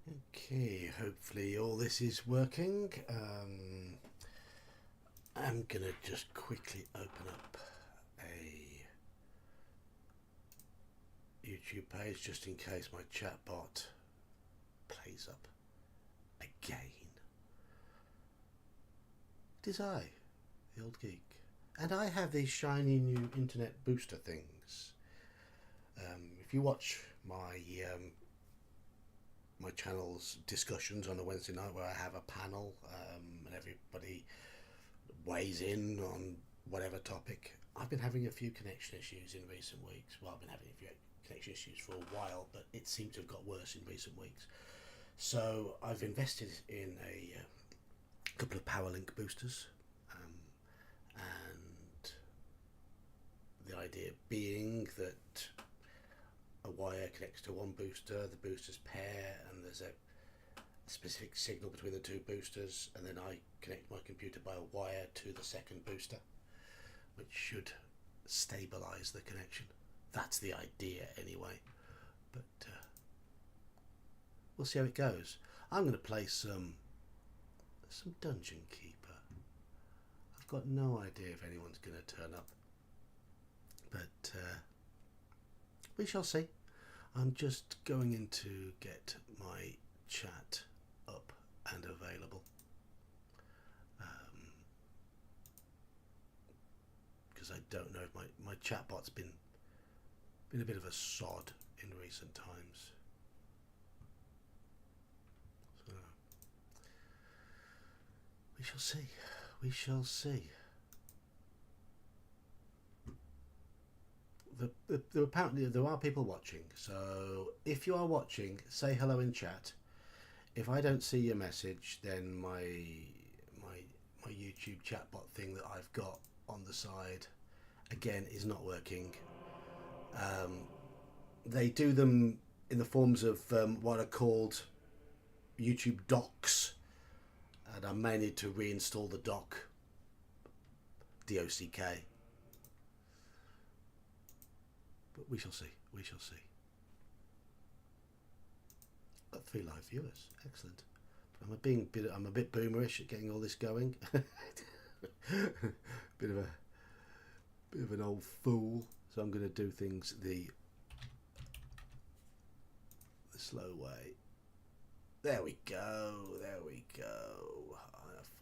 Okay, hopefully all this is working. I'm gonna just quickly open up a YouTube page just in case my chatbot plays up again. It is I, the old geek, and I have these shiny new internet booster things. If you watch my channel's discussions on a Wednesday night where I have a panel and everybody weighs in on whatever topic. I've been having a few connection issues in recent weeks. Well, I've been having a few connection issues for a while, but it seems to have got worse in recent weeks. So I've invested in a couple of PowerLink boosters, and the idea being that a wire connects to one booster, the boosters pair, and there's a specific signal between the two boosters, and then I connect my computer by a wire to the second booster, which should stabilize the connection. That's the idea anyway, but we'll see how it goes. I'm going to play some Dungeon Keeper. I've got no idea if anyone's going to turn up, but we shall see. I'm just going in to get my chat up and available, because I don't know if my chatbot's been a bit of a sod in recent times. So we shall see. We shall see. Apparently there are people watching, so if you are watching, say hello in chat. If I don't see your message, then my YouTube chatbot thing that I've got on the side again is not working. They do them in the forms of what are called YouTube docs, and I may need to reinstall the DOCK. But we shall see. We shall see. Got 3 live viewers. Excellent. I'm a bit boomerish at getting all this going. bit of an old fool. So I'm going to do things the slow way. There we go. There we go.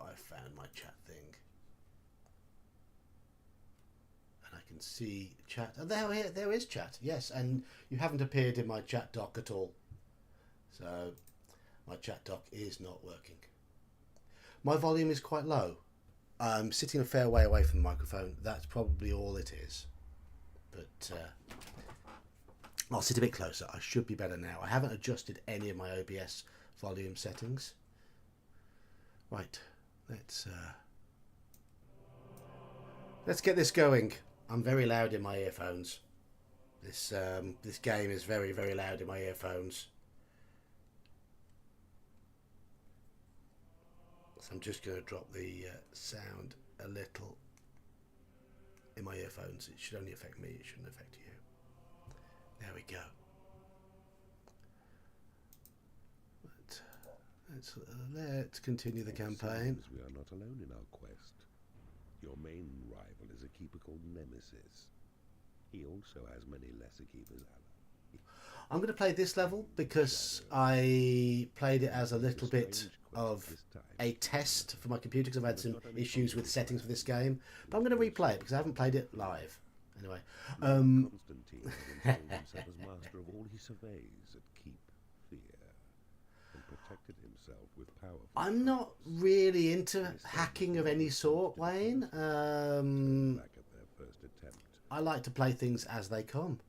I found my chat thing. Can see chat, and there is chat, yes, and you haven't appeared in my chat doc at all, so my chat doc is not working. My volume is quite low. I'm sitting a fair way away from the microphone. That's probably all it is, but I'll sit a bit closer. I should be better now. I haven't adjusted any of my OBS volume settings. Right, let's get this going. I'm very loud in my earphones. This game is very, very loud in my earphones. So I'm just going to drop the sound a little in my earphones. It should only affect me. It shouldn't affect you. There we go. Let's continue the campaign. We are not alone in our quest. Your main rival is a keeper called Nemesis. He also has many lesser keepers. I'm going to play this level because I played it as a little bit of a test for my computer because I've had some issues with settings for this game. But I'm going to replay it because I haven't played it live. Anyway, Constantine himself as master of all he surveys at Keep Fear, and protected himself with powerful. I'm not really into hacking of any sort, Wayne. I like to play things as they come.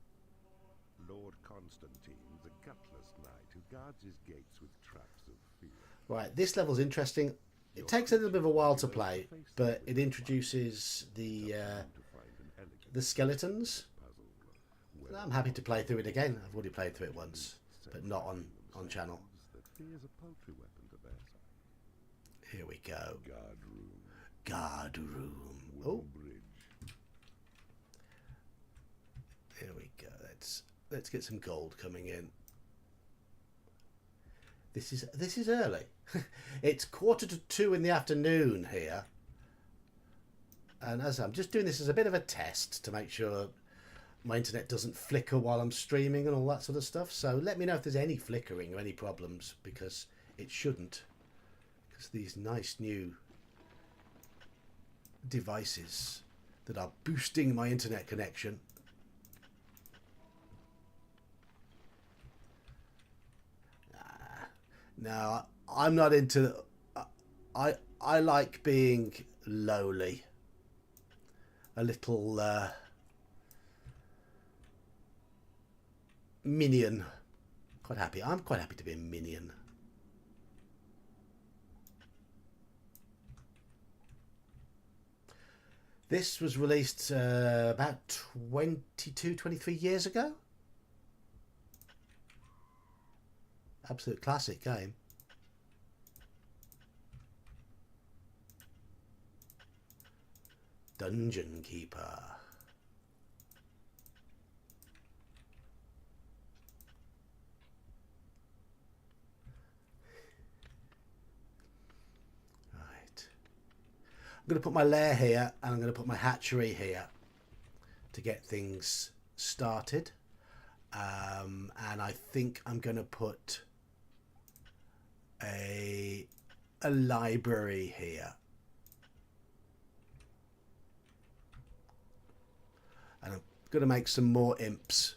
Lord Constantine, the gutless knight who guards his gates with traps of fear. Right, this level's interesting. It takes a little bit of a while to play, but it introduces the skeletons. I'm happy to play through it again. I've already played through it once, but not on channel. Here we go. Guard room. Oh. Here we go. Let's get some gold coming in. This is early. It's 1:45 in the afternoon here. And as I'm just doing this as a bit of a test to make sure my internet doesn't flicker while I'm streaming and all that sort of stuff. So let me know if there's any flickering or any problems, because it shouldn't. Because these nice new devices that are boosting my internet connection. Now, I'm not into... I like being lowly. A little minion. Quite happy. I'm quite happy to be a minion. This was released about 22, 23 years ago. Absolute classic game. Dungeon Keeper. Right. I'm going to put my lair here, and I'm going to put my hatchery here to get things started. And I think I'm going to put a library here. And I'm going to make some more imps.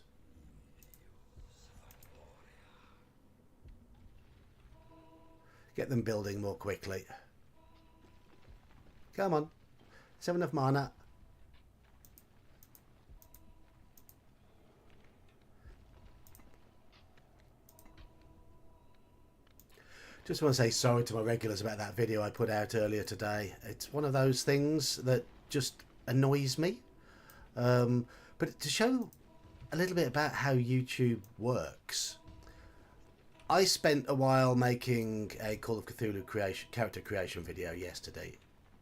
Get them building more quickly. Come on. Let's have enough mana. Just want to say sorry to my regulars about that video I put out earlier today. It's one of those things that just annoys me. But to show a little bit about how YouTube works, I spent a while making a Call of Cthulhu character creation video yesterday,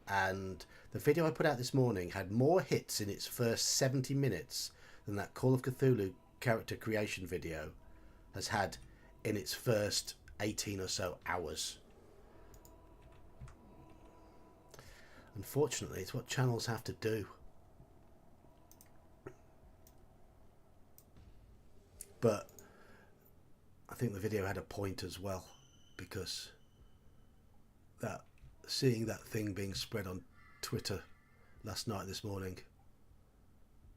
and the video I put out this morning had more hits in its first 70 minutes than that Call of Cthulhu character creation video has had in its first 18 or so hours. Unfortunately, it's what channels have to do. But I think the video had a point as well, because seeing that thing being spread on Twitter last night, this morning,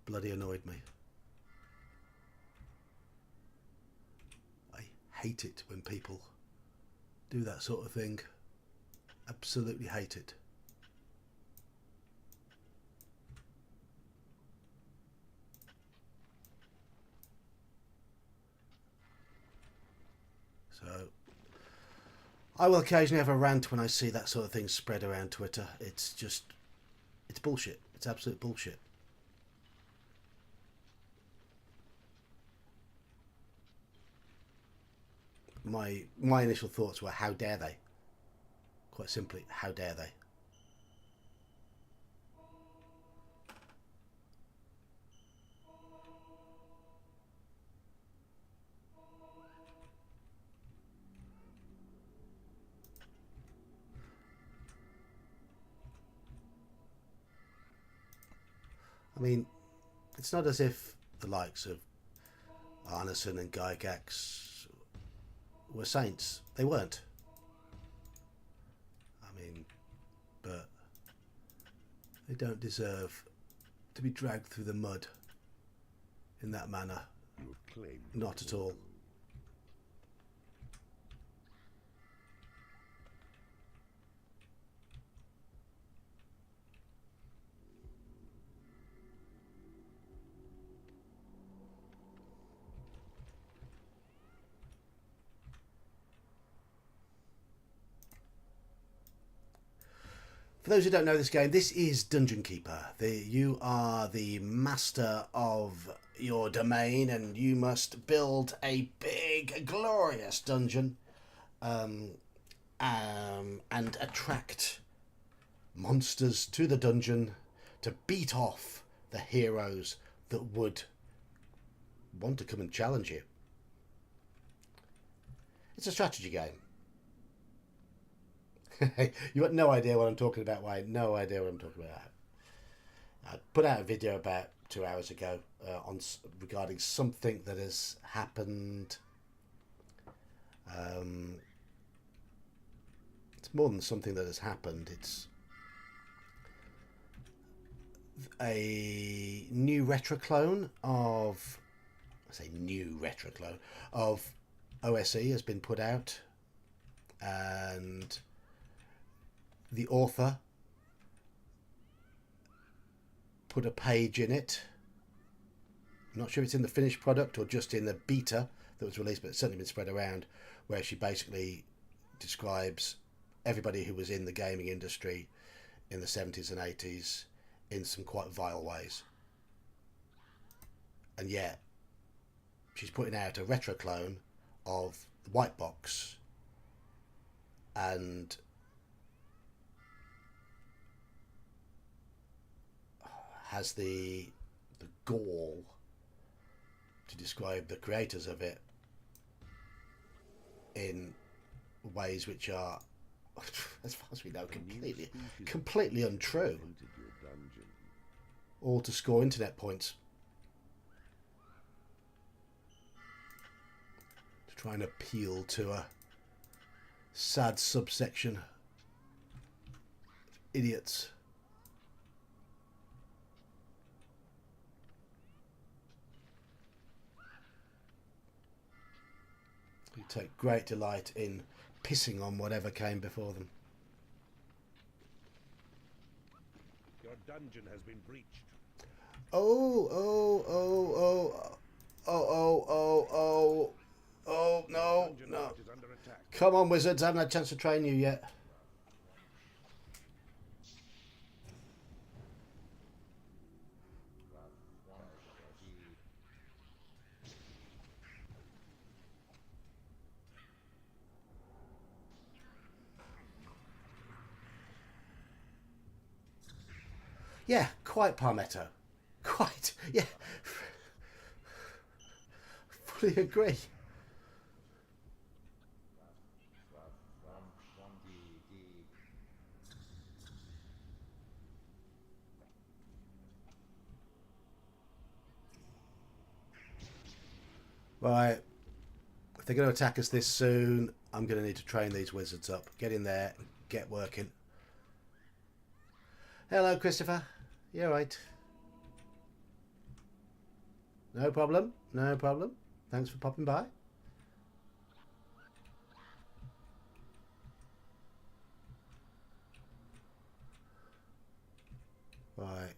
bloody annoyed me. I hate it when people do that sort of thing. Absolutely hate it. So I will occasionally have a rant when I see that sort of thing spread around Twitter. It's bullshit. It's absolute bullshit. My initial thoughts were, how dare they? Quite simply, how dare they? I mean, it's not as if the likes of Arneson and Gygax were saints. They weren't. I mean, but they don't deserve to be dragged through the mud in that manner. Not at all. For those who don't know this game, this is Dungeon Keeper. You are the master of your domain, and you must build a big, glorious dungeon and attract monsters to the dungeon to beat off the heroes that would want to come and challenge you. It's a strategy game. You got no idea what I'm talking about, Wayne. No idea what I'm talking about. I put out a video about 2 hours ago regarding something that has happened. It's more than something that has happened. It's a new retro clone of, I say new retro clone of OSE has been put out, and the author put a page in it. I'm not sure if it's in the finished product or just in the beta that was released, but it's certainly been spread around, where she basically describes everybody who was in the gaming industry in the 70s and 80s in some quite vile ways. And yet, she's putting out a retro clone of the white box, and has the gall to describe the creators of it in ways which are, as far as we know, completely untrue. All to score internet points. To try and appeal to a sad subsection of idiots. Who take great delight in pissing on whatever came before them. Your dungeon has been breached. Oh, no. Come on, wizards, I haven't had a chance to train you yet. Yeah, quite Palmetto. Quite, yeah. Fully agree. Right. If they're going to attack us this soon, I'm going to need to train these wizards up. Get in there, get working. Hello, Christopher. You all right? No problem. No problem. Thanks for popping by. Right.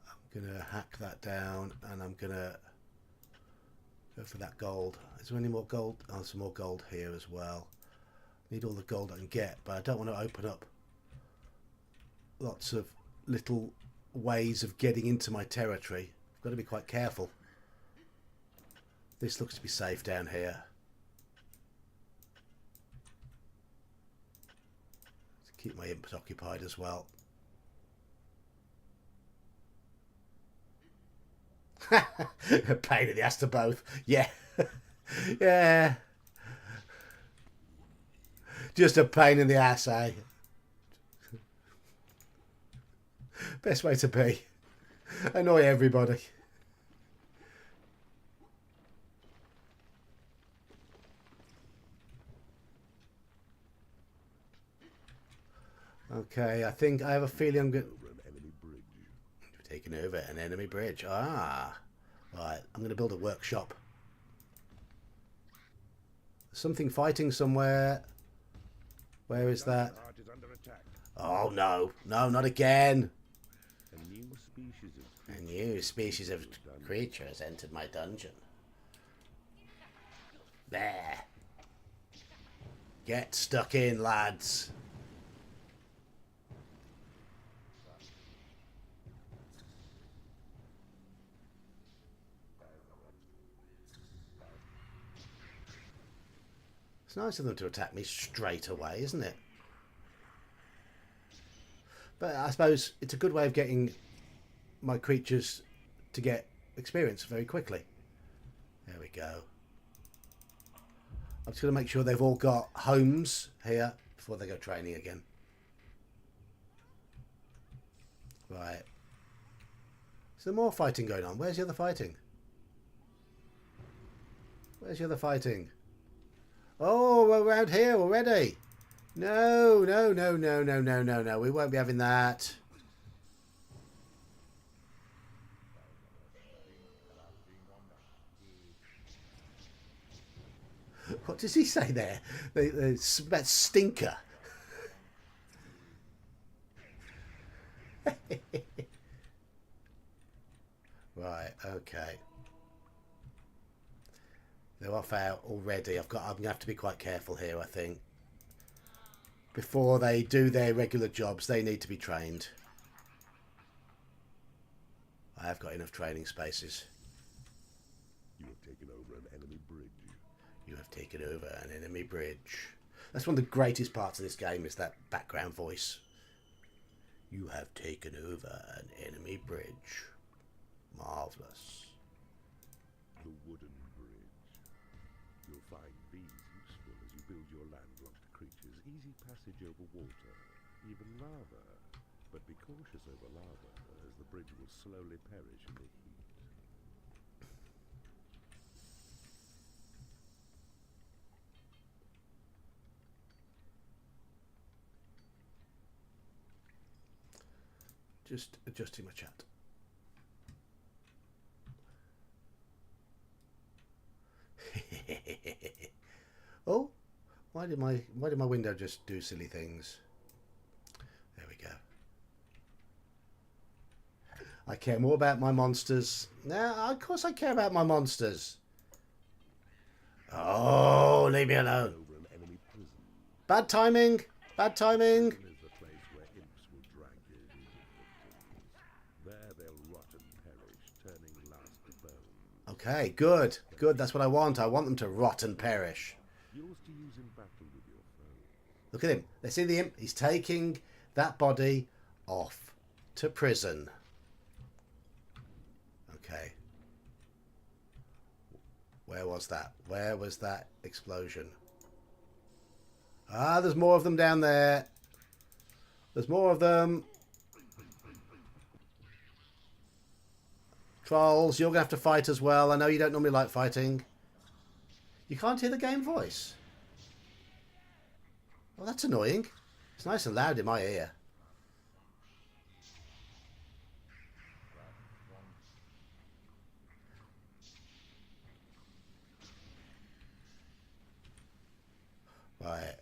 I'm going to hack that down, and I'm going to go for that gold. Is there any more gold? Oh, some more gold here as well. Need all the gold I can get, but I don't want to open up lots of little ways of getting into my territory. I've got to be quite careful. This looks to be safe down here. To keep my imps occupied as well. Pain in the ass to both. Yeah. Yeah. Just a pain in the ass, eh? Best way to be. Annoy everybody. Okay, I think I have a feeling I'm going to taking over an enemy bridge. Ah, right. I'm going to build a workshop. Something fighting somewhere. Where is that? Oh no, no, not again. A new species of creature has entered my dungeon. There. Get stuck in, lads. It's nice of them to attack me straight away, isn't it? But I suppose it's a good way of getting my creatures to get experience very quickly. There we go. I'm just going to make sure they've all got homes here before they go training again. Right. Is there more fighting going on? Where's the other fighting? Where's the other fighting? Oh, we're around here already. No, no, no, no, no, no, no, no. We won't be having that. What does he say there? That stinker. Right, okay. They're off out already. I'm gonna have to be quite careful here, I think. Before they do their regular jobs, they need to be trained. I have got enough training spaces. You have taken over an enemy bridge. You have taken over an enemy bridge. That's one of the greatest parts of this game, is that background voice. You have taken over an enemy bridge. Marvellous. The wooden bridge. You'll find these useful as you build your landlocked creatures easy passage over water, even lava. But be cautious over lava, as the bridge will slowly perish in the heat. Just adjusting my chat. Oh, why did my window just do silly things? There we go. I care more about my monsters. Now, of course I care about my monsters. Oh, leave me alone. Over an enemy prison. Bad timing. Bad timing. Prison is the place where imps will drag your wounded victims. There they'll rot and perish, turning last to bone. Okay, good. Good, that's what I want. I want them to rot and perish. Yours to use in battle with your foe. Look at him. Let's see the imp. He's taking that body off to prison. Okay. Where was that? Where was that explosion? Ah, there's more of them down there. There's more of them. Trolls, you're going to have to fight as well. I know you don't normally like fighting. You can't hear the game voice. Well, that's annoying. It's nice and loud in my ear. Right.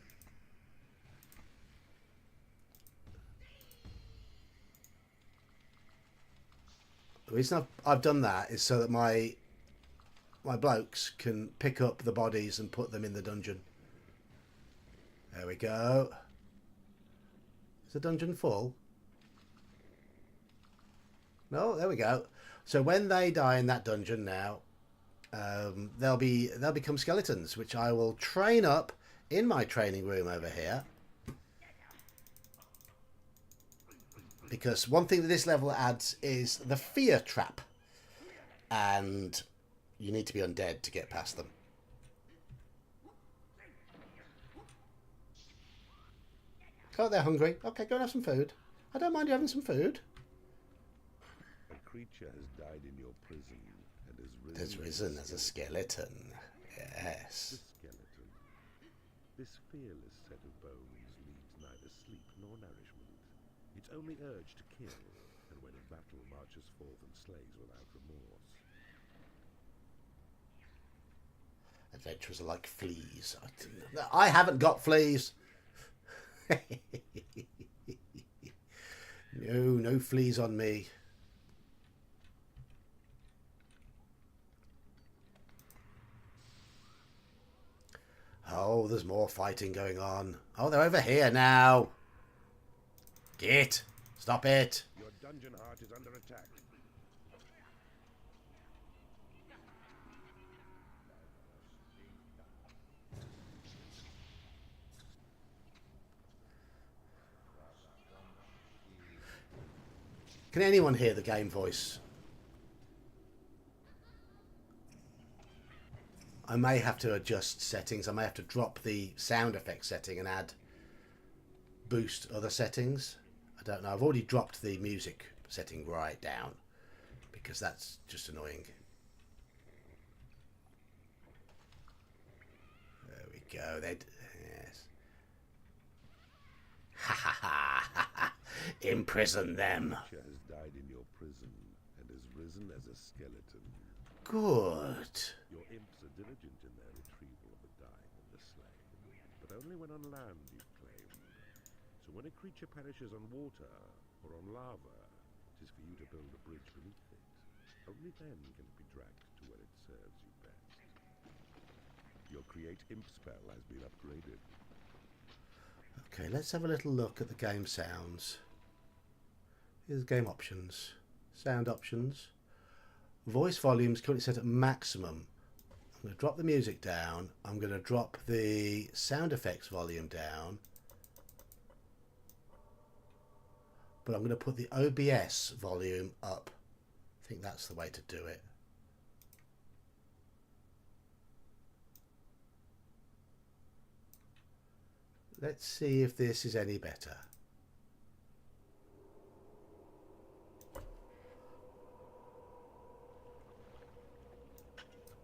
The reason I've done that is so that my blokes can pick up the bodies and put them in the dungeon. There we go. Is the dungeon full? No, there we go. So when they die in that dungeon now, they'll become skeletons, which I will train up in my training room over here. Because one thing that this level adds is the fear trap. And you need to be undead to get past them. Oh, they're hungry. Okay, go and have some food. I don't mind you having some food. A creature has died in your prison and Has risen as a skeleton. Yes. The skeleton. This fearless set of bones needs neither sleep nor nourishment. Its only urge to kill, and when in battle marches forth and slays without remorse. Adventurers are like fleas. I haven't got fleas. No fleas on me. Oh, there's more fighting going on. Oh, they're over here now. Get. Stop it. Your dungeon heart is under attack. Can anyone hear the game voice? I may have to adjust settings. I may have to drop the sound effect setting and add boost other settings. I don't know. I've already dropped the music setting right down because that's just annoying. There we go. Yes. Ha ha ha ha! Imprison them. Creature has died in your prison and has risen as a skeleton. Good. Your imps are diligent in their retrieval of the dying and the slain, but only when on land you've claimed. So when a creature perishes on water or on lava, it is for you to build a bridge beneath it. Only then can it be dragged to where it serves you best. Your create imp spell has been upgraded. Okay, let's have a little look at the game sounds. Here's game options. Sound options. Voice volume is currently set at maximum. I'm going to drop the music down. I'm going to drop the sound effects volume down. But I'm going to put the OBS volume up. I think that's the way to do it. Let's see if this is any better.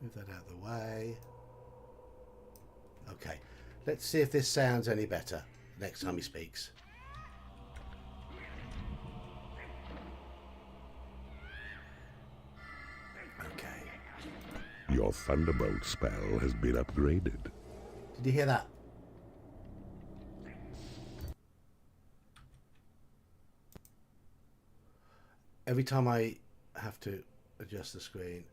Move that out of the way. Okay, let's see if this sounds any better next time he speaks. Okay. Your Thunderbolt spell has been upgraded. Did you hear that? Every time I have to adjust the screen.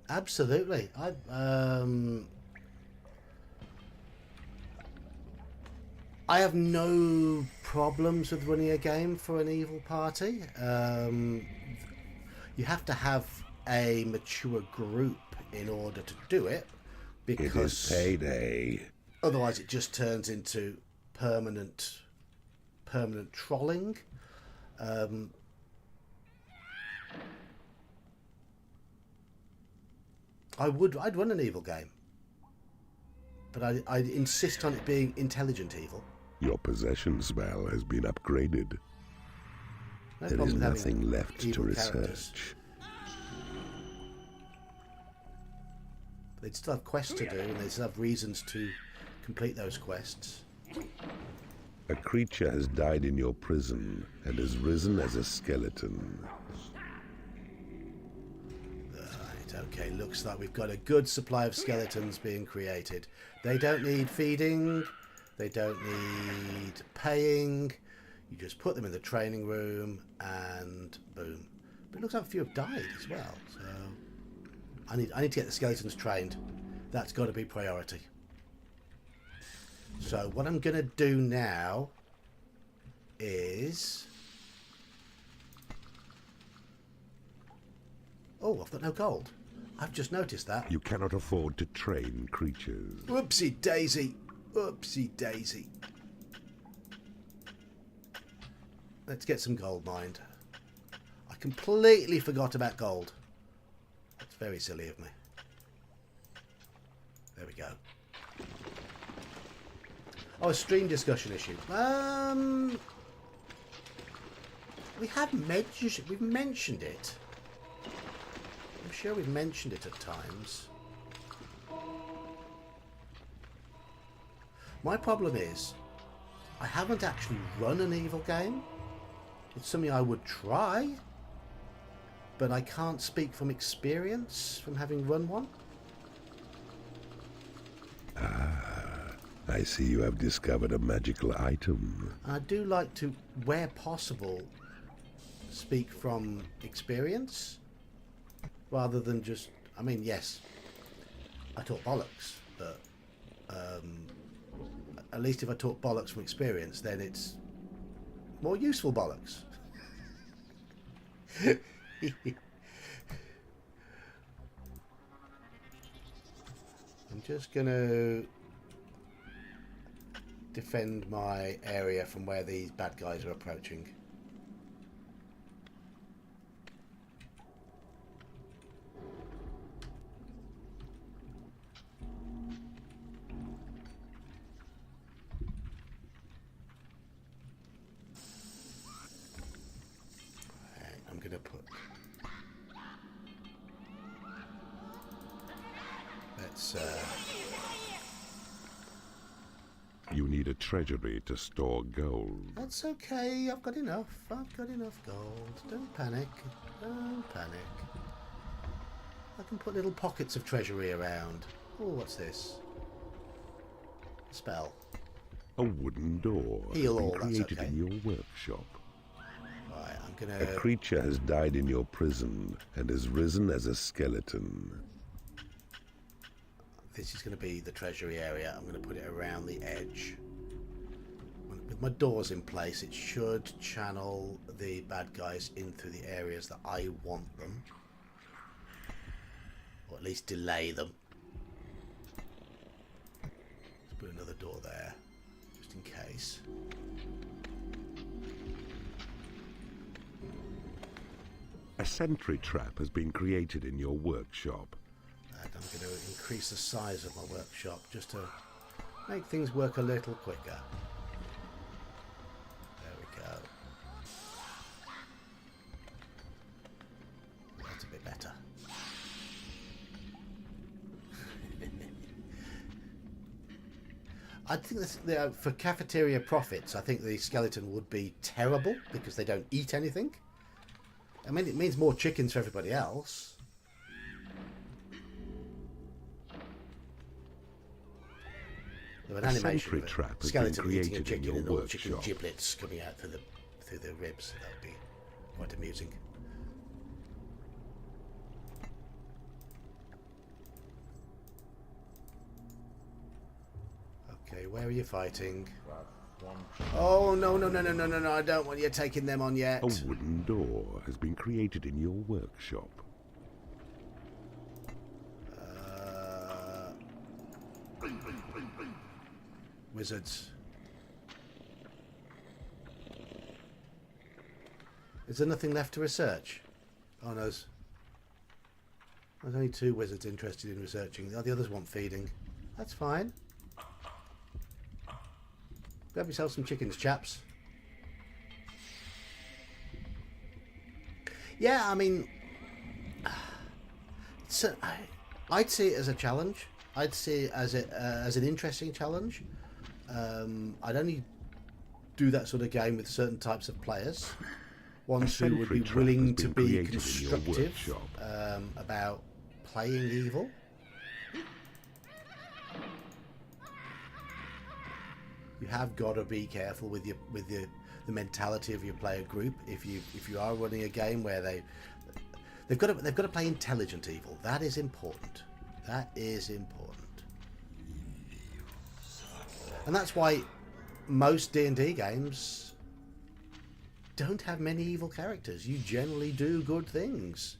Absolutely. I have no problems with running a game for an evil party. You have to have a mature group in order to do it, because it is payday. Otherwise it just turns into permanent trolling. I'd run an evil game, but I'd insist on it being intelligent evil. Your possession spell has been upgraded. No there is nothing left to research. Characters. They'd still have quests to do, and they'd still have reasons to complete those quests. A creature has died in your prison and has risen as a skeleton. Right, okay, looks like we've got a good supply of skeletons being created. They don't need feeding, they don't need paying. You just put them in the training room and boom. But it looks like a few have died as well, so I need to get the skeletons trained. That's got to be priority. So what I'm going to do now is... Oh, I've got no gold. I've just noticed that. You cannot afford to train creatures. Whoopsie daisy. Whoopsie daisy. Let's get some gold mined. I completely forgot about gold. That's very silly of me. There we go. Oh, a stream discussion issue. We've mentioned it. I'm sure we've mentioned it at times. My problem is, I haven't actually run an evil game. It's something I would try, but I can't speak from experience from having run one. I see you have discovered a magical item. I do like to, where possible, speak from experience, rather than just, I mean, yes, I talk bollocks, but at least if I talk bollocks from experience, then it's more useful bollocks. I'm just going to defend my area from where these bad guys are approaching. Let's. You need a treasury to store gold. That's okay. I've got enough. I've got enough gold. Don't panic. Don't panic. I can put little pockets of treasury around. Oh, what's this? Spell. A wooden door Heal has all, been that's created okay. in your workshop. Right, I'm A gonna. creature has died in your prison and has risen as a skeleton. This is going to be the treasury area. I'm going to put it around the edge. With my doors in place, it should channel the bad guys in through the areas that I want them. Or at least delay them. Let's put another door there, just in case. A sentry trap has been created in your workshop. And I'm going to increase the size of my workshop just to make things work a little quicker. There we go. That's a bit better. I think this, for cafeteria profits, I think the skeleton would be terrible because they don't eat anything. I mean, it means more chickens for everybody else. An animation of a skeleton eating a chicken and all chicken giblets coming out through the ribs. That would be quite amusing. Okay, where are you fighting? Oh, no, no, no, no, no, no, no, I don't want you taking them on yet. A wooden door has been created in your workshop. Wizards. Is there nothing left to research? Oh, no. There's only 2 wizards interested in researching. The others want feeding. That's fine. Grab yourself some chickens, chaps. Yeah, I mean, so I'd see it as a challenge. I'd see it as an interesting challenge. I'd only do that sort of game with certain types of players. Ones who would be willing to be constructive about playing evil. You have got to be careful with the mentality of your player group. If you are running a game where they've got to play intelligent evil. That is important. That is important. And that's why most D&D games don't have many evil characters. You generally do good things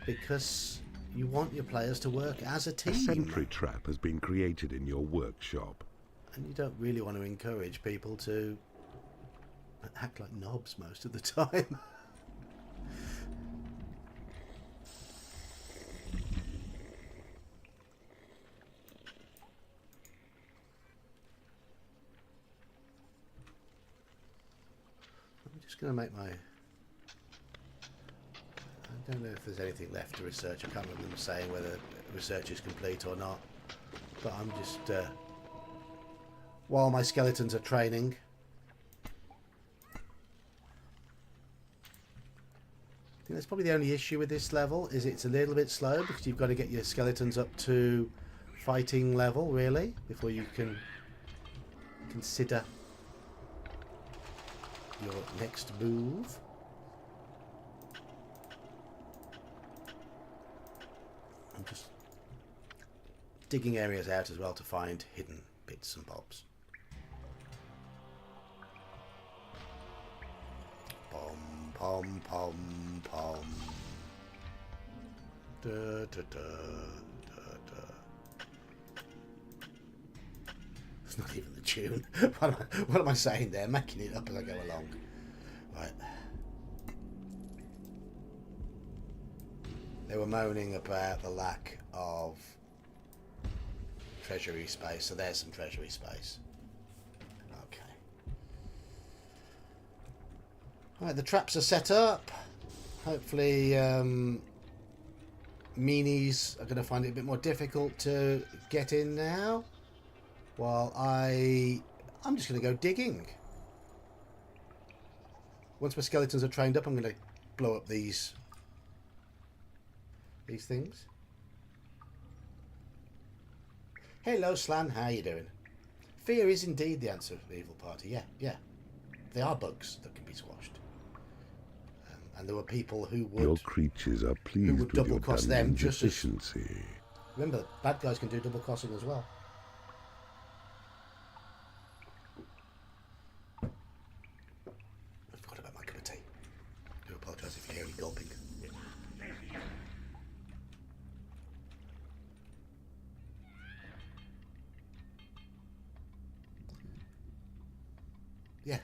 because you want your players to work as a team. A sentry trap has been created in your workshop. And you don't really want to encourage people to act like knobs most of the time. I'm just going to make my... I don't know if there's anything left to research. I can't remember them saying whether research is complete or not. But I'm just... while my skeletons are training, I think that's probably the only issue with this level, is it's a little bit slow because you've got to get your skeletons up to fighting level, really, before you can consider your next move. I'm just digging areas out as well to find hidden bits and bobs. Pom pom pom pom. Da da da da da. It's not even the tune. What am I saying there? Making it up as I go along. Right. They were moaning about the lack of treasury space, so there's some treasury space. Okay. Right, the traps are set up. Hopefully meanies are going to find it a bit more difficult to get in now. While I'm just going to go digging. Once my skeletons are trained up, I'm going to blow up these things. Hello, Slan. How you doing? Fear is indeed the answer of the evil party. Yeah, yeah. They are bugs that can be squashed. And there were people who would... Your creatures are pleased with double your cross them dungeon's just efficiency. Remember, bad guys can do double crossing as well. I forgot about my cup of tea. I do apologise if you hear me gulping. Yeah,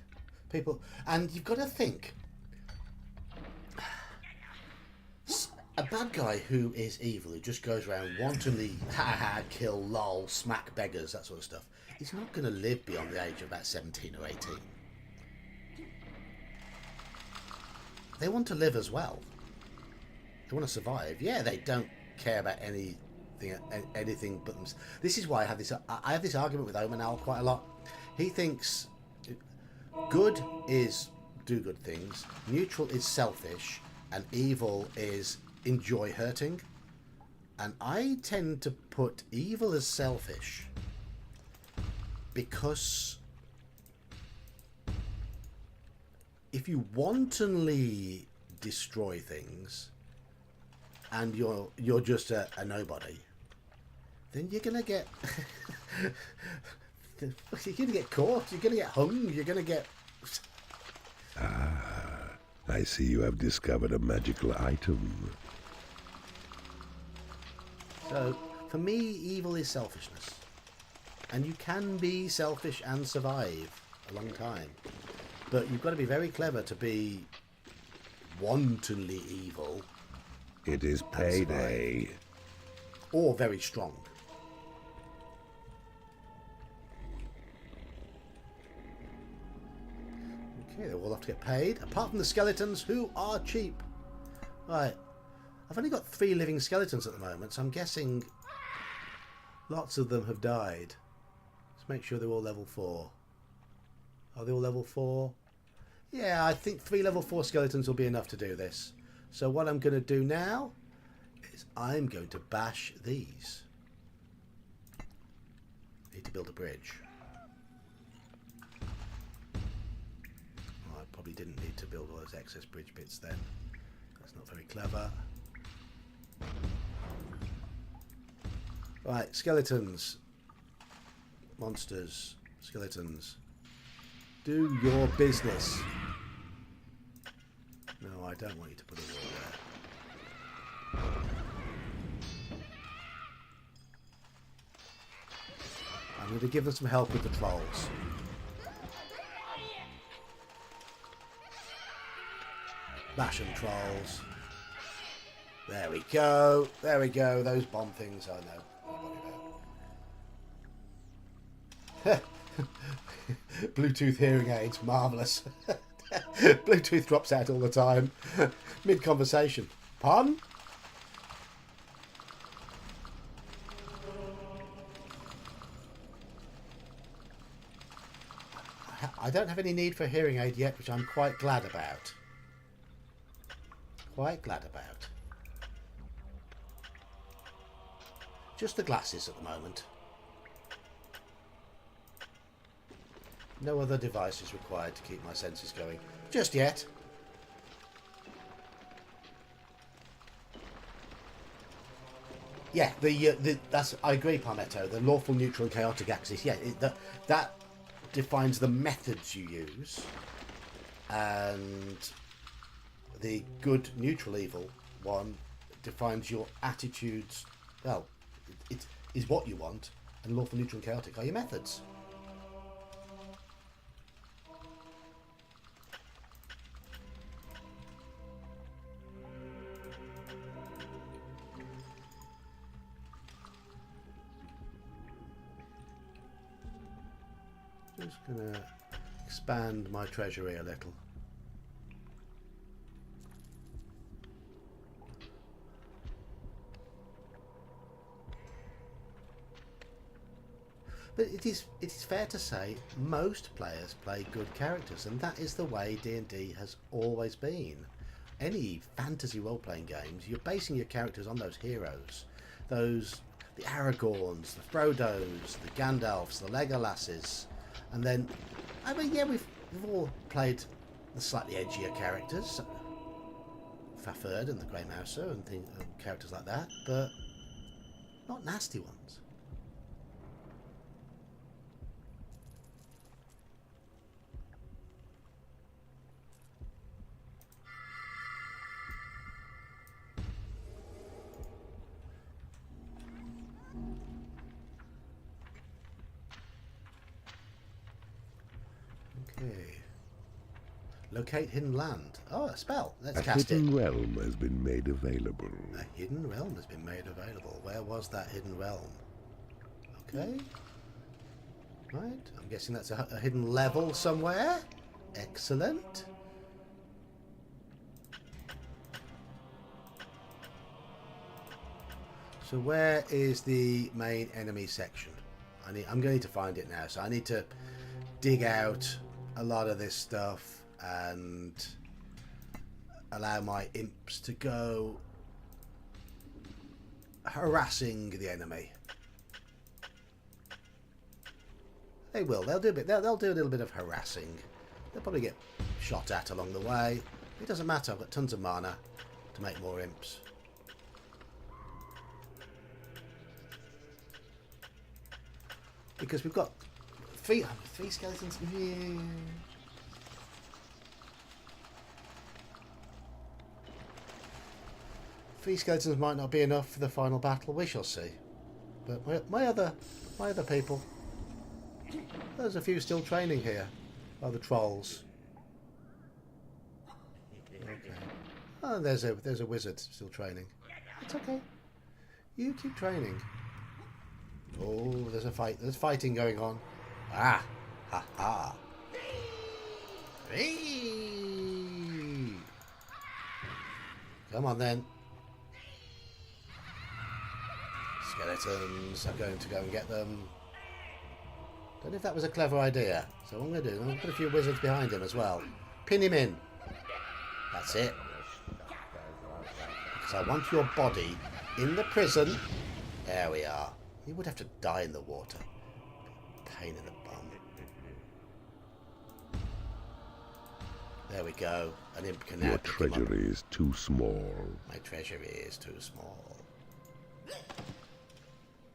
people, and you've got to think, a bad guy who is evil, who just goes around wantonly, kill, lol, smack beggars, that sort of stuff, he's not going to live beyond the age of about 17 or 18. They want to live as well. They want to survive. Yeah, they don't care about anything but themselves. This is why I have this argument with Omanal quite a lot. He thinks good is do good things, neutral is selfish, and evil is enjoy hurting. And I tend to put evil as selfish because if you wantonly destroy things and you're just a nobody, then you're gonna get you're gonna get caught, you're gonna get hung, you're gonna get... I see you have discovered a magical item. So, for me, evil is selfishness. And you can be selfish and survive a long time. But you've got to be very clever to be wantonly evil. It is payday. Or very strong. Okay, they all have to get paid. Apart from the skeletons, who are cheap. Right. I've only got 3 living skeletons at the moment, so I'm guessing lots of them have died. Let's make sure they're all level 4. Are they all level 4? Yeah, I think 3 level 4 skeletons will be enough to do this. So what I'm going to do now is I'm going to bash these. Need to build a bridge. Oh, I probably didn't need to build all those excess bridge bits then. That's not very clever. Right, skeletons. Monsters. Skeletons. Do your business. No, I don't want you to put a wall there. I'm going to give them some help with the trolls. Bash them, trolls. There we go. There we go. Those bomb things I know. Bluetooth hearing aids, marvellous. Bluetooth drops out all the time. Mid-conversation. Pardon? I don't have any need for a hearing aid yet, which I'm quite glad about. Quite glad about. Just the glasses at the moment. No other device is required to keep my senses going. Just yet. Yeah, that's, I agree, Palmetto. The lawful, neutral, and chaotic axis. Yeah, that defines the methods you use, and the good, neutral, evil one defines your attitudes. Well, it is what you want, and lawful, neutral, and chaotic are your methods. Just gonna expand my treasury a little. But it is fair to say most players play good characters, and that is the way D&D has always been. Any fantasy role-playing games, you're basing your characters on those heroes, the Aragorns, the Frodos, the Gandalfs, the Legolasses, and then, I mean, yeah, we've all played the slightly edgier characters, Fafhrd and the Grey Mouser and characters like that, but not nasty ones. Okay. Locate hidden land. Oh, a spell. Let's cast it. A hidden realm has been made available. A hidden realm has been made available. Where was that hidden realm? Okay. Right. I'm guessing that's a hidden level somewhere. Excellent. So where is the main enemy section? I'm going to need to find it now. So I need to dig out a lot of this stuff and allow my imps to go harassing the enemy. They will. They'll do a bit. They'll do a little bit of harassing. They'll probably get shot at along the way. It doesn't matter. I've got tons of mana to make more imps. Because we've got three skeletons. Yeah. Three skeletons might not be enough for the final battle. We shall see. But my other people. There's a few still training here. Oh, the trolls. Okay. Oh, there's a wizard still training. It's okay. You keep training. Oh, there's a fight. There's fighting going on. Ah! Ha ha! Hey! Come on then. Skeletons. I'm going to go and get them. Don't know if that was a clever idea. So what I'm going to do is I'm going to put a few wizards behind him as well. Pin him in. That's it. Because I want your body in the prison. There we are. You would have to die in the water. Pain in the bum. There we go. An imp can now Your pick him up. treasury is too small. My treasury is too small.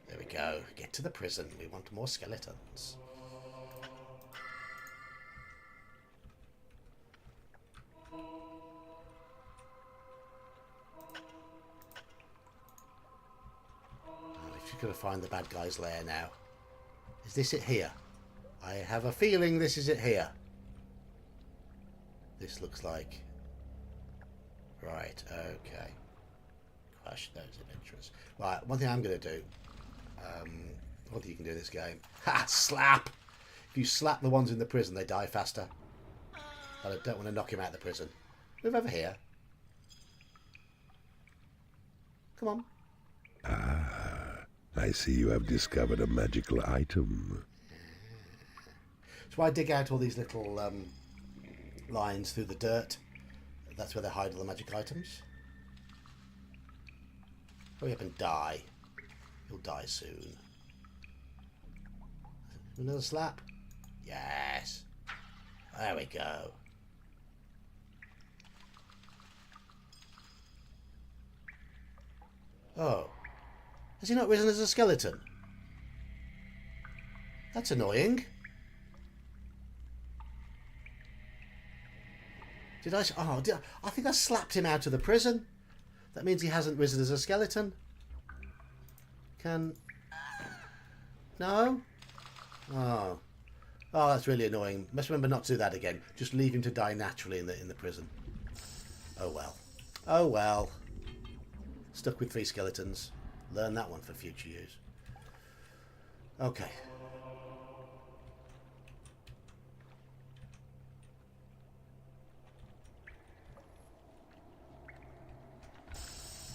There we go. Get to the prison. We want more skeletons. We've just got to find the bad guy's lair now. Is this it here? I have a feeling this is it here. This looks like... Right, okay. Crush those adventurers. Right, one thing I'm going to do... what do you can do in this game? Ha! Slap! If you slap the ones in the prison, they die faster. But I don't want to knock him out of the prison. Move over here. Come on. Ah, I see you have discovered a magical item. So I dig out all these little lines through the dirt. That's where they hide all the magic items. Hurry up and die. You'll die soon. Another slap? Yes. There we go. Oh. Has he not risen as a skeleton? That's annoying. Did I... Oh, I think I slapped him out of the prison. That means he hasn't risen as a skeleton. Can... No? Oh. Oh, that's really annoying. Must remember not to do that again. Just leave him to die naturally in the prison. Oh well. Oh well. Stuck with 3 skeletons. Learn that one for future use. Okay.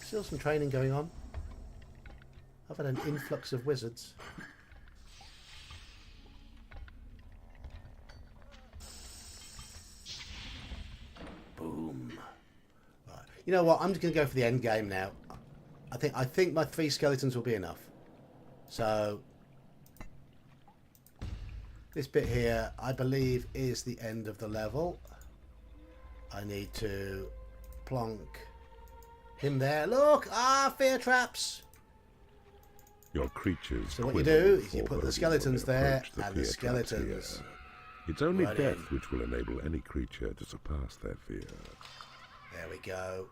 Still some training going on. I've had an influx of wizards. You know what? I'm just going to go for the end game now. I think my 3 skeletons will be enough. So this bit here, I believe, is the end of the level. I need to plonk him there. Look! Ah, fear traps! Your creatures. So what you do is you put the skeletons there, and the skeletons. It's only right death in. which will enable any creature to surpass their fear. There we go.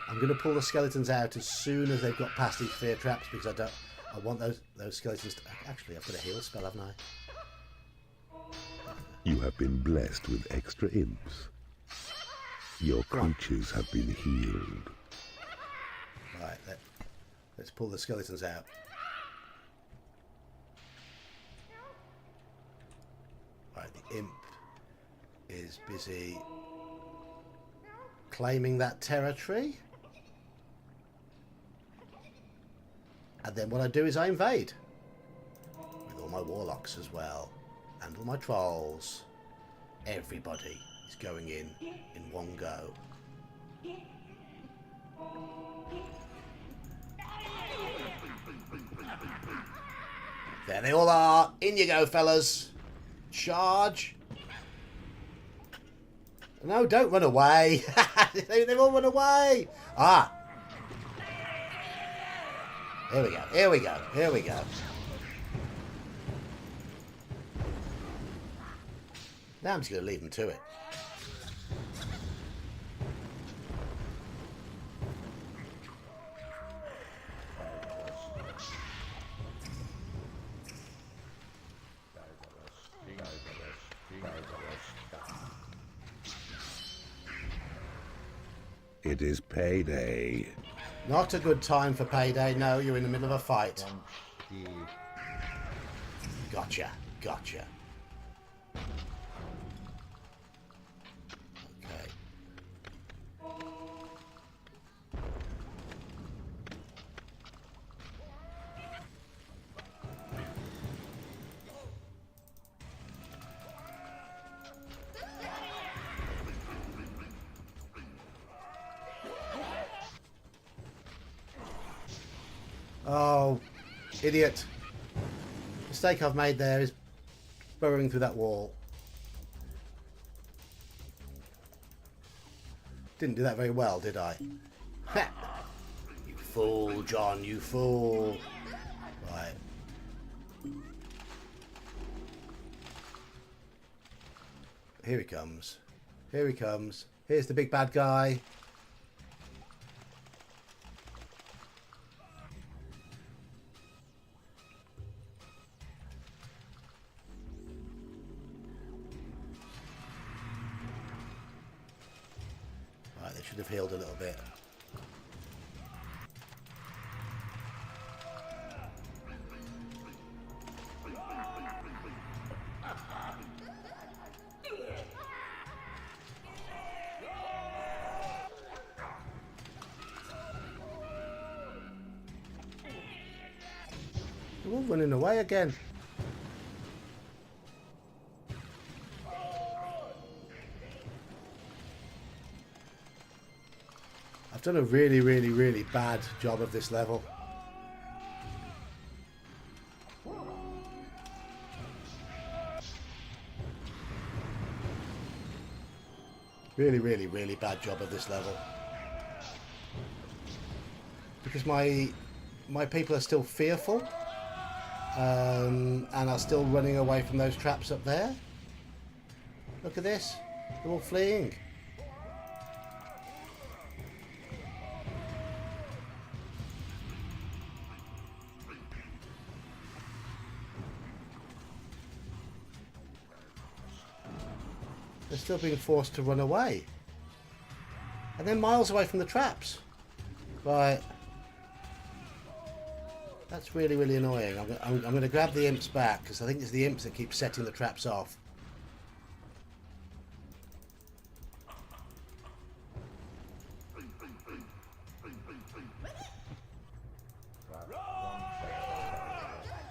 I'm going to pull the skeletons out as soon as they've got past these fear traps, because I want those skeletons to... Actually, I've got a heal spell, haven't I? You have been blessed with extra imps. Your creatures have been healed. Right, let's pull the skeletons out. Right, the imp is busy claiming that territory. And then what I do is I invade. With all my warlocks as well. And all my trolls. Everybody is going in one go. There they all are. In you go, fellas. Charge. No, don't run away. They've all run away. Ah. Here we go. Here we go. Here we go. Now I'm just going to leave them to it. It is payday. Not a good time for payday. No, you're in the middle of a fight. Gotcha. Gotcha. Okay. Oh, idiot. The mistake I've made there is burrowing through that wall. Didn't do that very well, did I? Ha! You fool, John, you fool. Right. Here he comes. Here he comes. Here's the big bad guy. Right, they should have healed a little bit. They're all running away again. I've done a really, really, really bad job of this level. Really, really, really bad job of this level. Because my people are still fearful. And are still running away from those traps up there. Look at this. They're all fleeing. They're still being forced to run away. And they're miles away from the traps. Right. That's really, really annoying. I'm going to grab the imps back, because I think it's the imps that keep setting the traps off.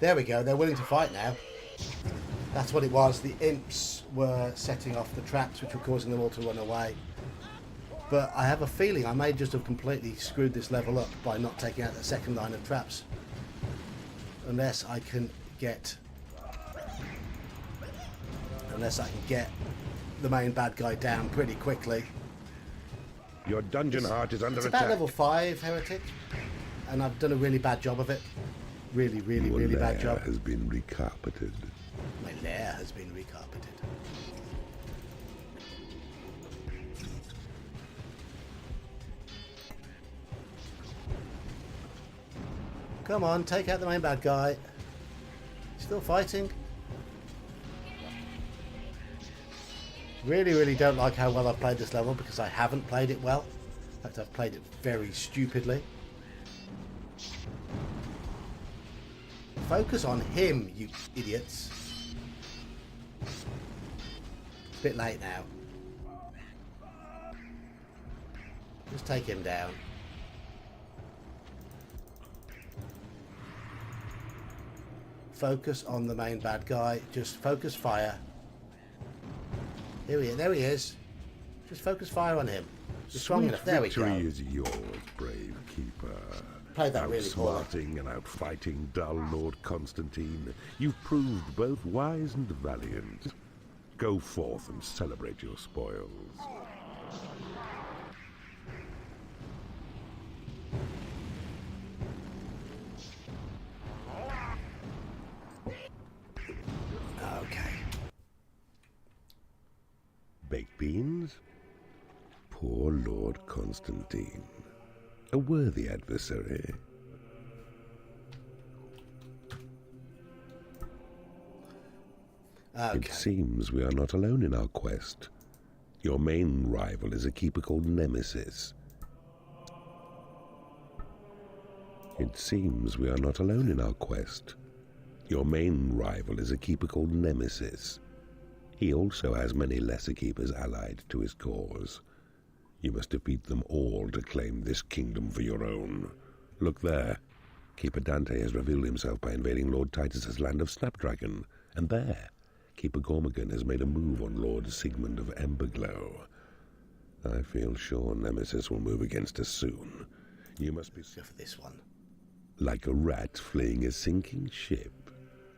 There we go. They're willing to fight now. That's what it was. The imps were setting off the traps which were causing them all to run away. But I have a feeling I may just have completely screwed this level up by not taking out the second line of traps. Unless I can get the main bad guy down pretty quickly. Your dungeon heart is under It's attack. about level 5, Heretic. And I've done a really bad job of it. Really bad job. Has been recarpeted. My lair has been recarpeted. Come on, take out the main bad guy. Still fighting. Really don't like how well I've played this level because I haven't played it well. In fact, I've played it very stupidly. Focus on him, you idiots. It's a bit late now. Just take him down. Focus on the main bad guy. Just focus fire. There he is. Just focus fire on him. You're strong enough. There we go. Victory is yours, brave keeper. Played that really poorly. Outsmarting and outfighting dull Lord Constantine, you've proved both wise and valiant. Go forth and celebrate your spoils. Okay. Baked beans? Poor Lord Constantine. A worthy adversary. Okay. It seems we are not alone in our quest. Your main rival is a keeper called Nemesis. It seems we are not alone in our quest. Your main rival is a keeper called Nemesis. He also has many lesser keepers allied to his cause. You must defeat them all to claim this kingdom for your own. Look there. Keeper Dante has revealed himself by invading Lord Titus's land of Snapdragon. And there, Keeper Gormagan has made a move on Lord Sigmund of Emberglow. I feel sure Nemesis will move against us soon. You must be... Go for this one. Like a rat fleeing a sinking ship,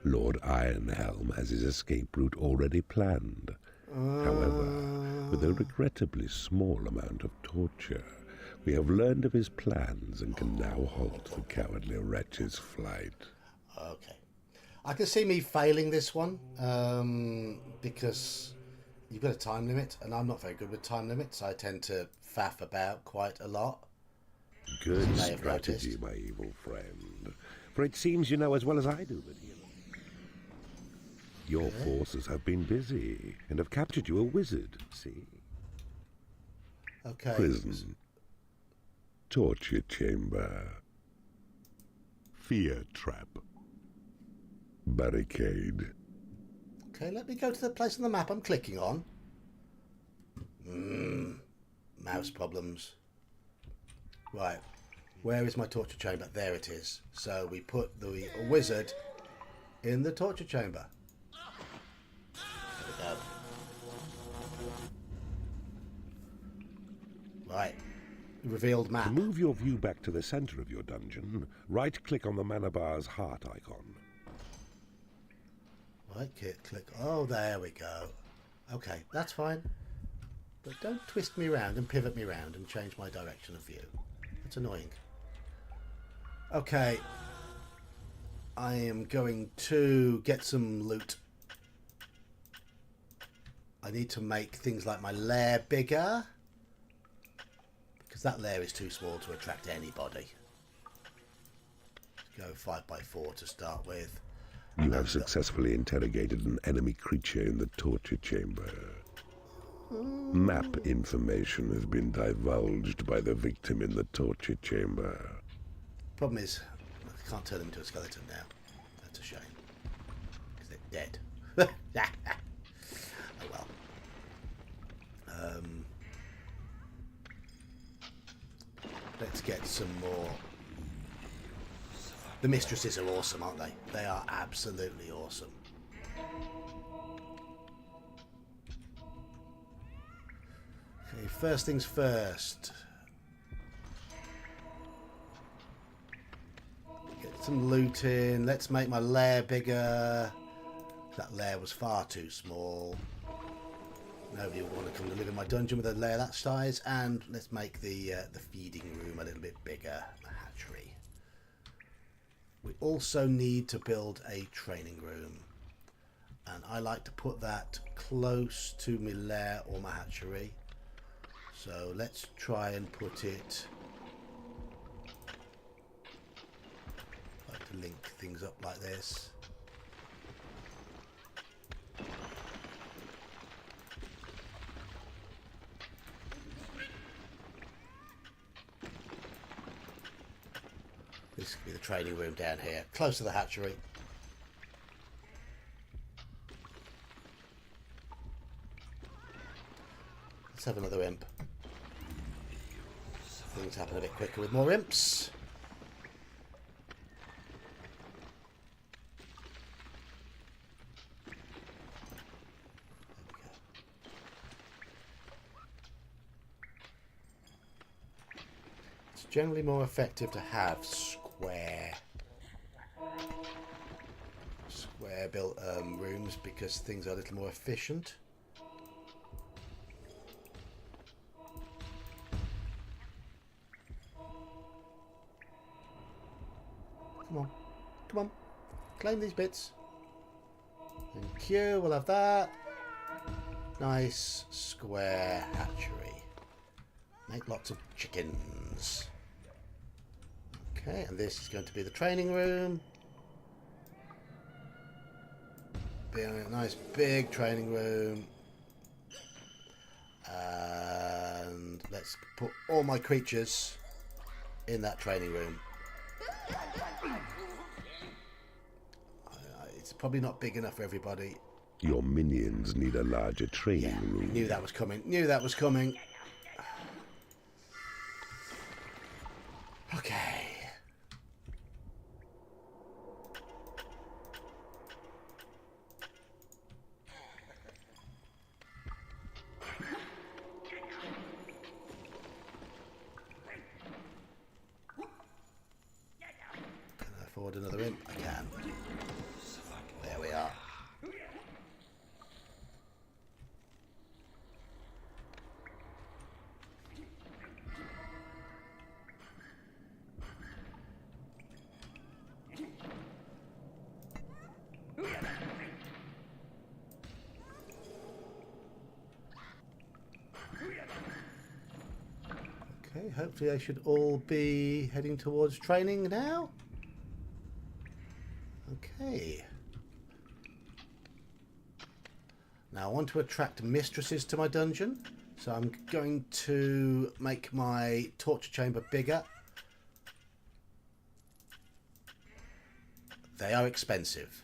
Lord Ironhelm has his escape route already planned. However, with a regrettably small amount of torture, we have learned of his plans and can now halt the cowardly wretch's flight. Okay. I can see me failing this one because you've got a time limit, and I'm not very good with time limits. I tend to faff about quite a lot. Good strategy, my evil friend. For it seems you know as well as I do that your forces have been busy and have captured you a wizard, see? Okay. Prison. Torture chamber. Fear trap. Barricade. Okay, let me go to the place on the map I'm clicking on. Mouse problems. Right. Where is my torture chamber? There it is. So we put the wizard in the torture chamber. There we go. Right. Revealed map. To move your view back to the center of your dungeon, right-click on the mana bar's heart icon. Right, click. Oh, there we go. Okay, that's fine. But don't twist me around and pivot me around and change my direction of view. That's annoying. Okay. I am going to get some loot. I need to make things like my lair bigger, because that lair is too small to attract anybody. Let's go 5x4 to start with. You have successfully interrogated an enemy creature in the torture chamber. Map information has been divulged by the victim in the torture chamber. Problem is, I can't turn them into a skeleton now. That's a shame. Because they're dead. Oh well. Let's get some more. The mistresses are awesome, aren't they? They are absolutely awesome. Okay, first things first. Get some loot in. Let's make my lair bigger. That lair was far too small. Nobody would want to come to live in my dungeon with a lair that size. And let's make the feeding room a little bit bigger. The hatchery. We also need to build a training room. And I like to put that close to my lair or my hatchery. So let's try and put it... I like to link things up like this. This could be the training room down here, close to the hatchery. Let's have another imp. Things happen a bit quicker with more imps. It's generally more effective to have square built rooms because things are a little more efficient. Come on, come on, claim these bits. Thank you, we'll have that. Nice square hatchery. Make lots of chickens. Okay, and this is going to be the training room. Be a nice big training room. And let's put all my creatures in that training room. It's probably not big enough for everybody. Your minions need a larger training room. Knew that was coming. Knew that was coming. Okay. Can I afford another imp? I can. There we are. Okay, hopefully they should all be heading towards training now. Okay. Now I want to attract mistresses to my dungeon, so I'm going to make my torture chamber bigger. They are expensive.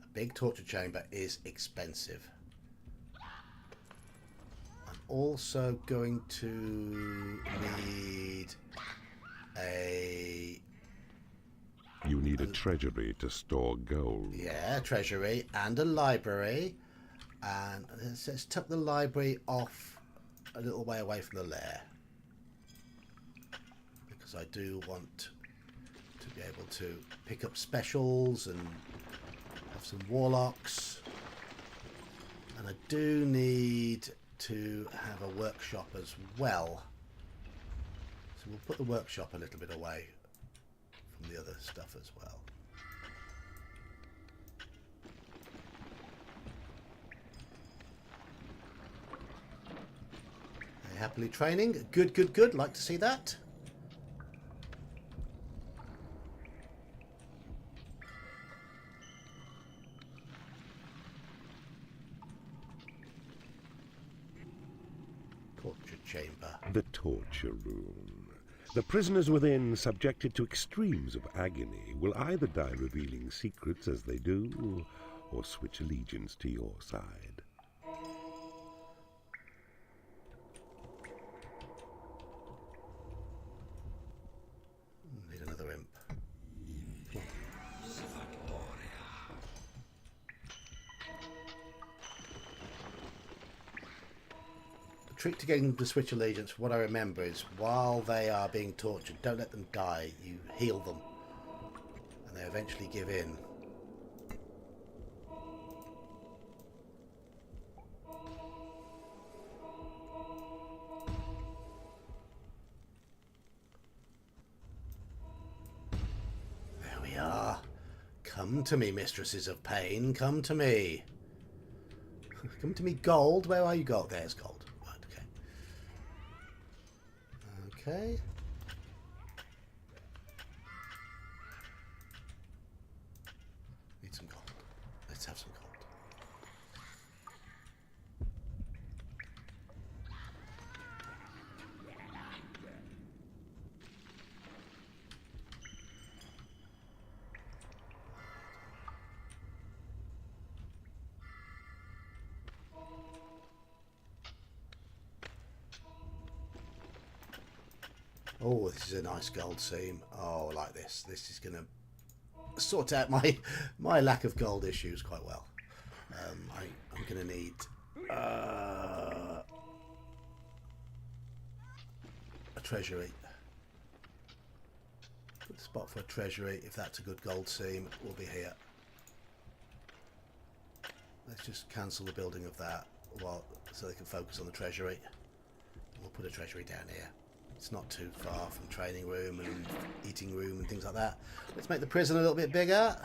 A big torture chamber is expensive. I'm also going to need a... You need a treasury to store gold. Yeah, treasury and a library. And let's tuck the library off a little way away from the lair. Because I do want to be able to pick up specials and have some warlocks. And I do need to have a workshop as well. So we'll put the workshop a little bit away from the other stuff as well. Happily training. Good, good, good. Like to see that. Torture chamber. The torture room. The prisoners within, subjected to extremes of agony, will either die revealing secrets as they do, or switch allegiance to your side. Need another imp. Come trick to getting them to switch allegiance, what I remember, is while they are being tortured, don't let them die. You heal them, and they eventually give in. There we are. Come to me, mistresses of pain. Come to me. Come to me, gold. Where are you, gold? There's gold. Right, okay. Okay. Need some gold. Let's have some gold. Oh, this is a nice gold seam. Oh, I like this. This is going to sort out my lack of gold issues quite well. I'm going to need a treasury. Good spot for a treasury. If that's a good gold seam, we'll be here. Let's just cancel the building of that so they can focus on the treasury. We'll put a treasury down here. It's not too far from training room and eating room and things like that. Let's make the prison a little bit bigger.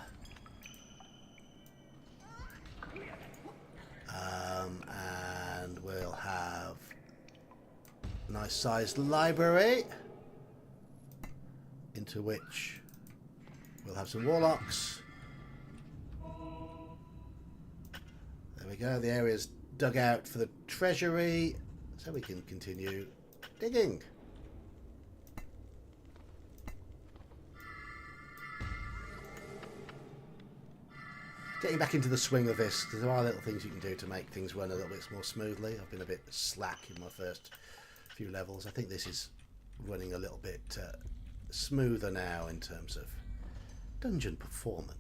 And we'll have a nice sized library into which we'll have some warlocks. There we go. The area's dug out for the treasury, so we can continue digging. Getting back into the swing of this, because there are little things you can do to make things run a little bit more smoothly. I've been a bit slack in my first few levels. I think this is running a little bit smoother now in terms of dungeon performance.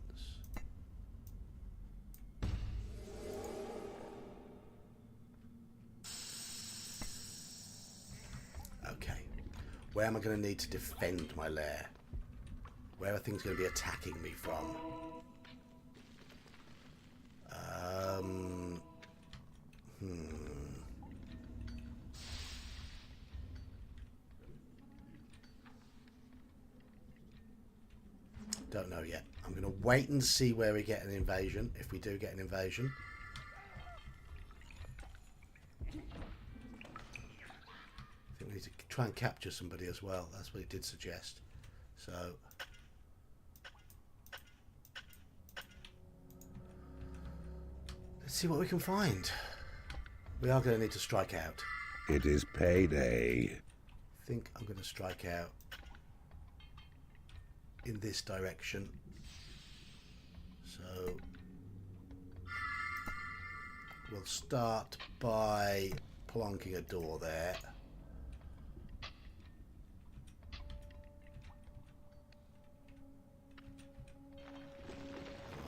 Okay, where am I going to need to defend my lair? Where are things going to be attacking me from? Don't know yet. I'm going to wait and see where we get an invasion, if we do get an invasion. I think we need to try and capture somebody as well. That's what it did suggest. So let's see what we can find. We are going to need to strike out. It is payday. I think I'm going to strike out in this direction. So we'll start by plonking a door there.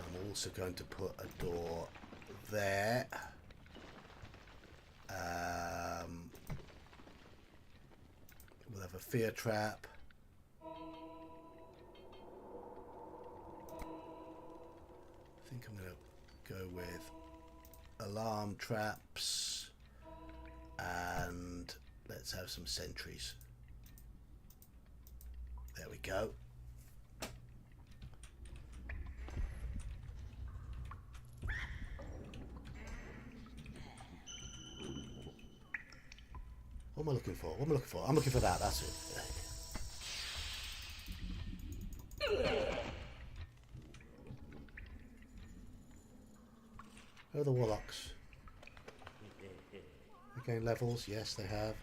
I'm also going to put a door there. We'll have a fear trap. I think I'm going to go with alarm traps, and let's have some sentries. There we go. What am I looking for? What am I looking for? I'm looking for that. That's it. Where are the warlocks? They gain levels. Yes, they have.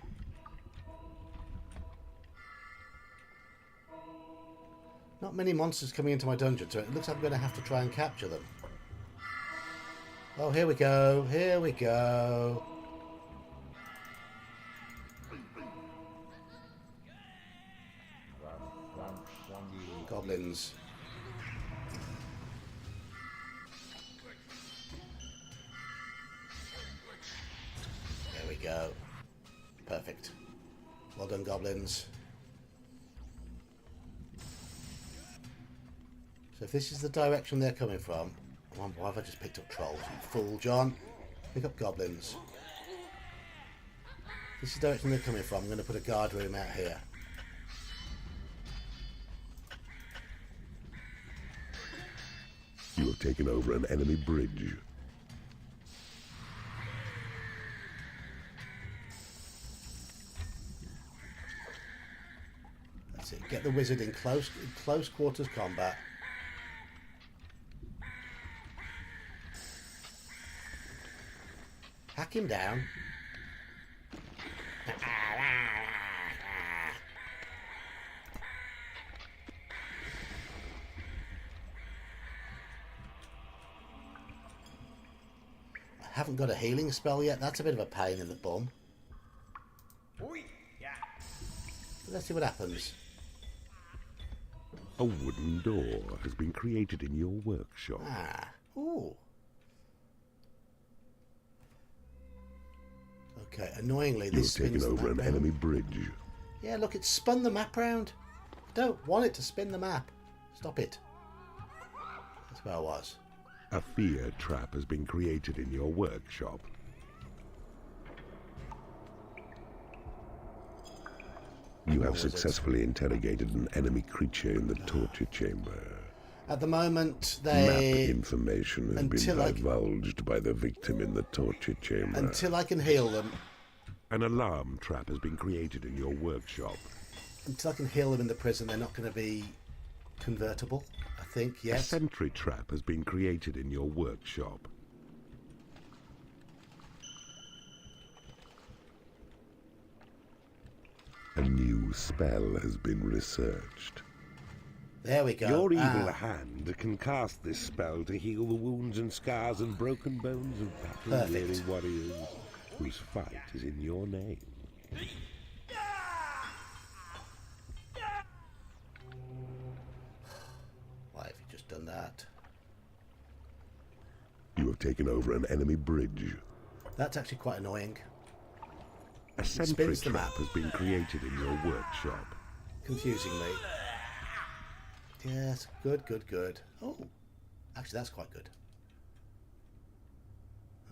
Not many monsters coming into my dungeon, so it looks like I'm going to have to try and capture them. Oh, here we go. Here we go. Goblins. There we go. Well done, goblins. So if this is the direction they're coming from... Why have I just picked up trolls? You fool, John. Pick up goblins. This is the direction they're coming from. I'm going to put a guard room out here. You have taken over an enemy bridge. That's it. Get the wizard in close quarters combat. Hack him down. I haven't got a healing spell yet. That's a bit of a pain in the bum. Let's see what happens. A wooden door has been created in your workshop. Ah. Ooh. Okay, annoyingly, this spins You've taken over an enemy bridge. Yeah, look, it's spun the map round. Don't want it to spin the map. Stop it. That's where I was. A fear trap has been created in your workshop. You have successfully interrogated an enemy creature in the torture chamber. At the moment, Map they... information has been divulged by the victim in the torture chamber. Until I can heal them. An alarm trap has been created in your workshop. Until I can heal them in the prison, they're not going to be convertible, I think, yet. A sentry trap has been created in your workshop. A new spell has been researched. There we go. Your evil hand can cast this spell to heal the wounds and scars and broken bones of battle-weary warriors whose fight is in your name. Why have you just done that? You have taken over an enemy bridge. That's actually quite annoying. A sentry trap has been created in your workshop. Confusing me. Yes, good, good, good. Oh, actually, that's quite good.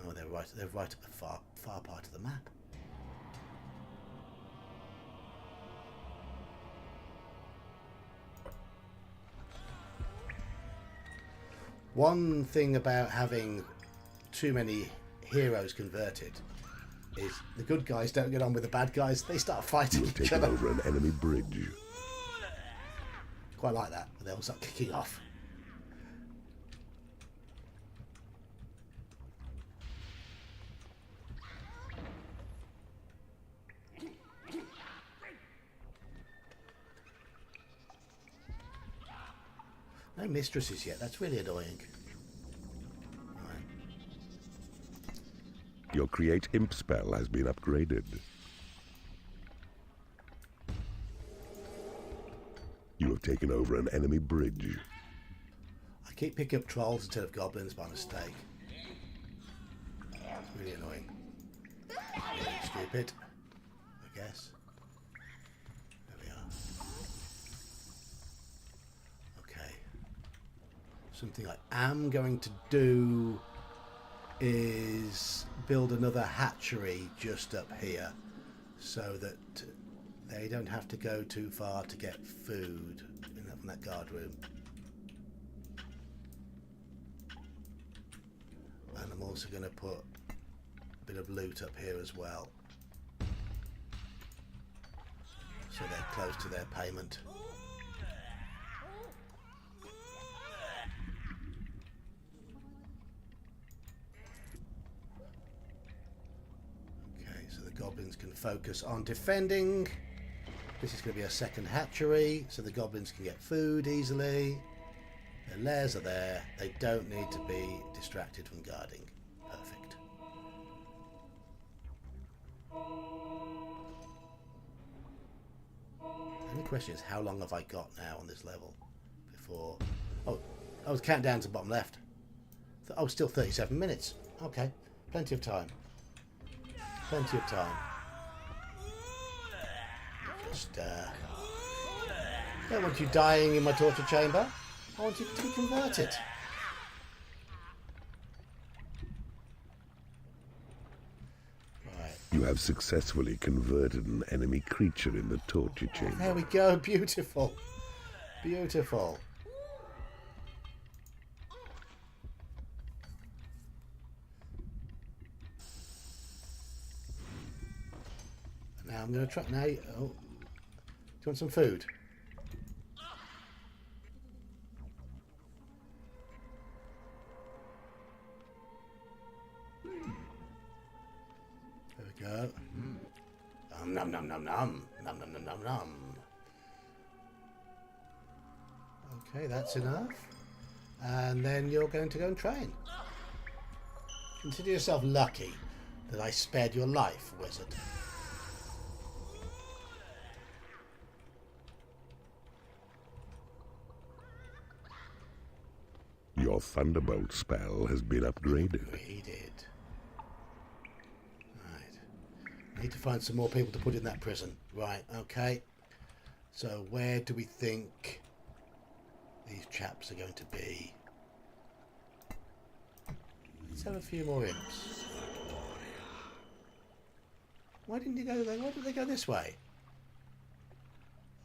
Oh, they're right at the far part of the map. One thing about having too many heroes converted is the good guys don't get on with the bad guys. They start fighting You have each taken other. over an enemy bridge. Quite like that, but they all start kicking off. No mistresses yet. That's really annoying. Your create imp spell has been upgraded. You have taken over an enemy bridge. I keep picking up trolls instead of goblins by mistake. It's really annoying. Really stupid, I guess. There we are. Okay. Something I am going to do is build another hatchery just up here so that they don't have to go too far to get food in that guard room. And I'm also going to put a bit of loot up here as well, so they're close to their payment. Okay, so the goblins can focus on defending. This is going to be a second hatchery, so the goblins can get food easily. Their lairs are there. They don't need to be distracted from guarding. Perfect. The only question is, how long have I got now on this level before... Oh, I was counting down to the bottom left. Oh, still 37 minutes. Okay, plenty of time. Plenty of time. Just, don't want you dying in my torture chamber. I want you to be converted. Right. You have successfully converted an enemy creature in the torture chamber. There we go. Beautiful. Beautiful. Now I'm going to try. Now, do you want some food? There we go. Nom nom nom nom nom nom nom nom nom. Okay, that's enough. And then you're going to go and train. Consider yourself lucky that I spared your life, wizard. Your Thunderbolt spell has been upgraded. Right. Need to find some more people to put in that prison. Right, okay. So where do we think these chaps are going to be? Let's have a few more imps. Why didn't you go there? Why did they go this way?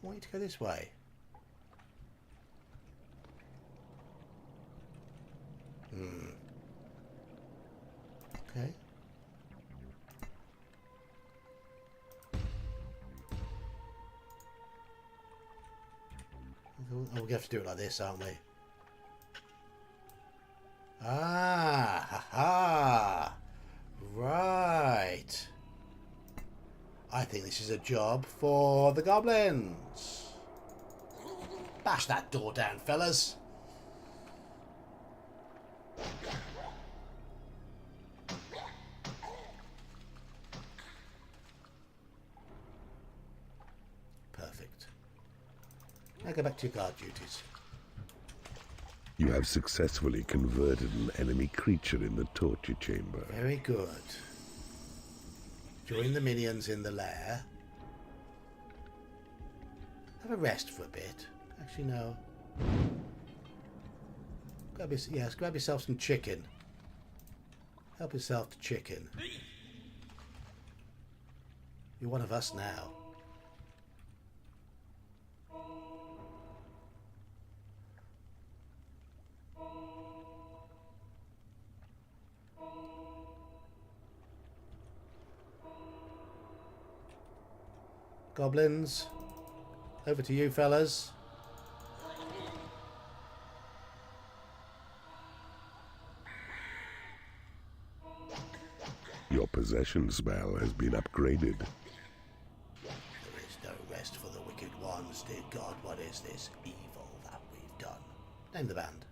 I want you to go this way. Okay. Oh, we're going to have to do it like this, aren't we? Ah, ha ha. Right. I think this is a job for the goblins. Bash that door down, fellas. Perfect. Now go back to your guard duties. You have successfully converted an enemy creature in the torture chamber. Very good. Join the minions in the lair. Have a rest for a bit. Actually, no. Grab yourself some chicken. Help yourself to chicken. You're one of us now. Goblins, over to you fellas. Your possession spell has been upgraded. There is no rest for the wicked ones, dear God. What is this evil that we've done? Name the band.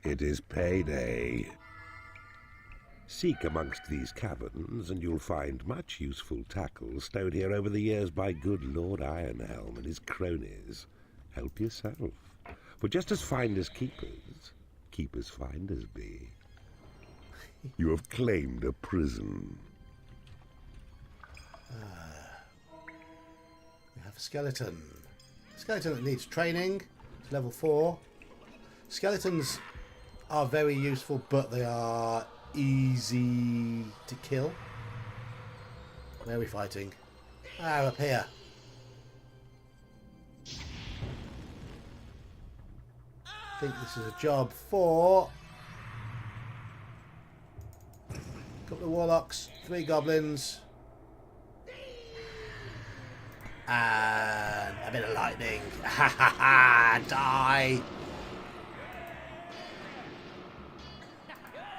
It is payday. Seek amongst these caverns, and you'll find much useful tackle stowed here over the years by good Lord Ironhelm and his cronies. Help yourself. For just as finders keepers, keepers finders be. You have claimed a prison. We have a skeleton. A skeleton that needs training. It's level 4. Skeletons are very useful, but they are easy to kill. Where are we fighting? Ah, up here. I think this is a job for a couple of warlocks, 3 goblins, and a bit of lightning. Ha ha ha! Die!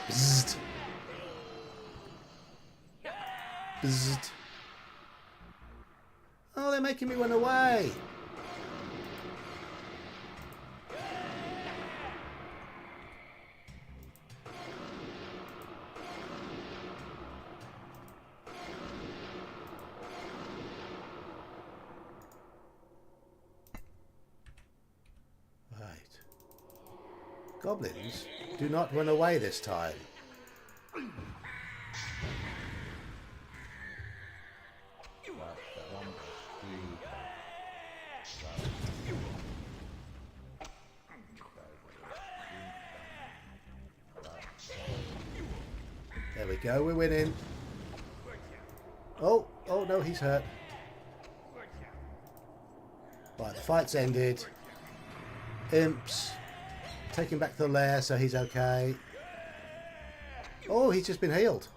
Bzzzt. Bzzzt. Oh, they're making me run away. Right. Goblins, do not run away this time. go, we're winning. Oh no, he's hurt. Right, the fight's ended. Imps. Take him back to the lair so he's okay. Oh, he's just been healed.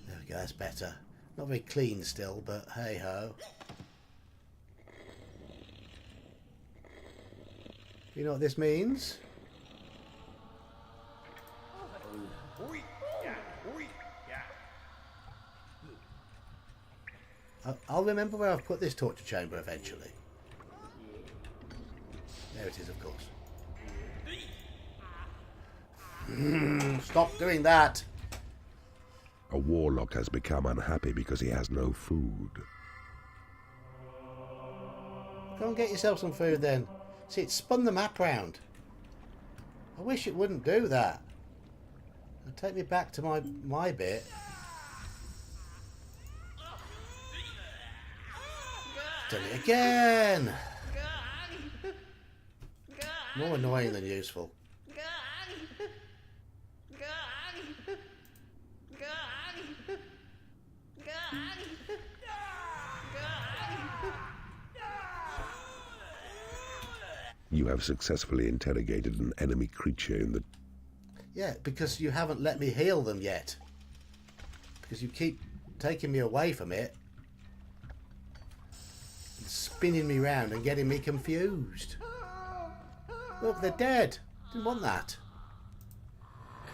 There we go, that's better. Not very clean still, but hey ho. You know what this means? I'll remember where I've put this torture chamber eventually. There it is, of course. Stop doing that! A warlock has become unhappy because he has no food. Go and get yourself some food then. See, it spun the map round. I wish it wouldn't do that. It'll take me back to my bit. Done it again! More annoying than useful. You have successfully interrogated an enemy creature in the... Yeah, because you haven't let me heal them yet. Because you keep taking me away from it. And spinning me round and getting me confused. Look, they're dead. Didn't want that.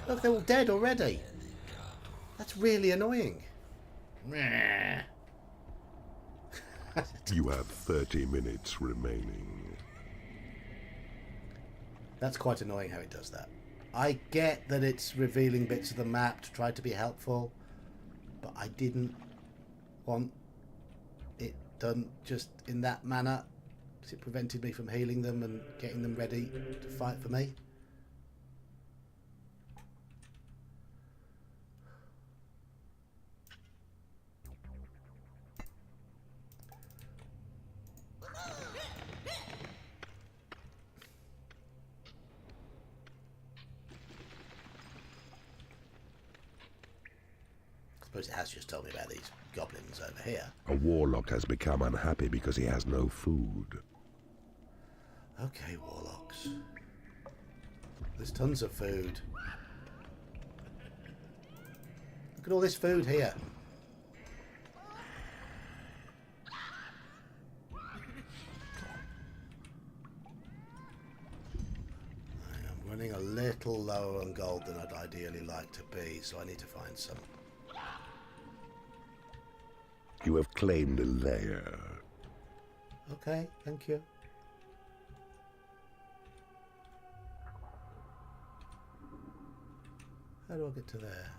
Look, they're all dead already. That's really annoying. You have 30 minutes remaining. That's quite annoying how it does that. I get that it's revealing bits of the map to try to be helpful, but I didn't want it done just in that manner, because it prevented me from healing them and getting them ready to fight for me. I suppose it has just told me about these goblins over here. A warlock has become unhappy because he has no food. Okay, warlocks. There's tons of food. Look at all this food here. I'm running a little lower on gold than I'd ideally like to be, so I need to find some. You have claimed a lair. Okay, thank you. How do I get to there?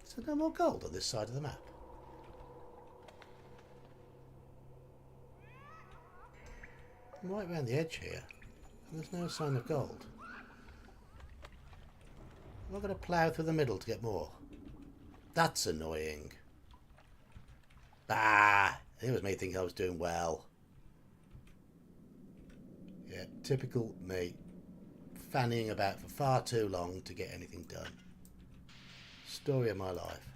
Is there no more gold on this side of the map? I'm right around the edge here, and there's no sign of gold. Am I going to plough through the middle to get more? That's annoying. Ah! It was me thinking I was doing well. Yeah, typical me. Fannying about for far too long to get anything done. Story of my life.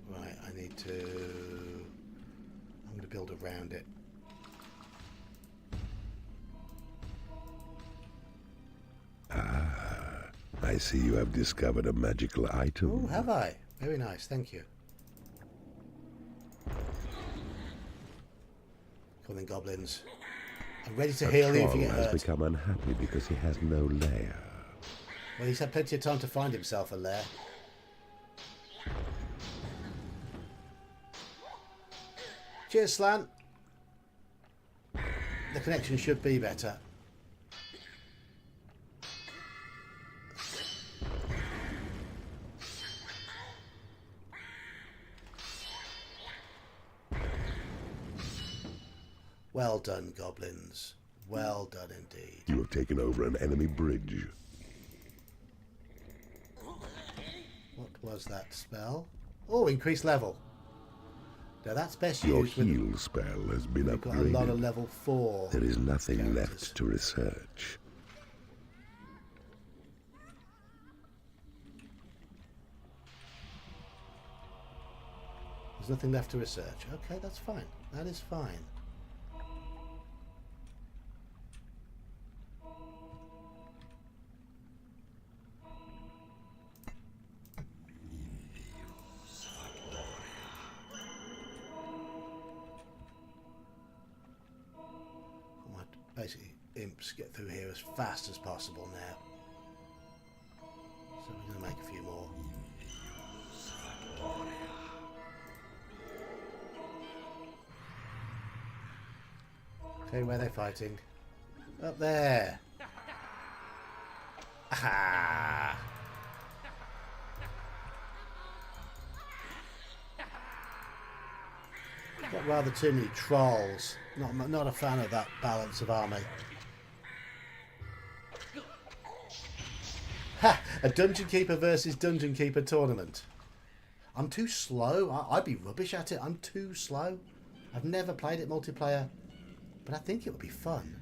Right, I need to... I'm going to build around it. Ah, I see you have discovered a magical item. Oh, have I? Very nice, thank you. Come on then, goblins. I'm ready to A heal you if troll you get has hurt. become unhappy because he has no lair. Well, he's had plenty of time to find himself a lair. Cheers, Slant. The connection should be better. Well done, goblins. Well done indeed. You have taken over an enemy bridge. What was that spell? Oh, increased level. Now that's best Your used with... heal spell has been We've got a lot of upgraded. level 4. There is nothing characters. left to research. There's nothing left to research. Okay, that's fine. That is fine. I might basically imps get through here as fast as possible now. So we're going to make a few more. Okay, where are they fighting? Up there. Aha! Got rather too many trolls. Not a fan of that balance of army. Ha! A Dungeon Keeper versus Dungeon Keeper tournament. I'm too slow. I'd be rubbish at it. I'm too slow. I've never played it multiplayer, but I think it would be fun.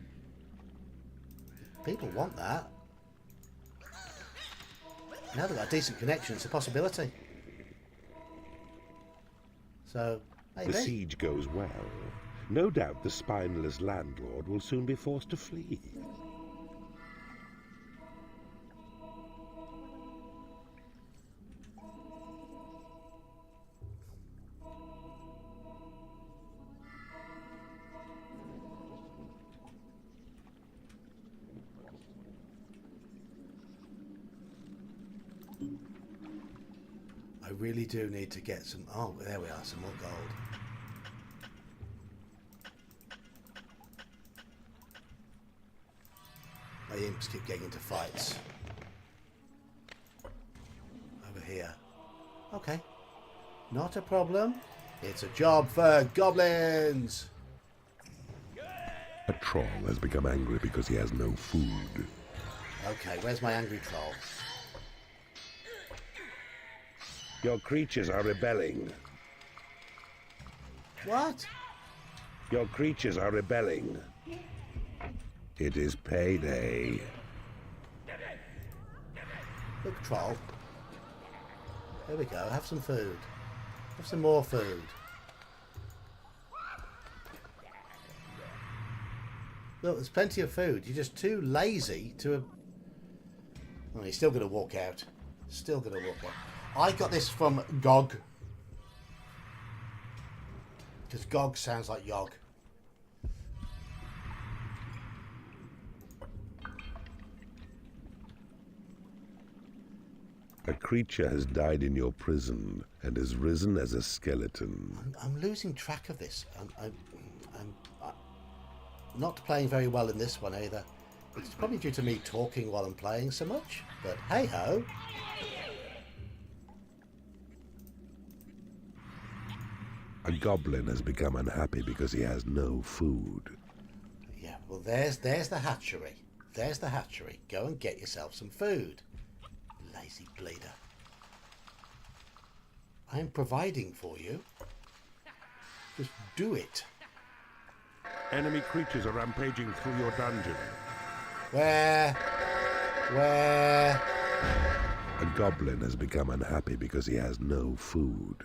People want that. Now they've got a decent connection, it's a possibility. So, maybe. The siege goes well. No doubt the spineless landlord will soon be forced to flee. I really do need to get some... Oh, there we are, some more gold. My imps keep getting into fights. Over here. Okay. Not a problem. It's a job for goblins! A troll has become angry because he has no food. Okay, where's my angry troll? Your creatures are rebelling. What? Your creatures are rebelling. It is payday. Look, troll. There we go, have some food. Have some more food. Look, there's plenty of food. You're just too lazy to... Oh, he's still going to walk out. Still going to walk out. I got this from GOG. Because GOG sounds like Yog. A creature has died in your prison and has risen as a skeleton. I'm losing track of this. I'm not playing very well in this one either. It's probably due to me talking while I'm playing so much. But hey-ho. A goblin has become unhappy because he has no food. Yeah, well, there's the hatchery. There's the hatchery. Go and get yourself some food. Lazy bleeder. I'm providing for you. Just do it. Enemy creatures are rampaging through your dungeon. Where? A goblin has become unhappy because he has no food.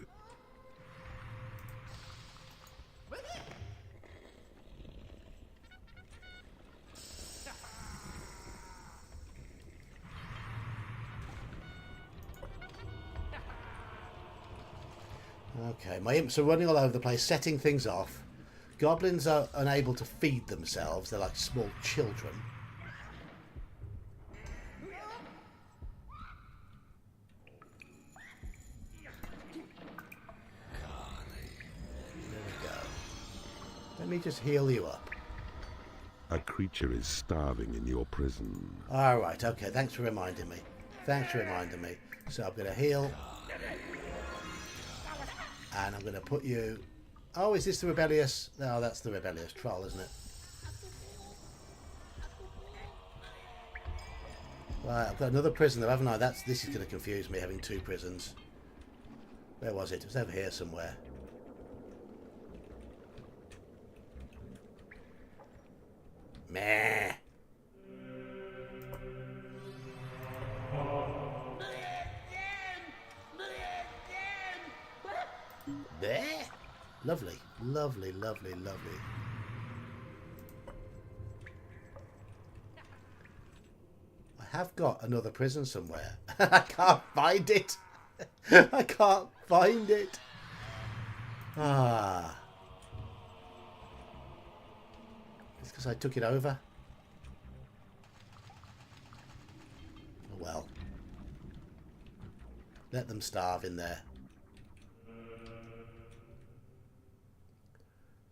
Okay, my imps are running all over the place, setting things off. Goblins are unable to feed themselves. They're like small children. There we go. Let me just heal you up. A creature is starving in your prison. Alright, okay. Thanks for reminding me. Thanks for reminding me. So I'm going to heal. And I'm going to put you... Oh, is this the rebellious? No, that's the rebellious troll, isn't it? Right, I've got another prison though, haven't I? This is going to confuse me, having two prisons. Where was it? It was over here somewhere. Meh. There. Lovely, lovely, lovely, lovely. I have got another prison somewhere. I can't find it. I can't find it. Ah. It's because I took it over. Oh well. Let them starve in there.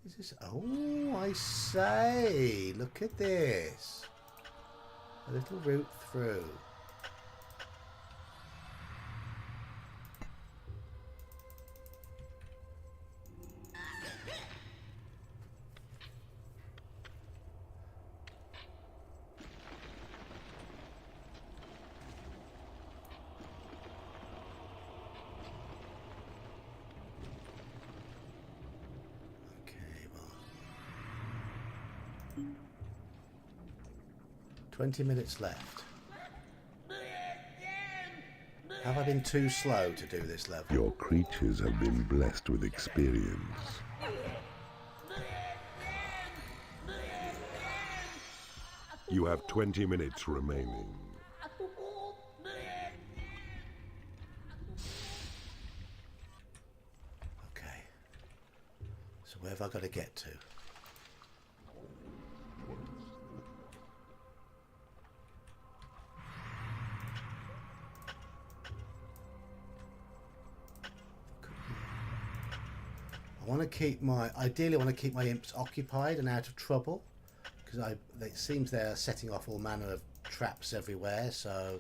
Is this... Oh, I say. Look at this. A little route through. Okay, well. 20 minutes left. Have I been too slow to do this level? Your creatures have been blessed with experience. You have 20 minutes remaining. Okay. So where have I got to get to? I want to keep my... Ideally, I want to keep my imps occupied and out of trouble. Because it seems they're setting off all manner of traps everywhere. So,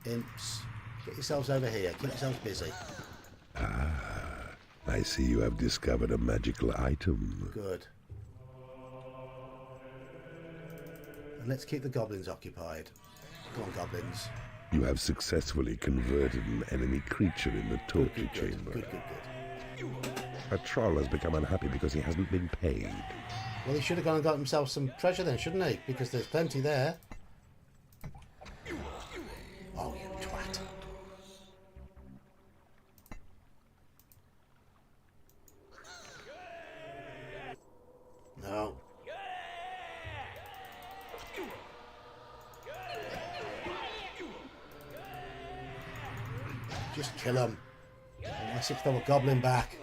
imps, get yourselves over here. Keep yourselves busy. Ah, I see you have discovered a magical item. Good. And let's keep the goblins occupied. Come on, goblins. You have successfully converted an enemy creature in the torture chamber. Good. A troll has become unhappy because he hasn't been paid. Well, he should have gone and got himself some treasure then, shouldn't he? Because there's plenty there. Oh, you twat. No. Just kill him. My 6th level goblin back.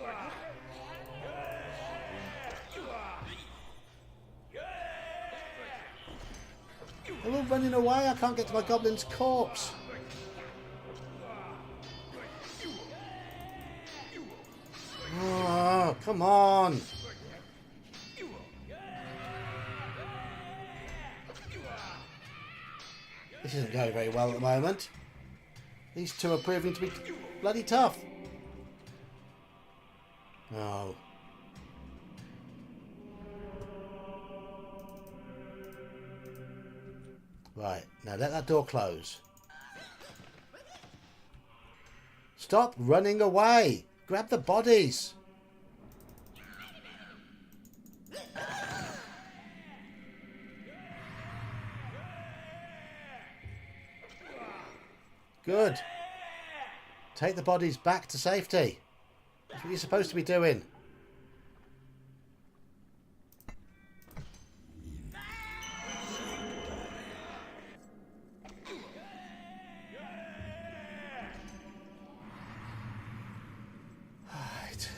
They're all running away. I can't get to my goblin's corpse. Oh, come on. This isn't going very well at the moment. These two are proving to be bloody tough. Oh. Right, now let that door close. Stop running away! Grab the bodies! Good. Take the bodies back to safety. That's what you're supposed to be doing. Right.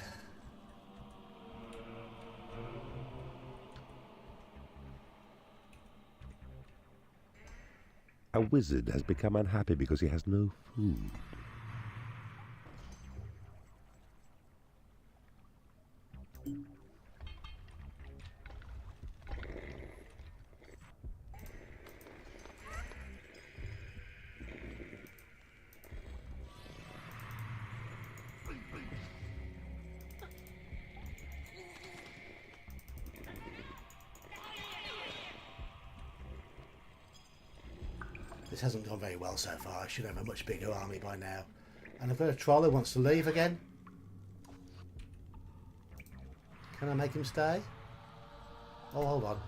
A wizard has become unhappy because he has no food. This hasn't gone very well so far. I should have a much bigger army by now. And I've got a troll who wants to leave again. Can I make him stay? Oh, hold on.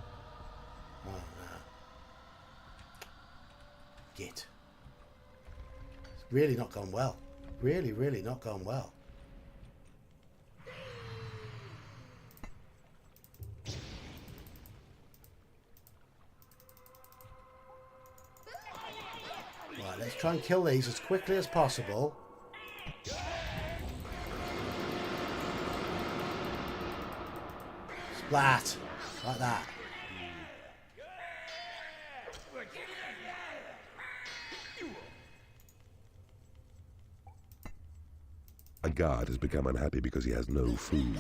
Oh, no. Git. It's really not gone well. Really, really not gone well. Right, let's try and kill these as quickly as possible. Splat! Like that. A guard has become unhappy because he has no food.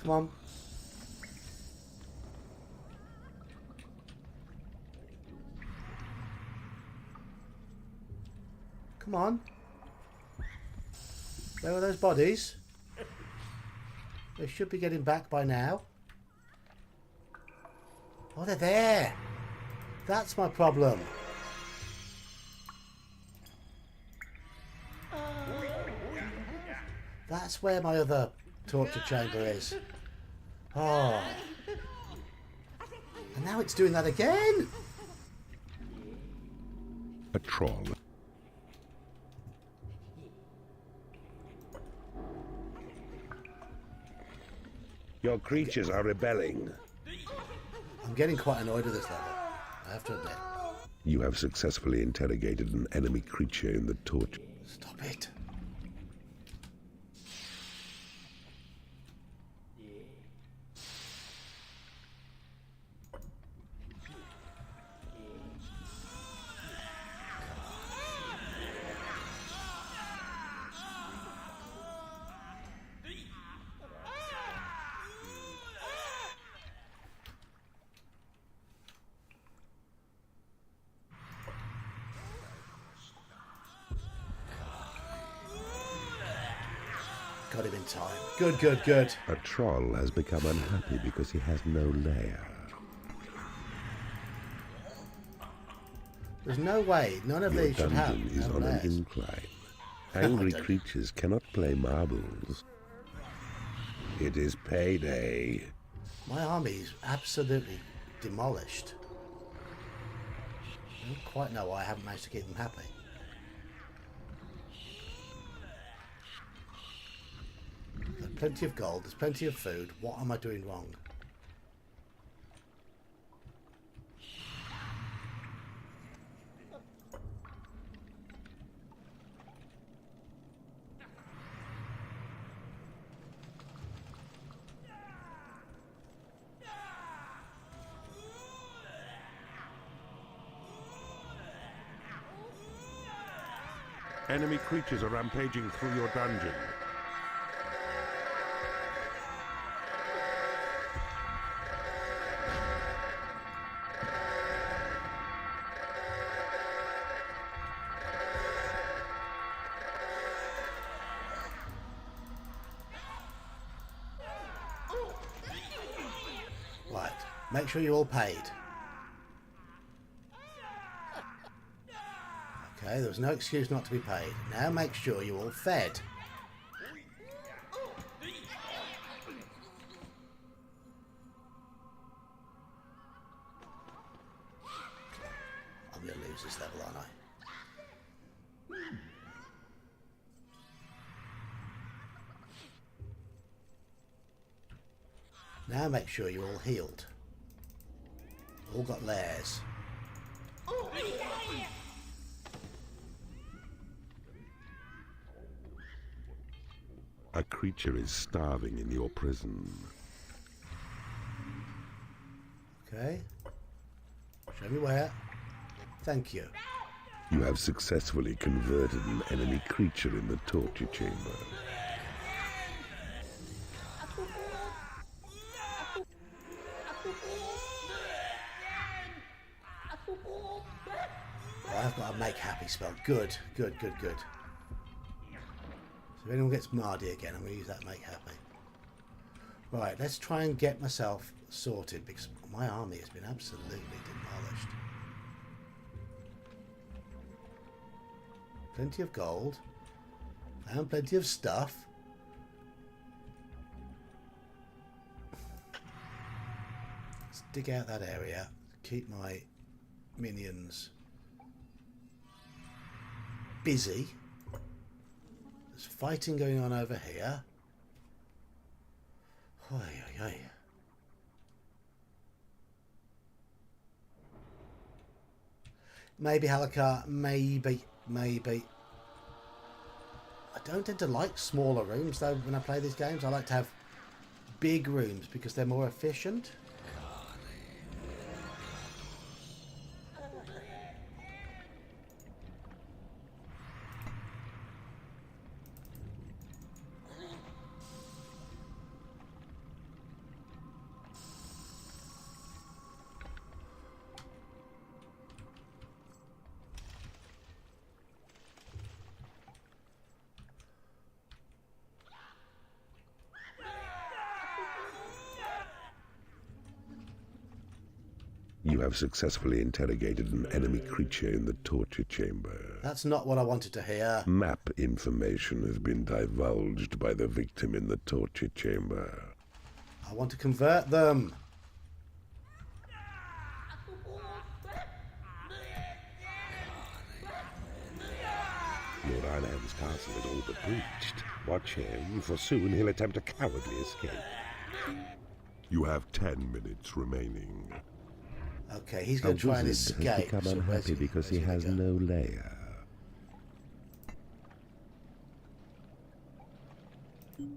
Come on. Come on. Where are those bodies? They should be getting back by now. Oh, they're there. That's my problem. That's where my other torture chamber is. Oh. And now it's doing that again. A troll. Your creatures are rebelling. I'm getting quite annoyed with this level, I have to admit. You have successfully interrogated an enemy creature in the torch. Stop it. Got him in time. Good, good, good. A troll has become unhappy because he has no lair. There's no way. None of Your these should have. dungeon is on an incline. Angry creatures cannot play marbles. It is payday. My army is absolutely demolished. I don't quite know why I haven't managed to keep them happy. There's plenty of gold, there's plenty of food. What am I doing wrong? Enemy creatures are rampaging through your dungeon. Right, make sure you're all paid. Okay, there was no excuse not to be paid. Now make sure you're all fed. I'm going to lose this level, aren't I? Now make sure you're all healed. All got lairs. A creature is starving in your prison. Okay. Show me where. Thank you. You have successfully converted an enemy creature in the torture chamber. Well, I've got a make happy spell. Good, good, good, good. So if anyone gets Mardy again, I'm going to use that make happy. Right, let's try and get myself sorted because my army has been absolutely demolished. Plenty of gold and plenty of stuff. Let's dig out that area. Keep my minions busy. There's fighting going on over here. Oy, oy, oy. Maybe Halakar, maybe. I don't tend to like smaller rooms though when I play these games. I like to have big rooms because they're more efficient. You have successfully interrogated an enemy creature in the torture chamber. That's not what I wanted to hear. Map information has been divulged by the victim in the torture chamber. I want to convert them. Lord Ironhand's castle is all but breached. Watch him, for soon he'll attempt a cowardly escape. You have 10 minutes remaining. Okay, he's going to try and escape. Has become unhappy because he has no lair. The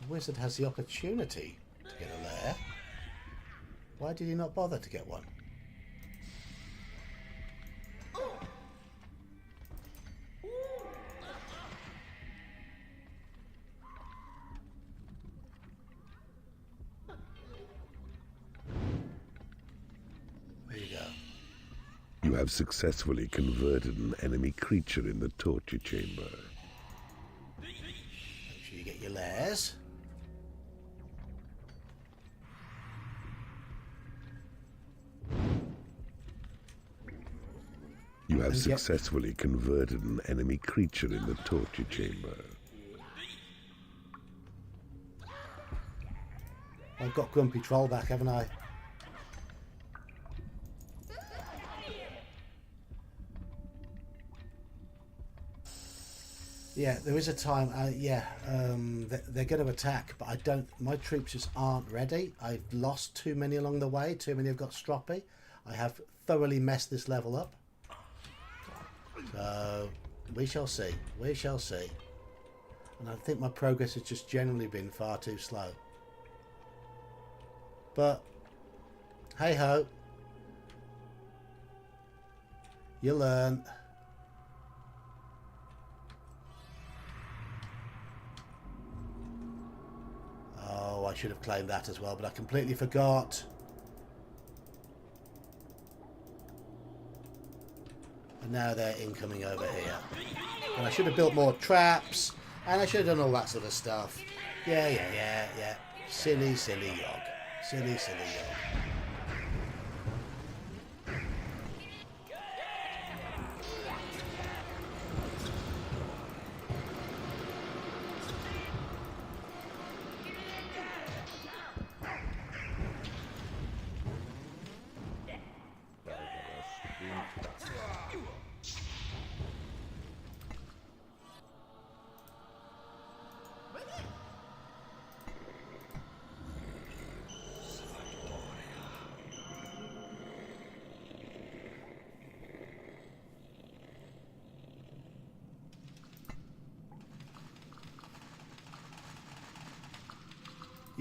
wizard has the opportunity to get a lair. Why did he not bother to get one? You have successfully converted an enemy creature in the torture chamber. Make sure you get your lairs. You have successfully converted an enemy creature in the torture chamber. I've got Grumpy Troll back, haven't I? Yeah, there is a time. They're going to attack, but I don't. My troops just aren't ready. I've lost too many along the way. Too many have got stroppy. I have thoroughly messed this level up. So we shall see. We shall see. And I think my progress has just generally been far too slow. But hey ho, you learn. Oh, I should have claimed that as well, but I completely forgot. And now they're incoming over here. And I should have built more traps, and I should have done all that sort of stuff. Yeah. Silly Yog. Silly Yog.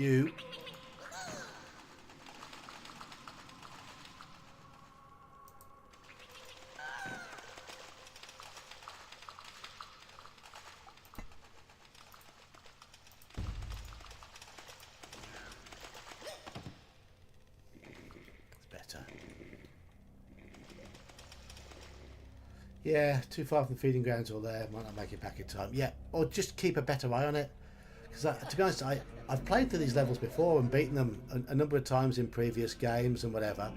You. Yeah, too far from the feeding grounds or there. Might not make it back in time. Yeah, or just keep a better eye on it. Because to be honest, I've played through these levels before and beaten them a number of times in previous games and whatever.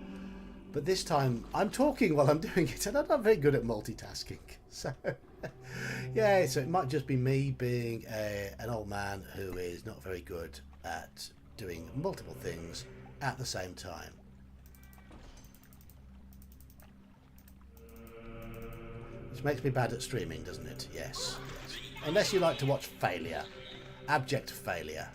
But this time, I'm talking while I'm doing it, and I'm not very good at multitasking. So, yeah, so it might just be me being an old man who is not very good at doing multiple things at the same time. Which makes me bad at streaming, doesn't it? Yes. Unless you like to watch failure. Abject failure.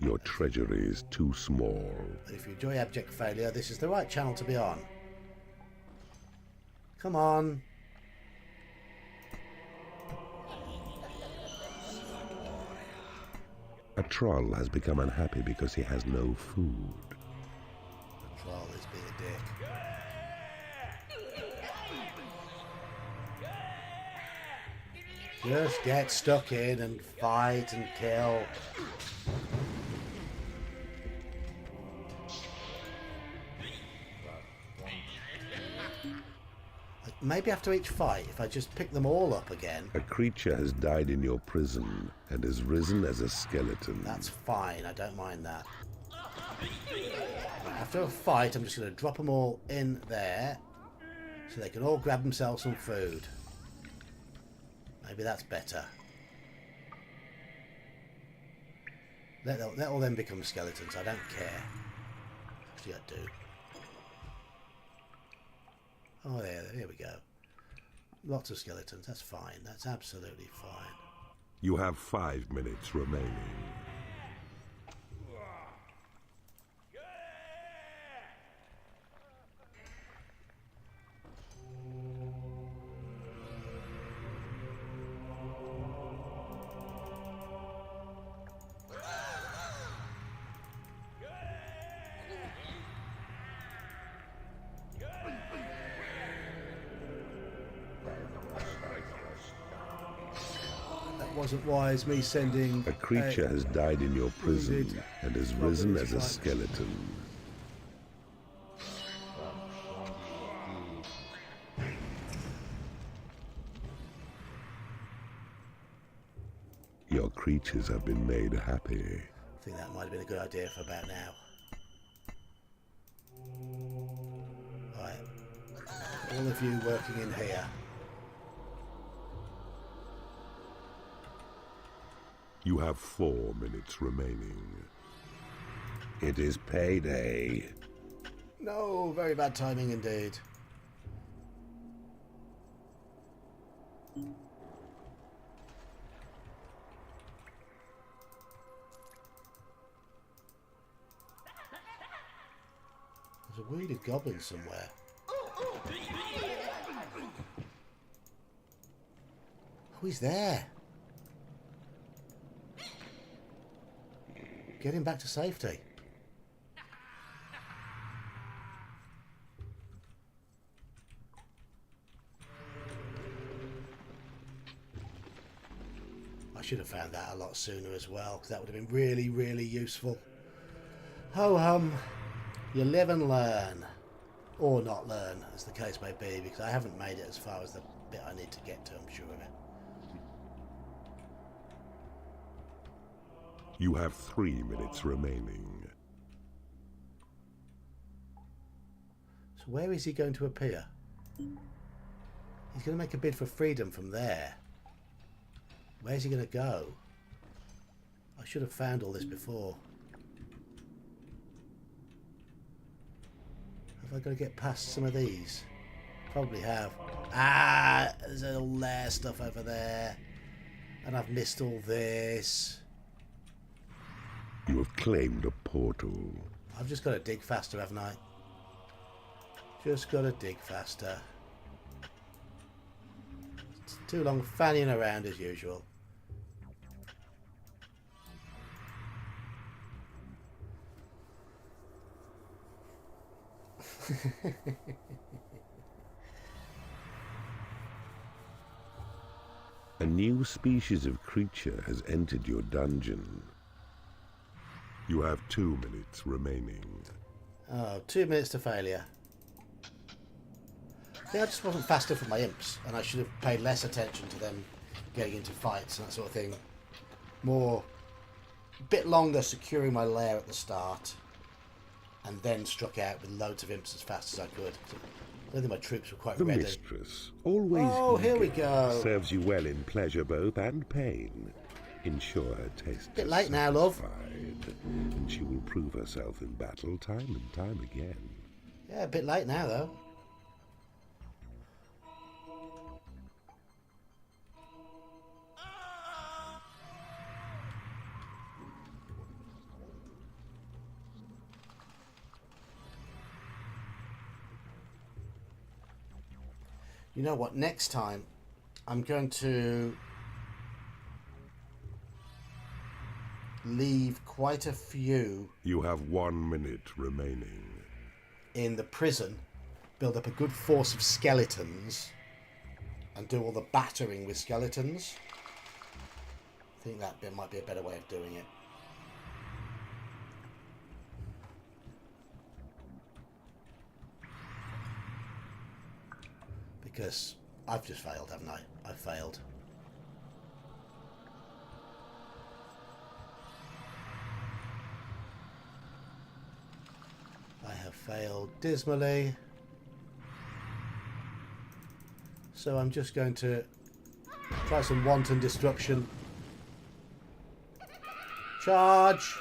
Your treasury is too small. If you enjoy abject failure, this is the right channel to be on. Come on. A troll has become unhappy because he has no food. The troll is being a dick. Just get stuck in and fight and kill. Maybe after each fight, if I just pick them all up again. A creature has died in your prison and is risen as a skeleton. That's fine, I don't mind that. After a fight, I'm just going to drop them all in there so they can all grab themselves some food. Maybe that's better. Let all them become skeletons, I don't care. Actually, I do. Oh, there we go. Lots of skeletons, that's fine. That's absolutely fine. You have 5 minutes remaining. Wasn't wise me sending a creature has died in your prison and is risen as a skeleton. Your creatures have been made happy. I think that might have been a good idea for about now. Right. All of you working in here. You have 4 minutes remaining. It is payday. No, very bad timing indeed. There's a wounded goblin somewhere. Oh, he's there. Get him back to safety. I should have found that a lot sooner as well, because that would have been really, really useful. Ho-hum. You live and learn. Or not learn, as the case may be, because I haven't made it as far as the bit I need to get to, I'm sure of it. You have 3 minutes remaining. So where is he going to appear? He's going to make a bid for freedom from there. Where's he going to go? I should have found all this before. Have I got to get past some of these? Probably have. Ah, there's all lair stuff over there. And I've missed all this. You have claimed a portal. I've just got to dig faster, haven't I? Just got to dig faster. It's too long fanning around as usual. A new species of creature has entered your dungeon. You have 2 minutes remaining. Oh, 2 minutes to failure. I think I just wasn't fast enough with my imps, and I should have paid less attention to them getting into fights and that sort of thing. A bit longer securing my lair at the start, and then struck out with loads of imps as fast as I could. I don't think my troops were quite The ready. mistress, always Oh, here we eager, go. serves you well in pleasure both and pain. Ensure her taste Bit is late now, love. satisfied, and she will prove herself in battle time and time again. Yeah, a bit late now, though. You know what? Next time, I'm going to leave quite a few You have 1 minute remaining. in the prison, build up a good force of skeletons, and do all the battering with skeletons. I think that bit might be a better way of doing it. Because I've just failed, haven't I? I've failed. I have failed dismally. So I'm just going to try some wanton destruction. Charge!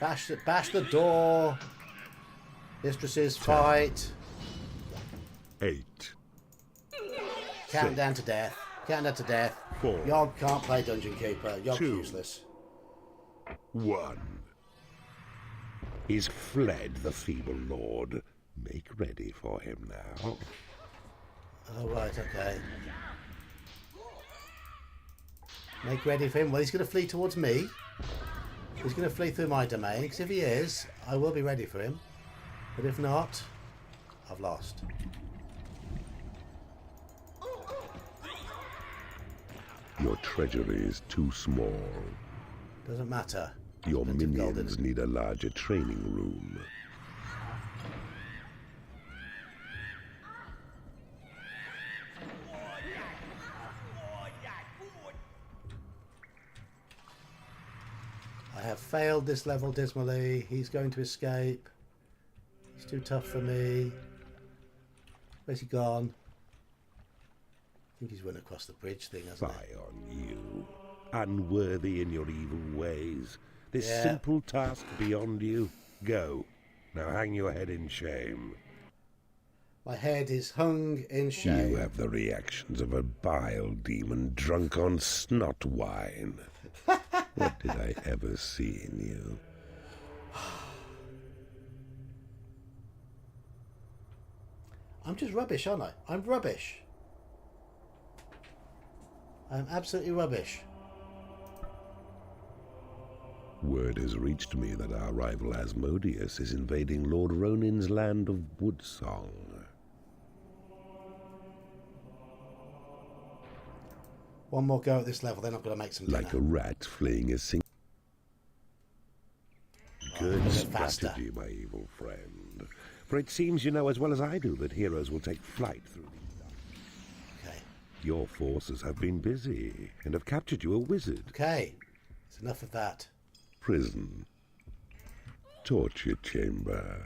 Bash the door. Mistresses, fight. 8. Count down to death. Count down to death. 4. Yogg can't play Dungeon Keeper. Yogg's 2. useless. 1. He's fled, the feeble lord. Make ready for him now. Oh, right, okay. Make ready for him. Well, he's going to flee towards me. He's going to flee through my domain, because if he is, I will be ready for him. But if not, I've lost. Your treasury is too small. Doesn't matter. Your Plenty of gold in minions it. need a larger training room. I have failed this level dismally. He's going to escape. He's too tough for me. Where's he gone? I think he's run across the bridge thing, hasn't he? Fie on you, unworthy in your evil ways. This Yeah. simple task beyond you. Go. Now hang your head in shame. My head is hung in shame. You have the reactions of a bile demon drunk on snot wine. What did I ever see in you? I'm just rubbish, aren't I? I'm rubbish. I'm absolutely rubbish. Word has reached me that our rival Asmodeus is invading Lord Ronin's land of Woodsong. One more go at this level, then I'm going to make some dinner. Like a rat fleeing a single... Good a bit faster. strategy, my evil friend. For it seems you know as well as I do that heroes will take flight through these dark. Okay. Your forces have been busy and have captured you a wizard. Okay. It's enough of that. Prison. Torture chamber.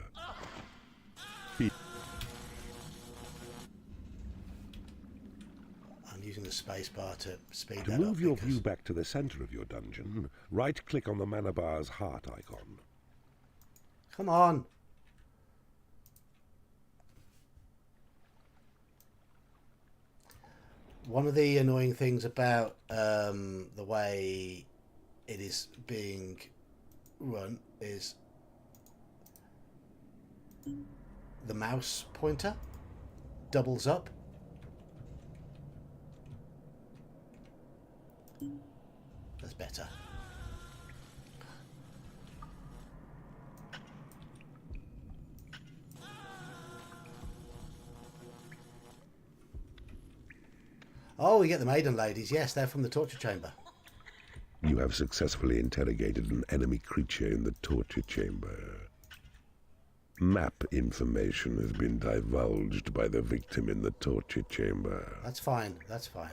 I'm using the space bar to speed To that move up. your because- view back to the center of your dungeon, right-click on the mana bar's heart icon. Come on. One of the annoying things about the way it is being run is the mouse pointer doubles up. That's better. Oh, we get the maiden ladies. Yes, they're from the torture chamber. You have successfully interrogated an enemy creature in the torture chamber. Map information has been divulged by the victim in the torture chamber. That's fine. That's fine.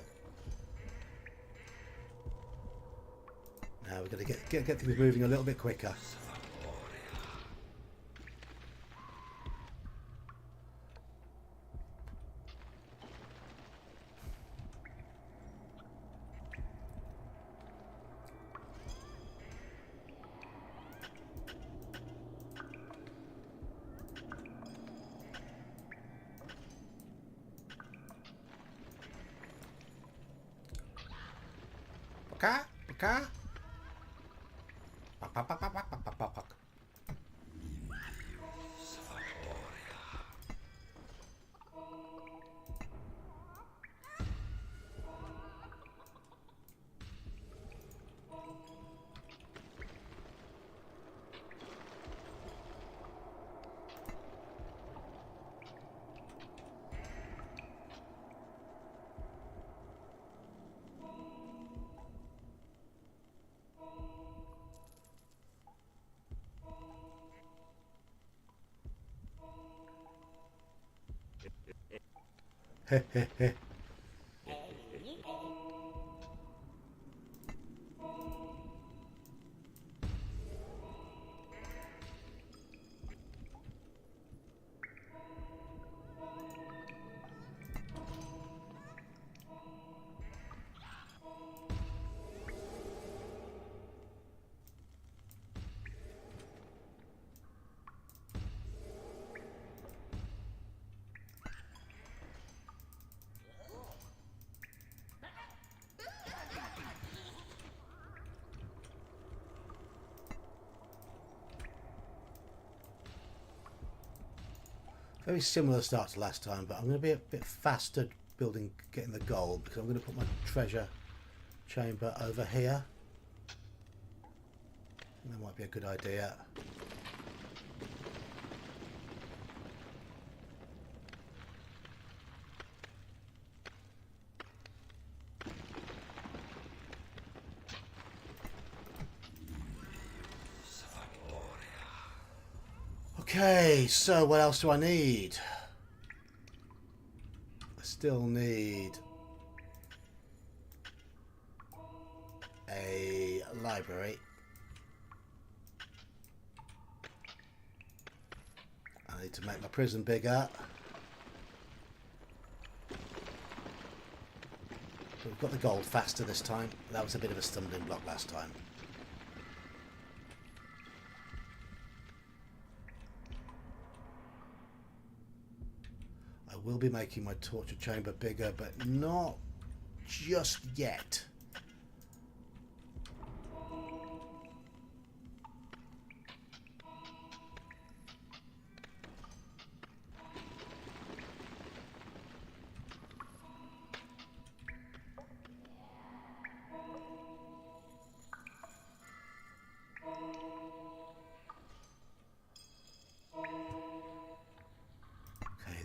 Now we've got to get things moving a little bit quicker. Okay. Very similar start to last time, but I'm going to be a bit faster getting the gold, because I'm going to put my treasure chamber over here. That might be a good idea. Okay, so what else do I need? I still need a library. I need to make my prison bigger. But we've got the gold faster this time. That was a bit of a stumbling block last time. I will be making my torture chamber bigger, but not just yet.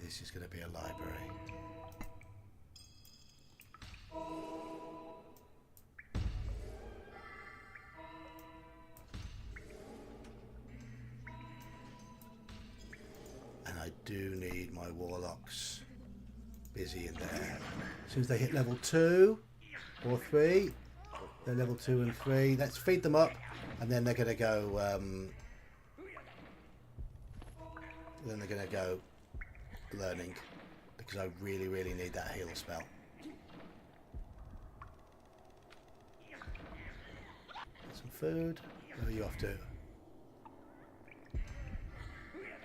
This is going to be a library. And I do need my warlocks busy in there. As soon as they hit level 2 or 3, they're level 2 and 3. Let's feed them up, and then they're going to go. Learning, because I really need that heal spell. Some food. Where are you off to?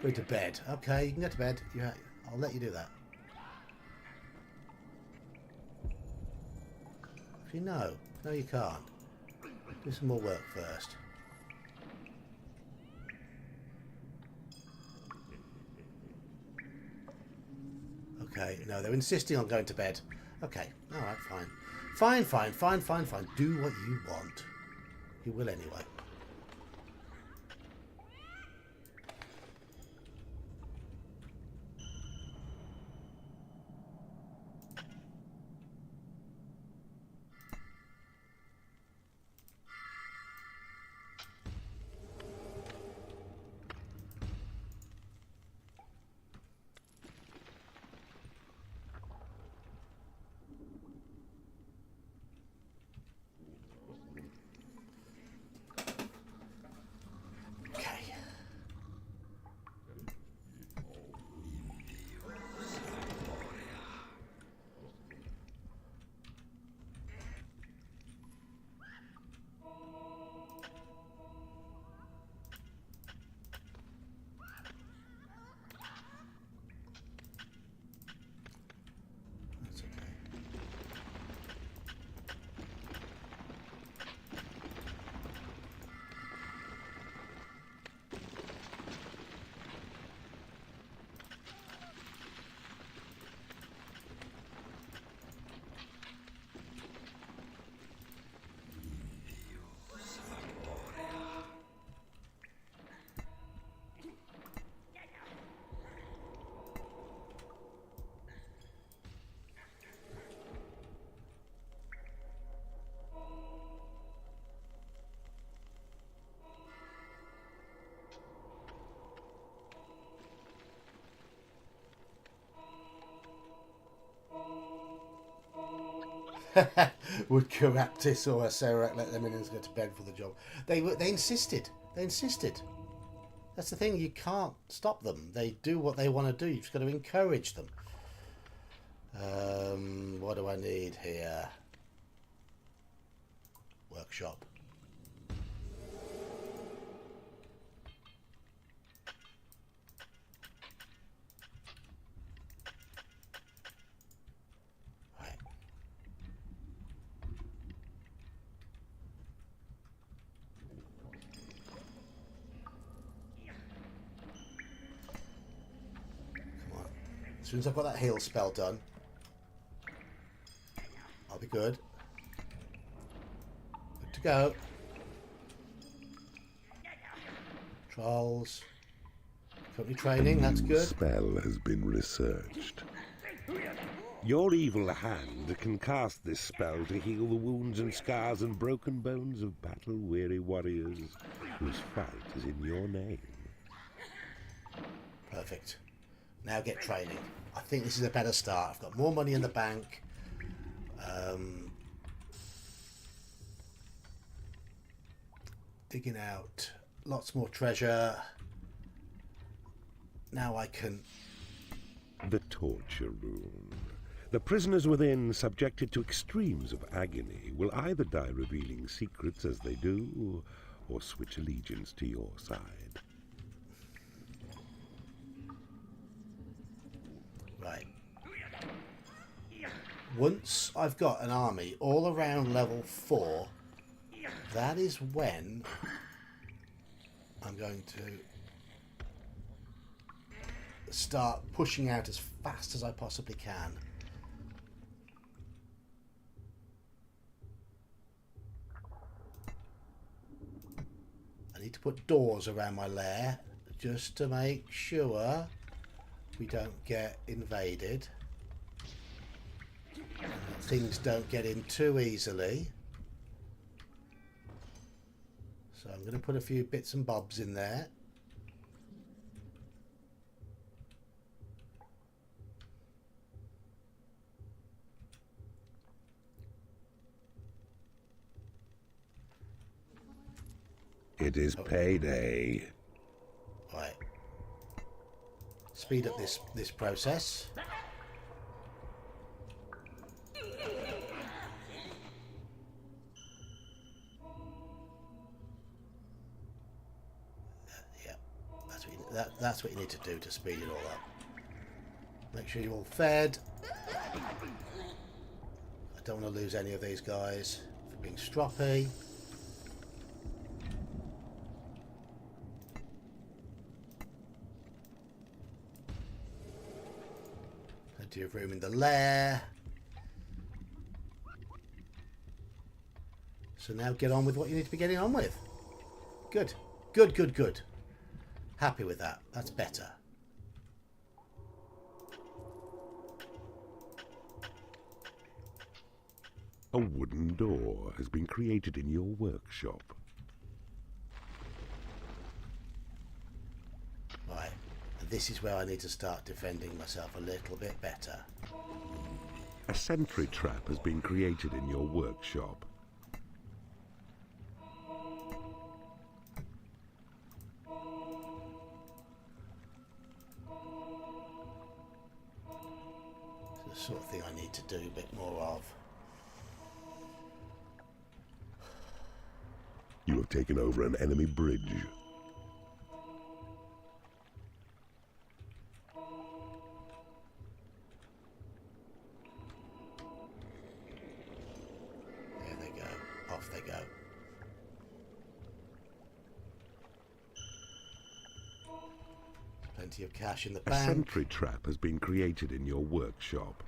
Go to bed. Okay, you can go to bed. I'll let you do that. Actually, no, you can't. Do some more work first. Okay, no, they're insisting on going to bed. Okay, alright, fine. Fine. Do what you want. You will anyway. Would Caraptis or a Serac let the minions go to bed for the job? They insisted. They insisted. That's the thing. You can't stop them. They do what they want to do. You've just got to encourage them. What do I need here? Workshop. Right. Come on. As soon as I've got that heal spell done, I'll be good. Good to go. Trials. Company training, that's good. Spell has been researched. Your evil hand can cast this spell to heal the wounds and scars and broken bones of battle-weary warriors whose fight is in your name. Perfect. Now get training. I think this is a better start. I've got more money in the bank. Digging out lots more treasure. Now I can... The torture room. The prisoners within, subjected to extremes of agony, will either die revealing secrets as they do, or switch allegiance to your side. Right. Once I've got an army all around level 4, that is when I'm going to start pushing out as fast as I possibly can. I need to put doors around my lair just to make sure we don't get invaded. Things don't get in too easily. So I'm going to put a few bits and bobs in there. It is payday. Right. Speed up this process. That's what you need to do to speed it all up. Make sure you're all fed. I don't want to lose any of these guys for being stroppy. Plenty of room in the lair. So now get on with what you need to be getting on with. Good. Good, good, good. Happy with that. That's better. A wooden door has been created in your workshop. Right. And this is where I need to start defending myself a little bit better. A sentry trap has been created in your workshop. It's the sort of thing I need to do a bit more of. You have taken over an enemy bridge. There they go. Off they go. Plenty of cash in the A bank. sentry trap has been created in your workshop.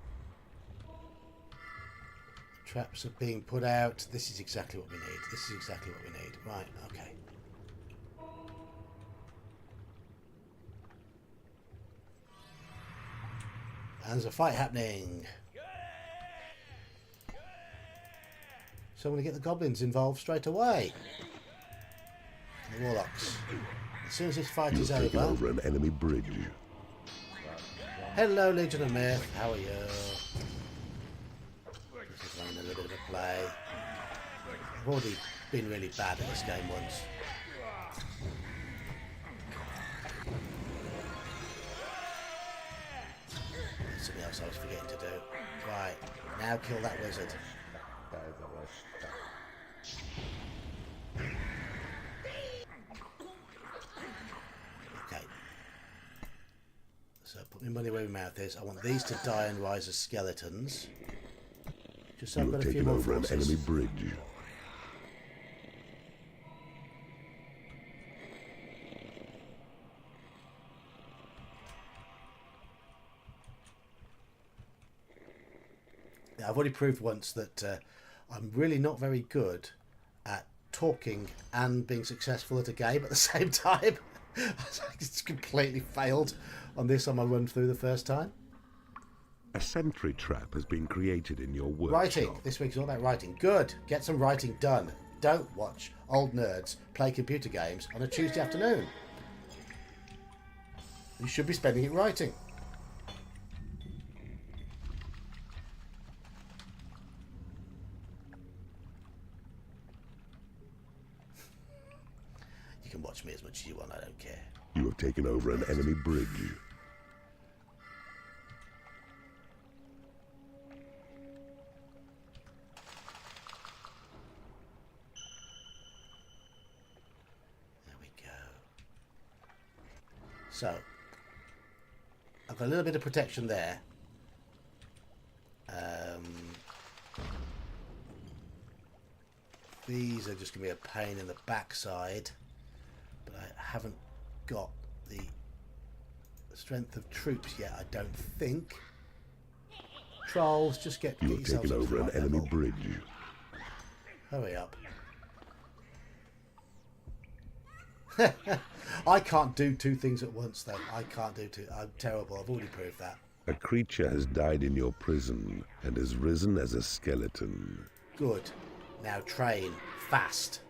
Traps are being put out. This is exactly what we need. This is exactly what we need. Right, okay. And there's a fight happening. So I'm going to get the goblins involved straight away. And the warlocks. As soon as this fight You is have taken over. over an enemy bridge. Hello, Legion of Myth. How are you? This is running a little play. I've already been really bad at this game once. There's something else I was forgetting to do. Right, now kill that wizard. Okay. So put my money where my mouth is. I want these to die and rise as skeletons. Just so I've got a few more over an forces. enemy bridge. I've already proved once that I'm really not very good at talking and being successful at a game at the same time. It's completely failed on this on my run through the first time. A sentry trap has been created in your workshop. Writing. This week's all about writing. Good. Get some writing done. Don't watch old nerds play computer games on a Tuesday afternoon. You should be spending it writing. You can watch me as much as you want, I don't care. You have taken over an enemy bridge. There we go. So, I've got a little bit of protection there. These are just going to be a pain in the backside. But I haven't got the strength of troops yet, I don't think. Trolls, just get You have yourselves taken up to over the an right enemy level. bridge. Hurry up. I can't do two things at once, though. I can't do two. I'm terrible. I've already proved that. A creature has died in your prison and has risen as a skeleton. Good. Now train. Fast.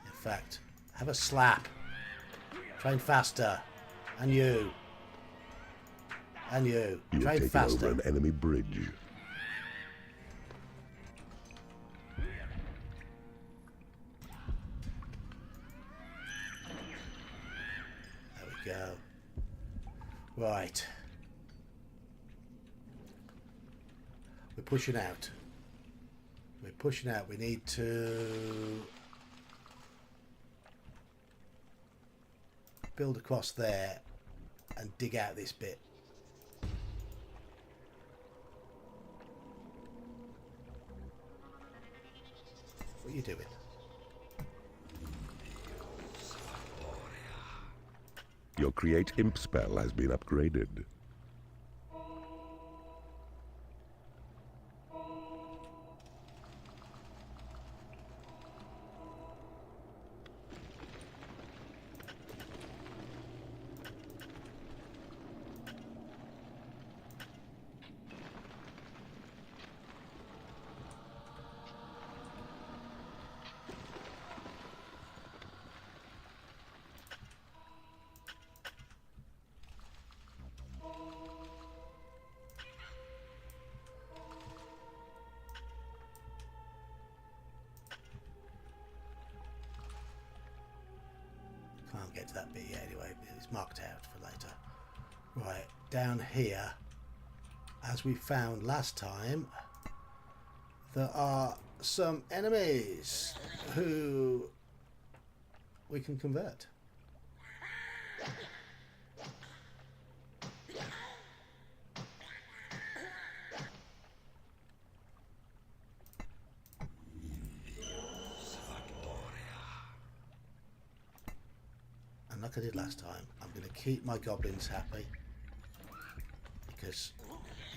In fact, have a slap. Train faster. And you. And you. You have Train taken faster. over an enemy bridge. There we go. Right. We're pushing out. We're pushing out. We need to build across there and dig out this bit. What are you doing? Your create imp spell has been upgraded. Can't get to that bit yet anyway. It's marked out for later. Right, down here, as we found last time, there are some enemies who we can convert. And like I did last time, I'm going to keep my goblins happy because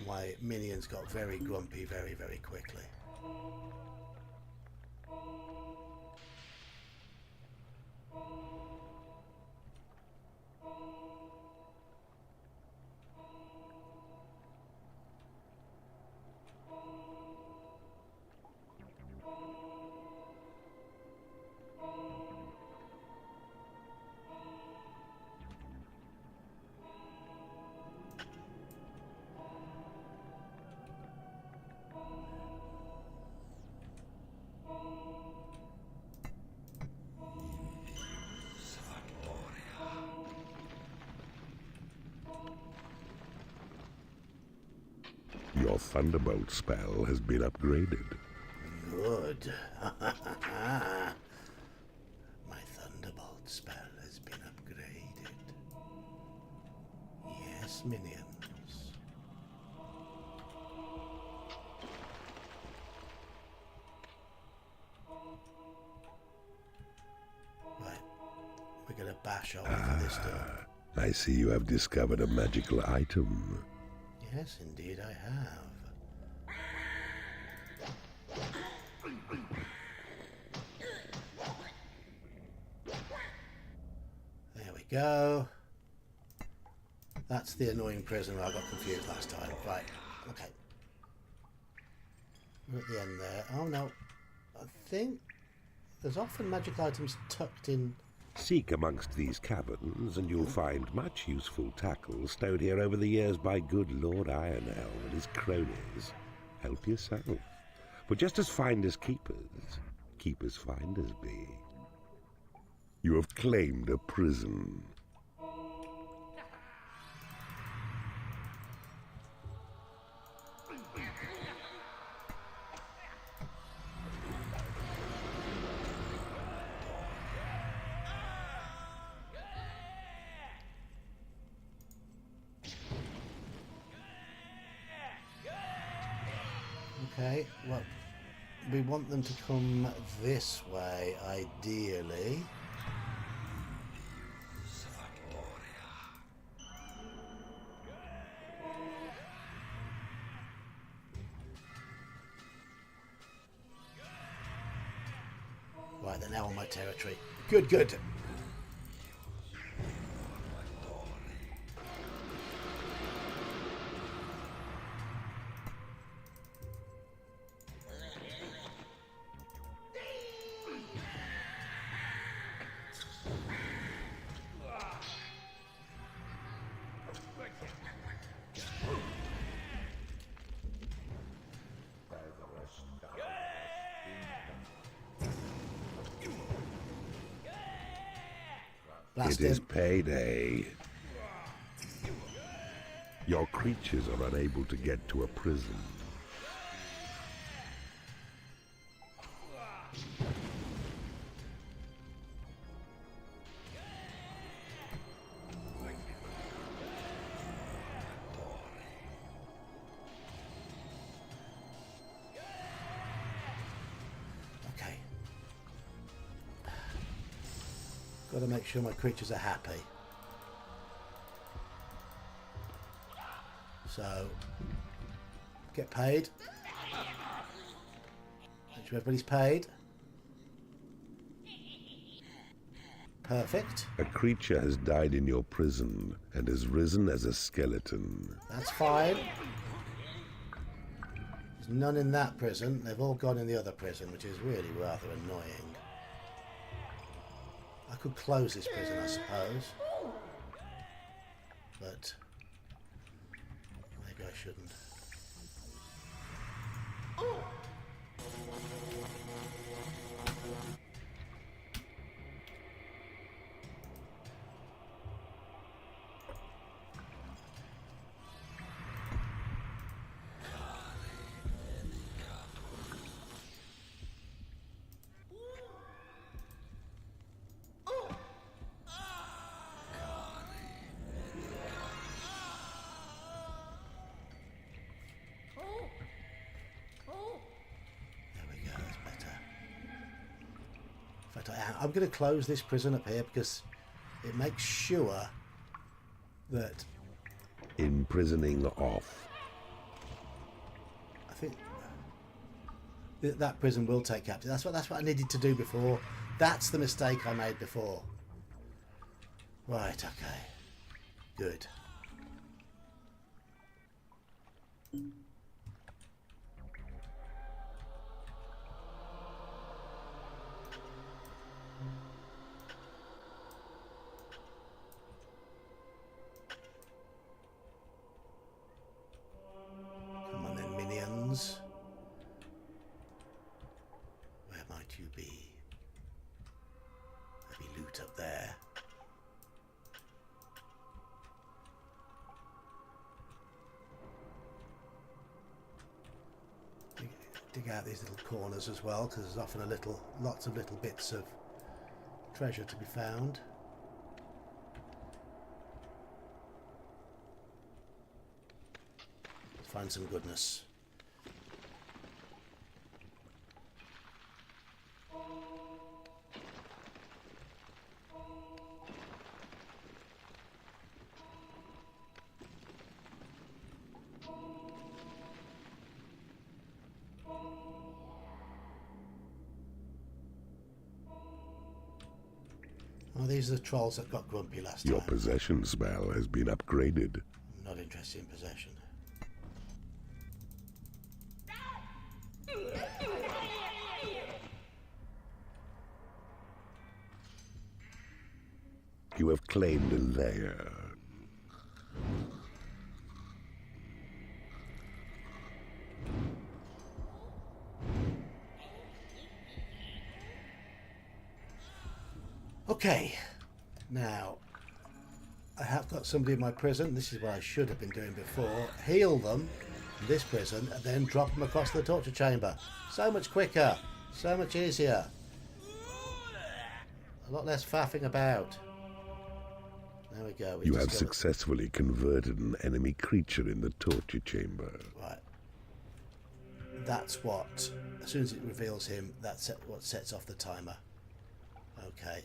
my minions got very grumpy very, very quickly. Your Thunderbolt spell has been upgraded. Good. My Thunderbolt spell has been upgraded. Yes, minions. Right. We're going to bash our way through this door. I see you have discovered a magical item. Yes, indeed I have. There we go. That's the annoying prison where I got confused last time. Right, okay. We're at the end there. Oh no. I think there's often magic items tucked in. Seek amongst these caverns, and you'll find much useful tackle stowed here over the years by good Lord Ironhelm and his cronies. Help yourself. For just as finders keepers, keepers finders be. You have claimed a prison. Okay, well, we want them to come this way, ideally. Right, they're now on my territory. Good, good. Blast It is him. payday. Your creatures are unable to get to a prison. Okay. Got to make sure my creatures are happy. So, get paid. Make sure everybody's paid. Perfect. A creature has died in your prison and has risen as a skeleton. That's fine. There's none in that prison. They've all gone in the other prison, which is really rather annoying. I could close this prison, I suppose. But maybe I shouldn't. I'm going to close this prison up here because it makes sure that Imprisoning off. I think that prison will take captive. That's what I needed to do before. That's the mistake I made before. Right, okay. Good. Come on then, minions. Where might you be? Maybe loot up there. dig out these little corners as well, because there's often lots of little bits of treasure to be found. Let's find some goodness. Oh, these are the trolls that got grumpy last Your time. possession spell has been upgraded. Not interested in possession. You have claimed a lair. Okay, now I have got somebody in my prison. This is what I should have been doing before. Heal them in this prison and then drop them across the torture chamber. So much quicker, so much easier. A lot less faffing about. There we go. You have successfully converted an enemy creature in the torture chamber. Right. That's what, as soon as it reveals him, that's what sets off the timer. Okay.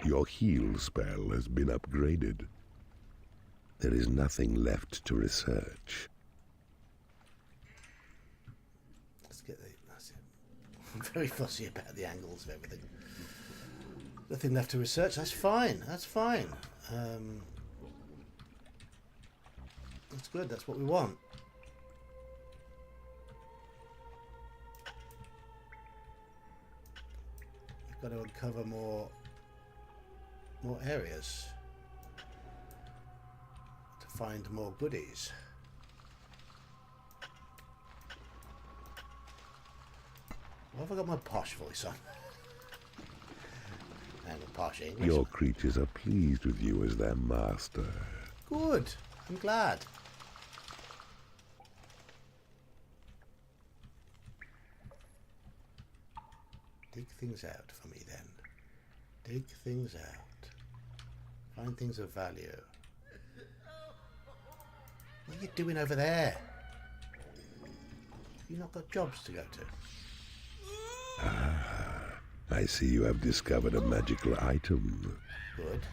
Your heal spell has been upgraded. There is nothing left to research. Let's get that's it. I'm very fussy about the angles of everything. Nothing left to research. That's fine. That's fine. That's good. That's what we want. We've got to uncover more areas to find more goodies. Why have I got my posh voice on? And a posh English. Your creatures are pleased with you as their master. Good. I'm glad. Dig things out for me then. Dig things out. Find things of value. What are you doing over there? Have you not got jobs to go to? I see you have discovered a magical item. Good.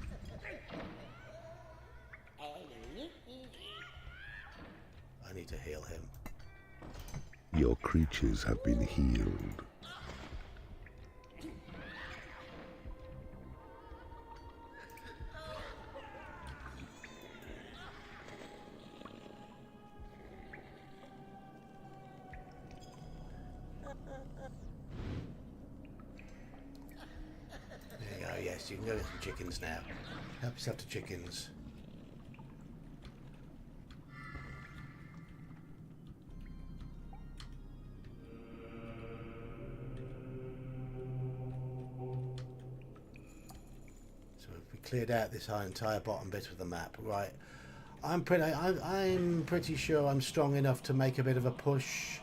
I need to heal him. Your creatures have been healed. There you go, yes, you can go get some chickens now. Help yourself to chickens. So we cleared out this entire bottom bit of the map, right? I'm pretty sure I'm strong enough to make a bit of a push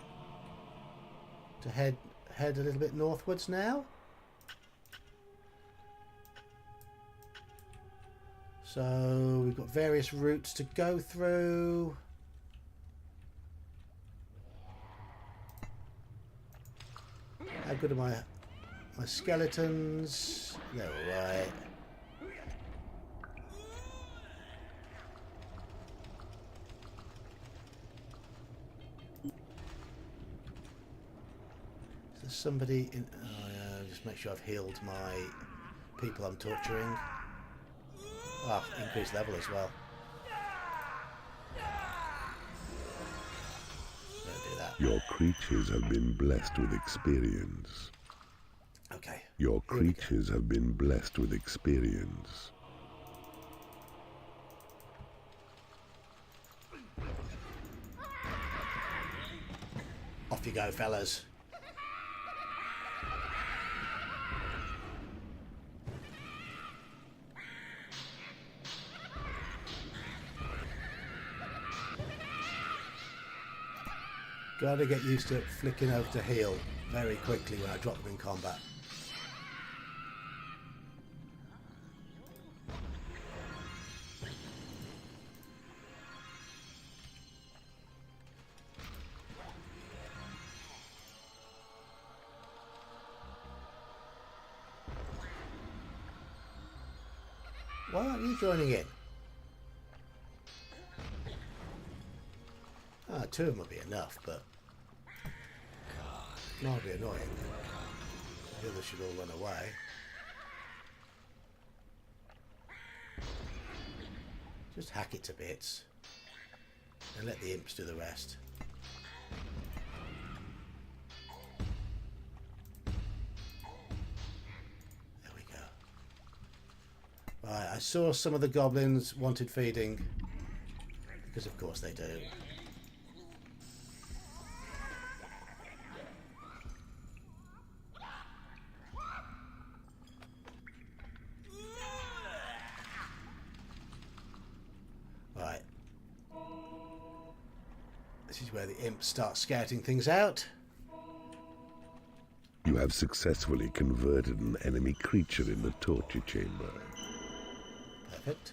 to head a little bit northwards now. So we've got various routes to go through. How good are my skeletons? They're alright. There's somebody in. Oh yeah, just make sure I've healed my people I'm torturing. Ah, increased level as well. Don't do that. Your creatures have been blessed with experience. Okay. Your creatures have been blessed with experience. Off you go, fellas. Got to get used to flicking over to heal very quickly when I drop them in combat. Why aren't you joining in? Ah, 2 of them would be enough, but might be annoying. The others should all run away. Just hack it to bits and let the imps do the rest. There we go. Right, I saw some of the goblins wanted feeding, because of course they do. Right. This is where the imps start scouting things out. You have successfully converted an enemy creature in the torture chamber. Perfect.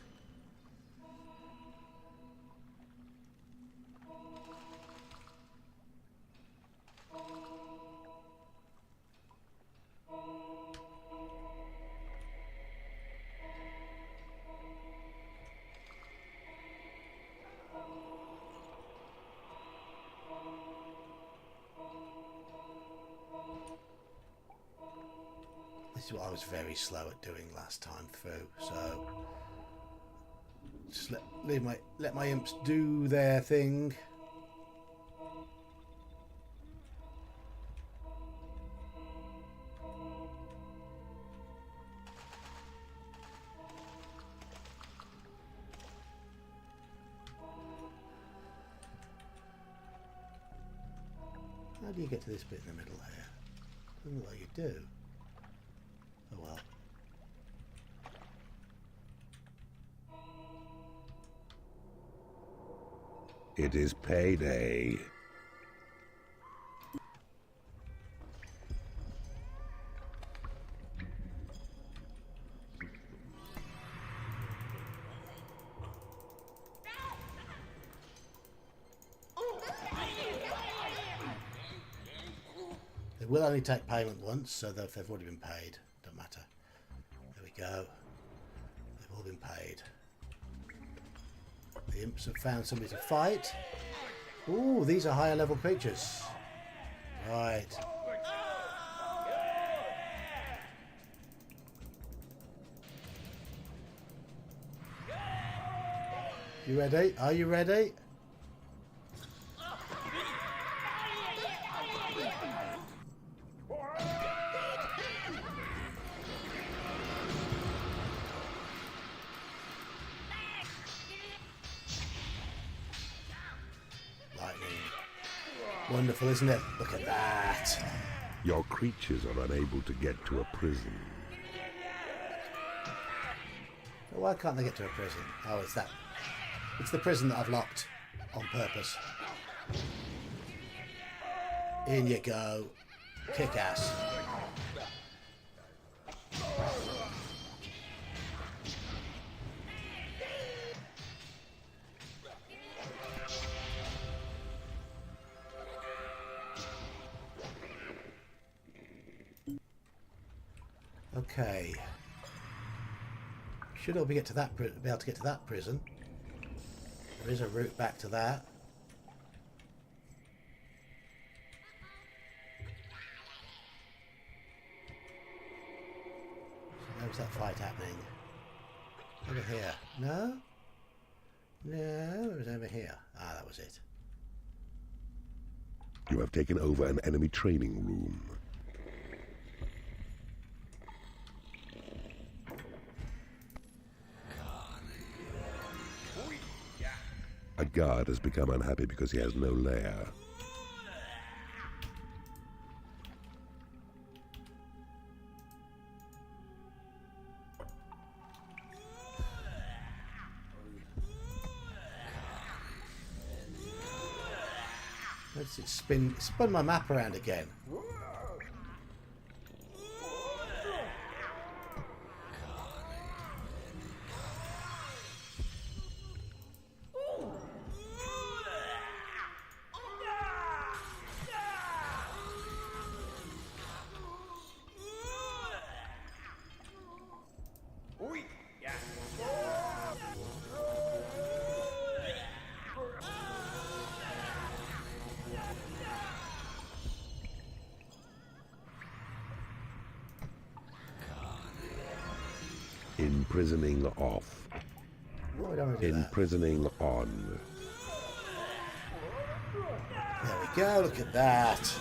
This is what I was very slow at doing last time through, so just let my imps do their thing. How do you get to this bit in the middle here? Doesn't look like you do. Oh well. It is payday. They will only take payment once, so that if they've already been paid, don't matter. There we go. They've all been paid. The imps have found somebody to fight. Ooh, these are higher level creatures. Right. You ready? Are you ready? Wonderful, isn't it? Look at that. Your creatures are unable to get to a prison. Why can't they get to a prison? Oh, it's that. It's the prison that I've locked on purpose. In you go. Kick ass. Okay. Should all be able to get to that prison. There is a route back to that. So where was that fight happening? Over here. No? No, it was over here. Ah, that was it. You have taken over an enemy training room. A guard has become unhappy because he has no lair. Notice it spun my map around again. Imprisoning off. Oh, I don't want to do that. Imprisoning on. There we go, look at that.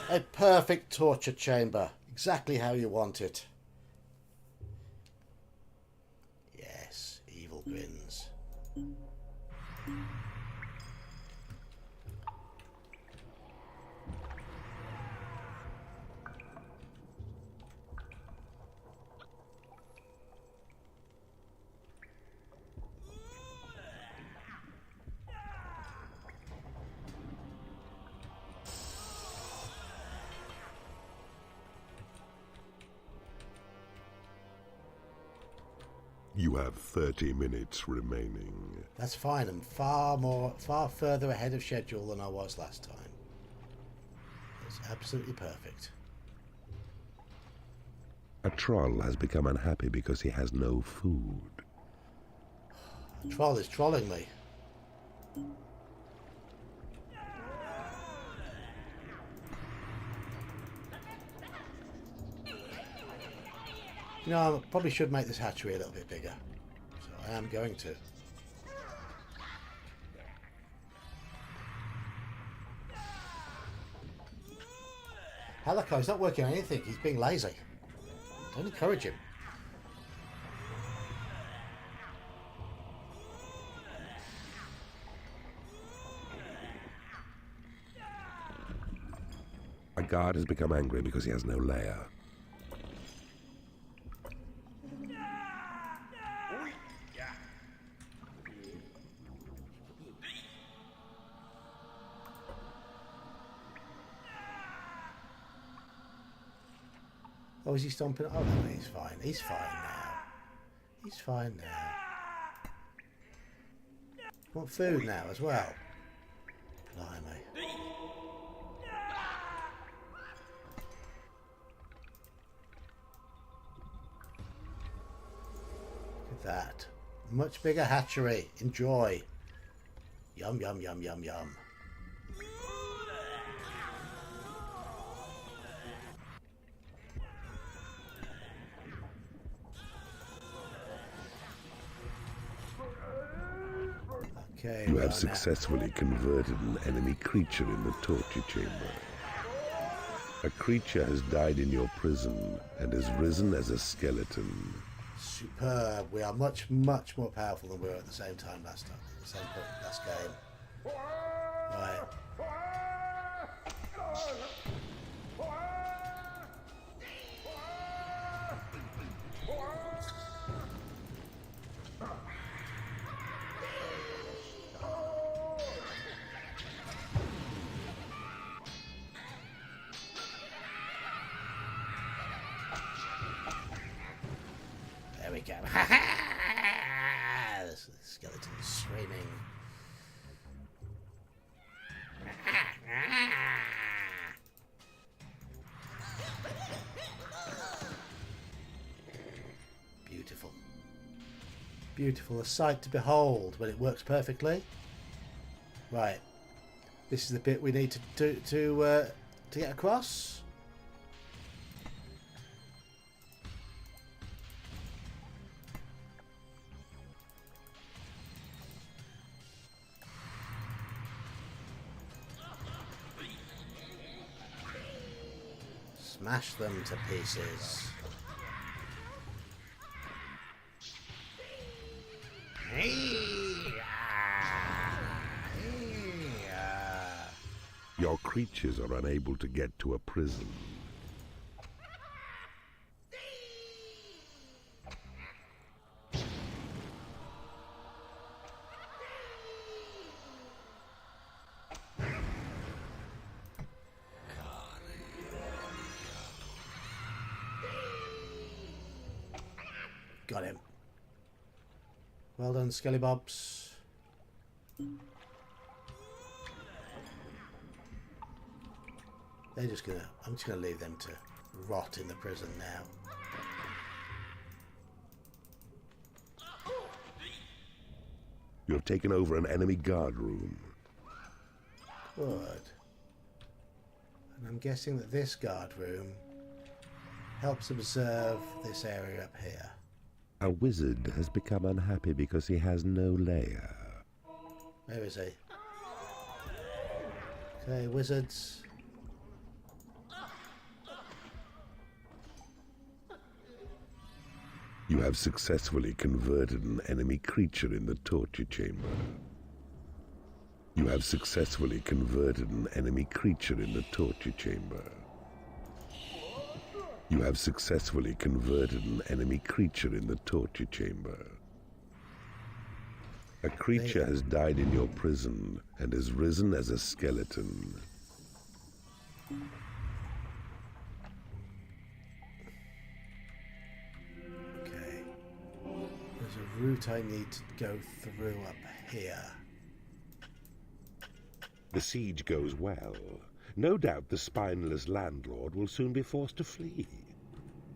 A perfect torture chamber. Exactly how you want it. Yes, evil grins. You have 30 minutes remaining. That's fine. I'm far further ahead of schedule than I was last time. It's absolutely perfect. A troll has become unhappy because he has no food. The troll is trolling me. You know, I probably should make this hatchery a little bit bigger. So I am going to. Helico, he's not working on anything. He's being lazy. Don't encourage him. A guard has become angry because he has no lair. Oh, is he stomping? Oh, no, he's fine. He's fine now. He's fine now. Want food now as well? Blimey. Look at that. Much bigger hatchery. Enjoy. Yum, yum, yum, yum, yum. Okay, You well, have successfully converted an enemy creature in the torture chamber. A creature has died in your prison and has risen as a skeleton. Superb. We are much, much more powerful than we were at the same time last time. At the same point last game. Right. There we go. Ha ha! The skeleton's screaming. Beautiful. Beautiful. A sight to behold when it works perfectly. Right. This is the bit we need to get across. Smash them to pieces. Your creatures are unable to get to a prison. Got him. Well done, Skelly Bobs. They're just gonna... I'm just gonna leave them to rot in the prison now. You have taken over an enemy guard room. Good. And I'm guessing that this guard room helps observe this area up here. A wizard has become unhappy because he has no lair. Where is he? Okay, wizards. You have successfully converted an enemy creature in the torture chamber. You have successfully converted an enemy creature in the torture chamber. You have successfully converted an enemy creature in the torture chamber. A creature has died in your prison and has risen as a skeleton. Okay. There's a route I need to go through up here. The siege goes well. No doubt the spineless landlord will soon be forced to flee.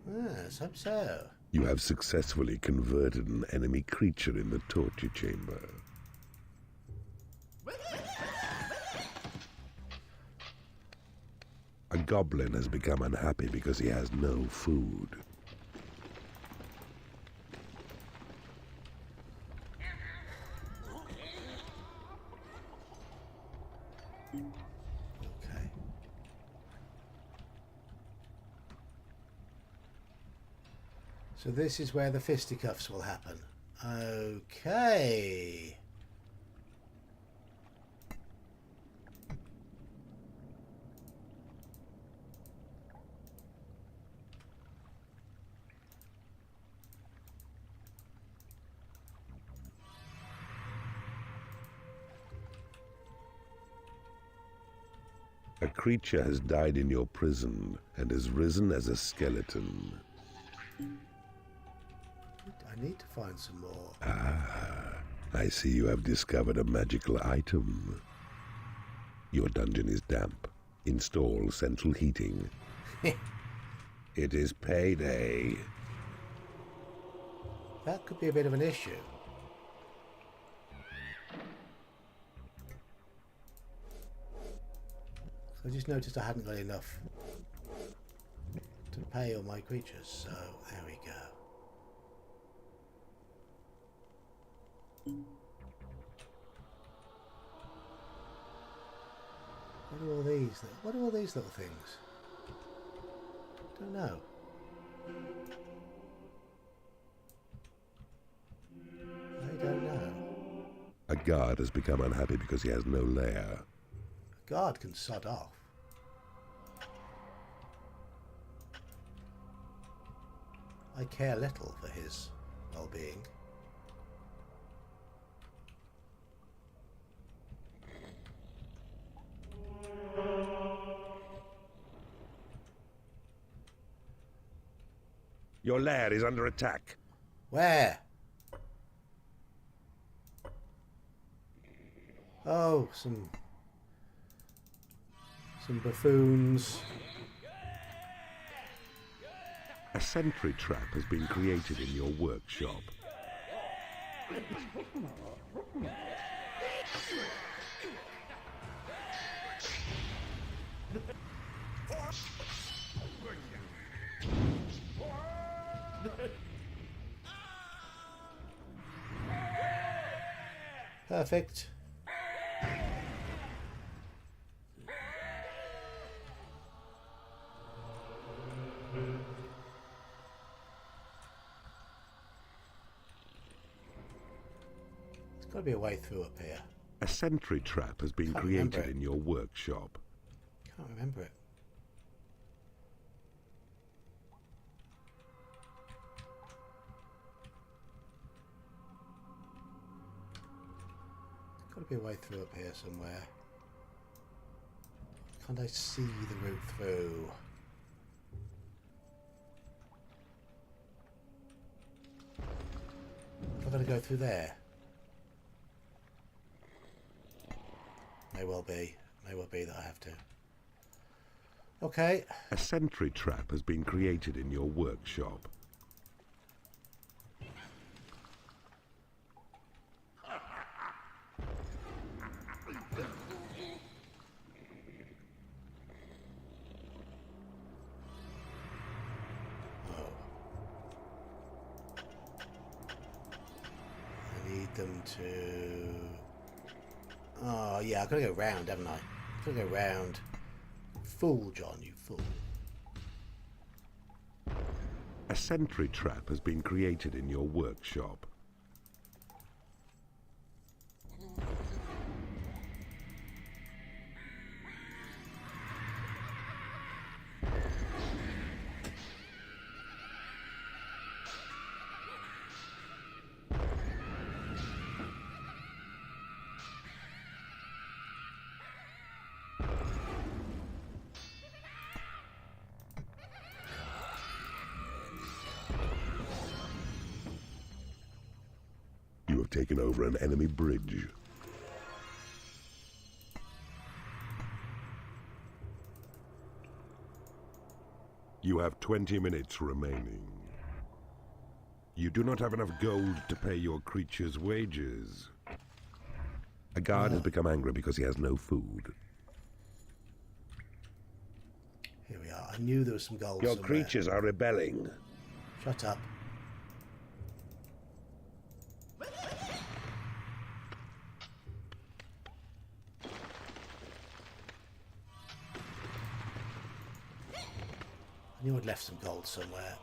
Yes, hope so. You have successfully converted an enemy creature in the torture chamber. A goblin has become unhappy because he has no food. Okay. So this is where the fisticuffs will happen. Okay. A creature has died in your prison and has risen as a skeleton. I need to find some more. Ah, I see you have discovered a magical item. Your dungeon is damp. Install central heating. It is payday. That could be a bit of an issue. I just noticed I hadn't got enough to pay all my creatures, so there we go. What are all these? What are all these little things? Don't know. I don't know. A guard has become unhappy because he has no lair. A guard can sod off. I care little for his well-being. Your lair is under attack. Where? Oh, some buffoons. A sentry trap has been created in your workshop. Perfect. There's got to be a way through up here. A sentry trap has been Can't created remember it. in your workshop. Can't remember it. There's got to be a way through up here somewhere. Can't I see the route through? go through there? May well be. May well be that I have to. Okay. A sentry trap has been created in your workshop. Them to... Oh, yeah, I've got to go round, haven't I? I've got to go round. Fool, John, you fool. A sentry trap has been created in your workshop. You have taken over an enemy bridge. You have 20 minutes remaining. You do not have enough gold to pay your creature's wages. A guard has become angry because he has no food. Here we are. I knew there was some gold Your somewhere. creatures are rebelling. Shut up. I knew I'd left some gold somewhere.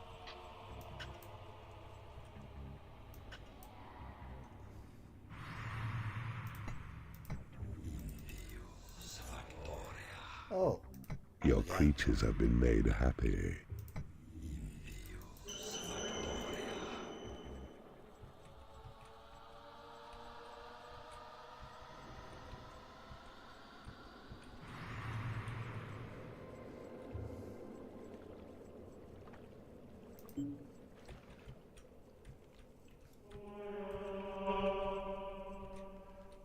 Oh. Your creatures have been made happy.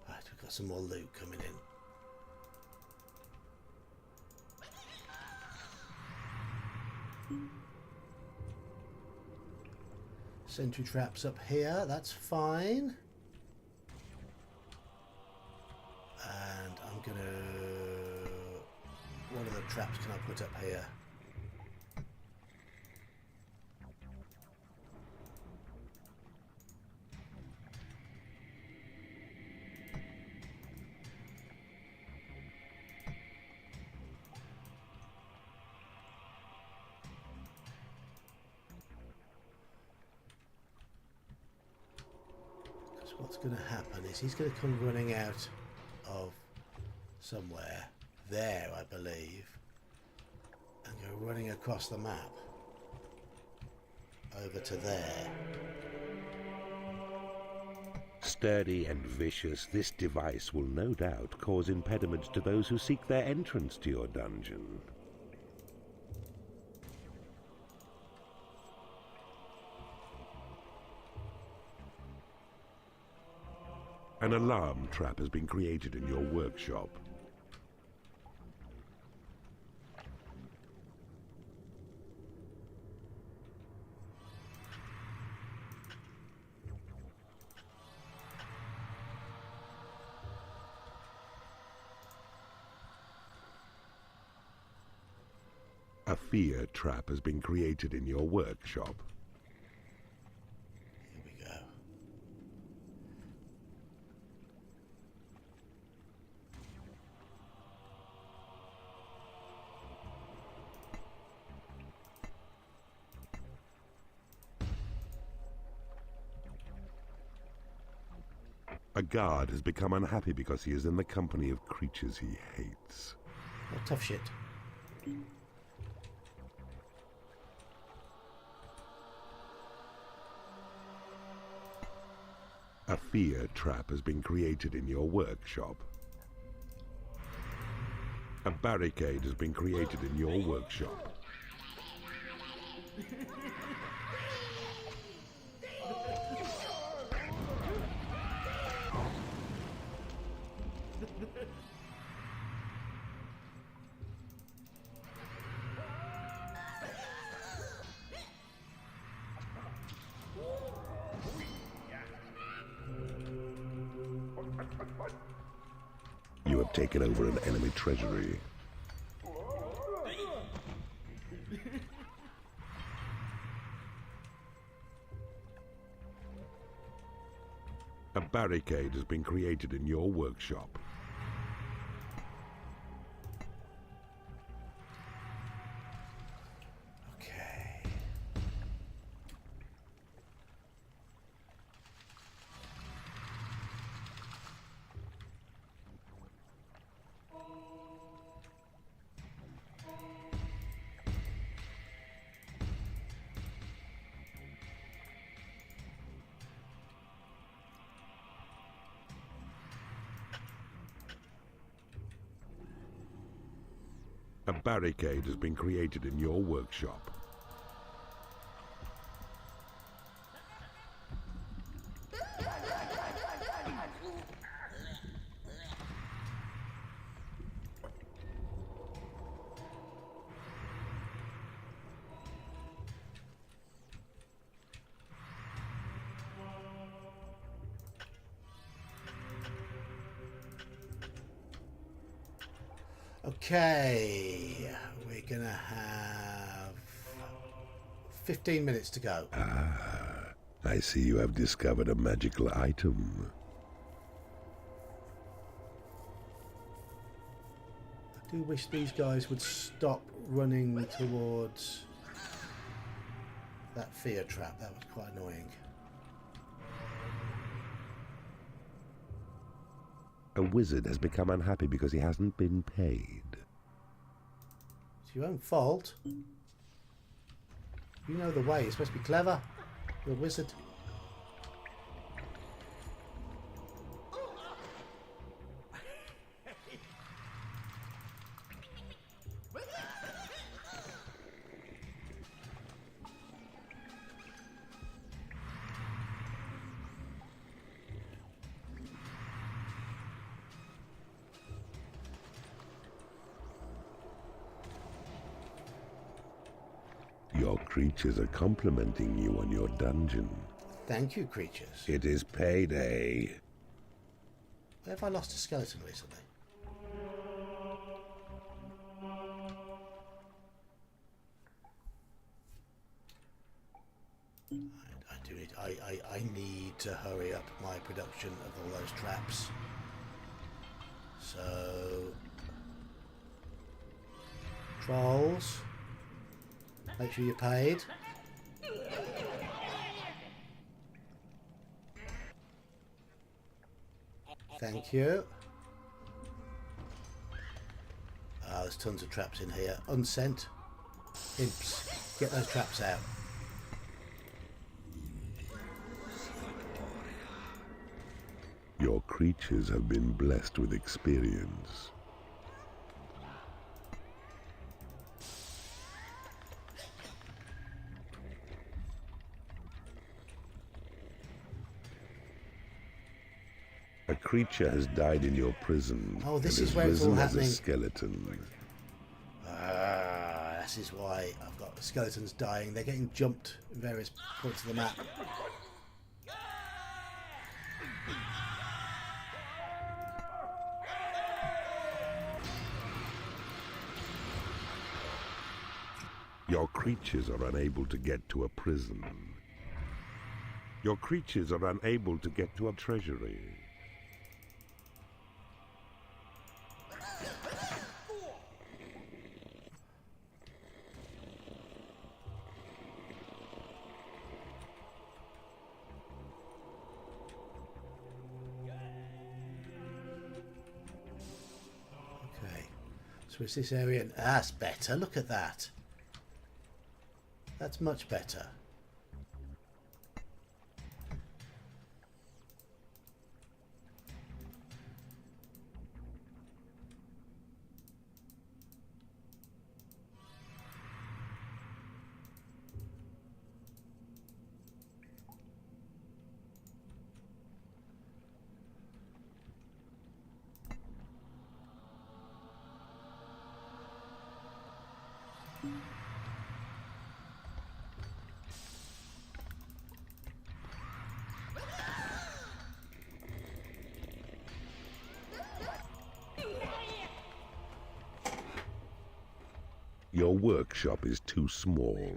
Right, we've got some more loot coming in. Sentry traps up here, that's fine. And I'm gonna... What other traps can I put up here? What's going to happen is he's going to come running out of somewhere there, I believe, and go running across the map over to there. Sturdy and vicious, this device will no doubt cause impediments to those who seek their entrance to your dungeon. An alarm trap has been created in your workshop. A fear trap has been created in your workshop. Here we go. A guard has become unhappy because he is in the company of creatures he hates. Oh, tough shit. A fear trap has been created in your workshop. A barricade has been created in your workshop. You've taken over an enemy treasury. A barricade has been created in your workshop. Okay. A barricade has been created in your workshop. Okay, we're gonna have 15 minutes to go. Ah, I see you have discovered a magical item. I do wish these guys would stop running towards that fear trap. That was quite annoying. A wizard has become unhappy because he hasn't been paid. It's your own fault. You know the way. You're supposed to be clever. You're a wizard. Your creatures are complimenting you on your dungeon. Thank you, creatures. It is payday. Where have I lost a skeleton recently? I need to hurry up my production of all those traps. So, trolls, make sure you're paid. Thank you. There's tons of traps in here. Unsent. Imps. Get those traps out. Your creatures have been blessed with experience. A creature has died in your prison. Oh, this and is has where it's all risen as a happening. skeleton. This is why I've got the skeletons dying. They're getting jumped in various points of the map. Your creatures are unable to get to a prison. Your creatures are unable to get to a treasury. Okay, so is this area? That's better. Look at that. That's much better. Your workshop is too small.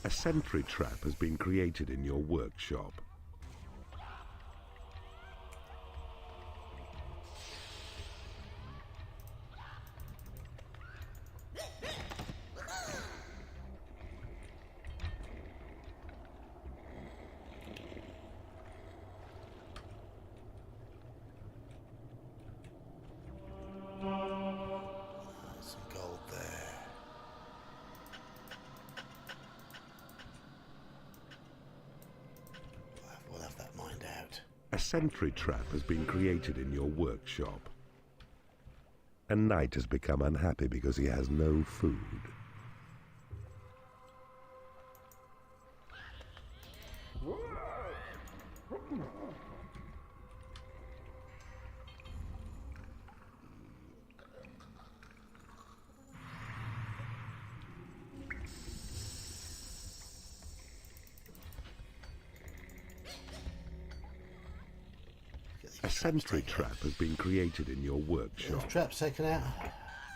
A sentry trap has been created in your workshop. Some gold there. We'll have that mined out. A sentry trap has been created in your workshop. A knight has become unhappy because he has no food. A sentry trap has been created in your workshop. Traps taken out.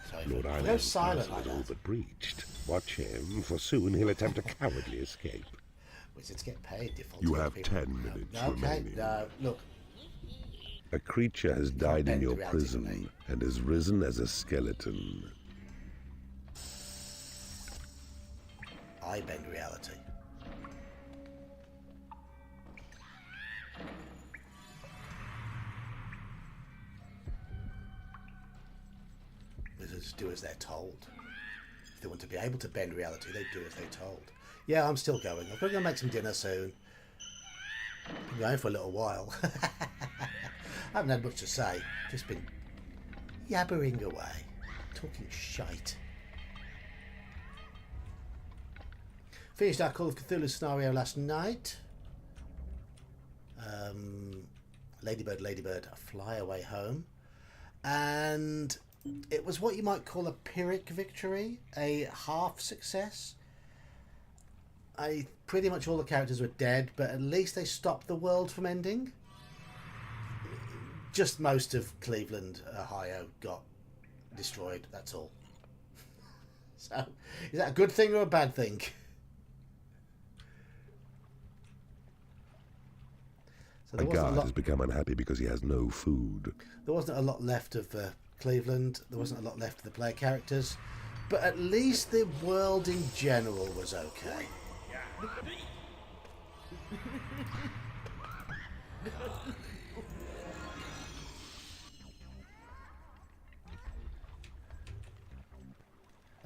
Sorry, Lord go Island's silent castle like is all that. but breached. Watch him, for soon he'll attempt a cowardly escape. Wizards get paid. Default. You have 10 minutes Okay. remaining. Look. A creature has died in bend your the reality for me. prison and has risen as a skeleton. I bend reality. Wizards do as they're told. If they want to be able to bend reality, they do as they're told. Yeah, I'm still going. I'm going to make some dinner soon. Been going for a little while. I haven't had much to say. Just been yabbering away, talking shite. Finished our Call of Cthulhu scenario last night. Ladybird, Ladybird, fly away home. And it was what you might call a Pyrrhic victory, a half success. Pretty much all the characters were dead, but at least they stopped the world from ending. Just most of Cleveland, Ohio got destroyed, that's all. So, is that a good thing or a bad thing? So A guard has become unhappy because he has no food. There wasn't a lot left of Cleveland. There wasn't a lot left of the player characters. But at least the world in general was okay.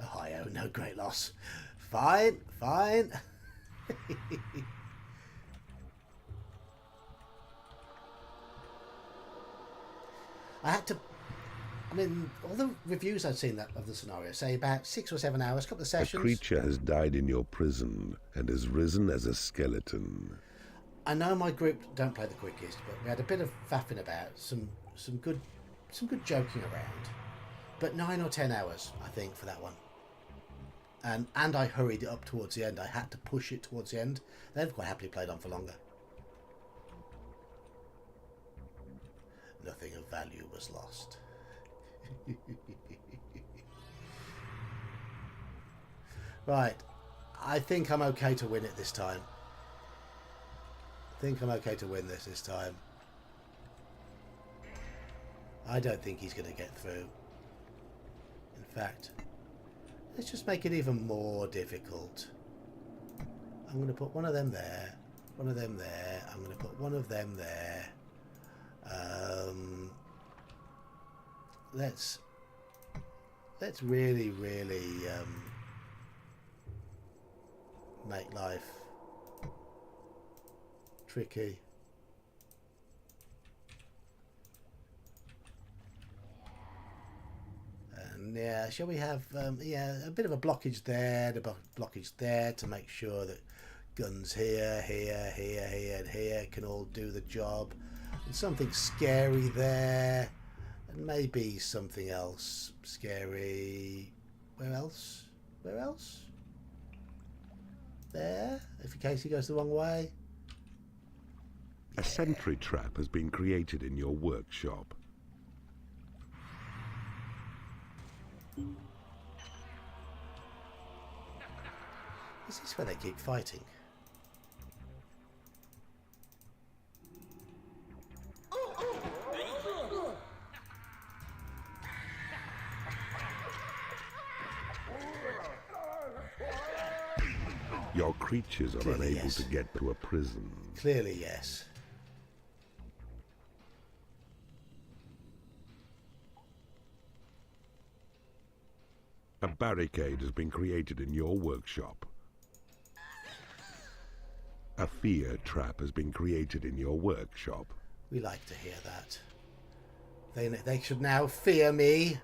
Ohio, no great loss. Fine, fine. I had to... I mean, all the reviews I've seen of the scenario say about 6 or 7 hours, couple of A sessions. creature has died in your prison and has risen as a skeleton. I know my group don't play the quickest, but we had a bit of faffing about, some good joking around. But 9 or 10 hours, I think, for that one. And I hurried it up towards the end. I had to push it towards the end. They've quite happily played on for longer. Nothing of value was lost. Right. I think I'm okay to win it this time. I think I'm okay to win this time. I don't think he's going to get through. In fact, let's just make it even more difficult. I'm going to put one of them there, one of them there. I'm going to put one of them there. Let's really make life tricky. And yeah, shall we have yeah, a bit of a blockage there, the blockage there, to make sure that guns here, and here can all do the job. And something scary there, and maybe something else scary. Where else? Where else? There, if in case he goes the wrong way. A sentry trap has been created in your workshop. Is this where they keep fighting? Your creatures are Clearly, unable yes. to get to a prison. Clearly, yes. A barricade has been created in your workshop. A fear trap has been created in your workshop. We like to hear that. They should now fear me.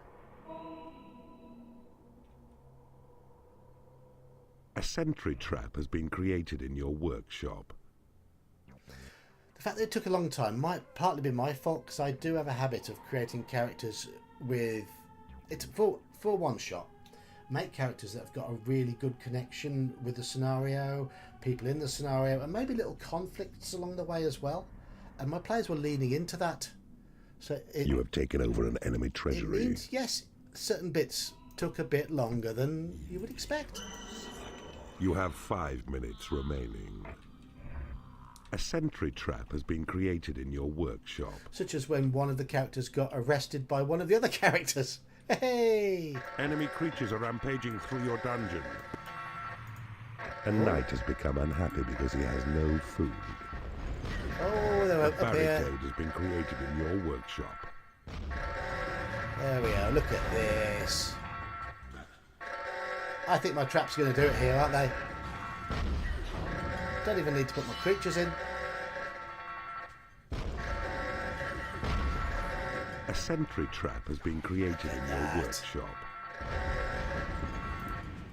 A sentry trap has been created in your workshop. The fact that it took a long time might partly be my fault, because I do have a habit of creating characters with... It's for one shot. Make characters that have got a really good connection with the scenario, people in the scenario, and maybe little conflicts along the way as well. And my players were leaning into that. So You have taken over an enemy it treasury. means, yes, certain bits took a bit longer than you would expect. You have 5 minutes remaining. A sentry trap has been created in your workshop. Such as when one of the characters got arrested by one of the other characters. Hey! Enemy creatures are rampaging through your dungeon. A knight has become unhappy because he has no food. Oh, they're A up here. barricade has been created in your workshop. There we are. Look at this. I think my trap's going to do it here, aren't they? Don't even need to put my creatures in. A sentry trap has been created in your That. workshop.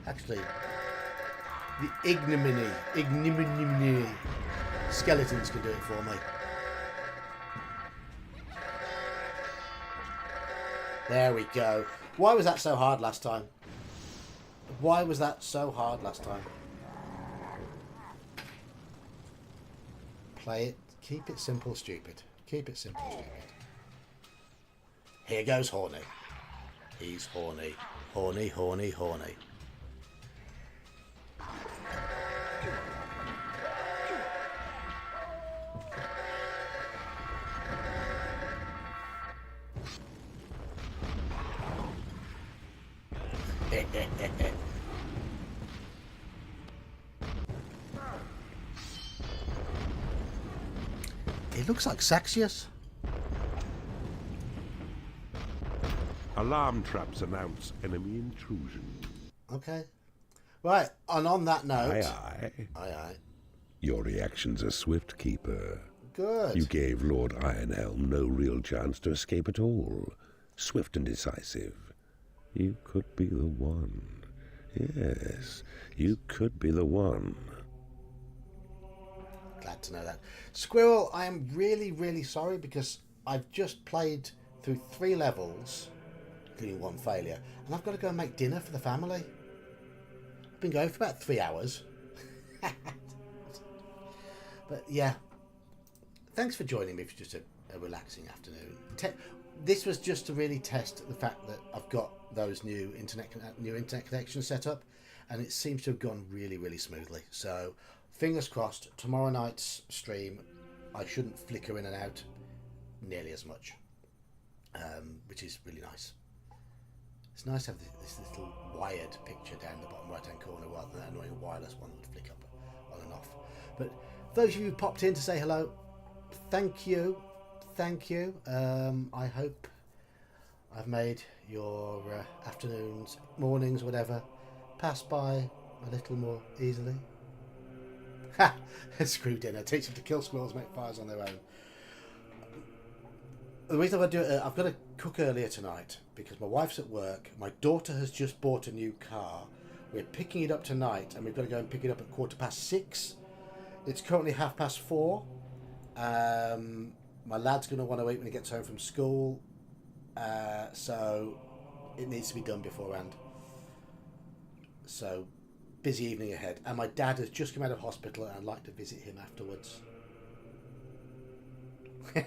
Actually, the ignominy skeletons can do it for me. There we go. Why was that so hard last time? Why was that so hard last time? Play it. Keep it simple, stupid. Keep it simple, stupid. Here goes Horny. He's horny. Horny, horny, horny. It looks like Saxius. Alarm traps announce enemy intrusion. Okay. Right, and on that note... Aye, aye. Aye, aye. Your reactions are swift, Keeper. Good. You gave Lord Ironhelm no real chance to escape at all. Swift and decisive. You could be the one. Yes, you could be the one. Glad to know that. Squirrel, I am really, really sorry, because I've just played through 3 levels, including 1 failure, and I've got to go and make dinner for the family. I've been going for about 3 hours. But yeah, thanks for joining me for just a relaxing afternoon. This was just to really test the fact that I've got those new internet connections set up, and it seems to have gone really, really smoothly. So fingers crossed, tomorrow night's stream I shouldn't flicker in and out nearly as much, which is really nice. It's nice to have this little wired picture down the bottom right hand corner rather than that annoying wireless one that would flick up on and off. But those of you who popped in to say hello, thank you. I hope I've made your afternoons, mornings, whatever, pass by a little more easily. Ha! Screw dinner. Teach them to kill squirrels, make fires on their own. The reason I've got to do it, I've got to cook earlier tonight because my wife's at work. My daughter has just bought a new car. We're picking it up tonight, and we've got to go and pick it up at 6:15. It's currently 4:30. My lad's going to want to eat when he gets home from school, so it needs to be done beforehand. So, busy evening ahead. And my dad has just come out of hospital, and I'd like to visit him afterwards.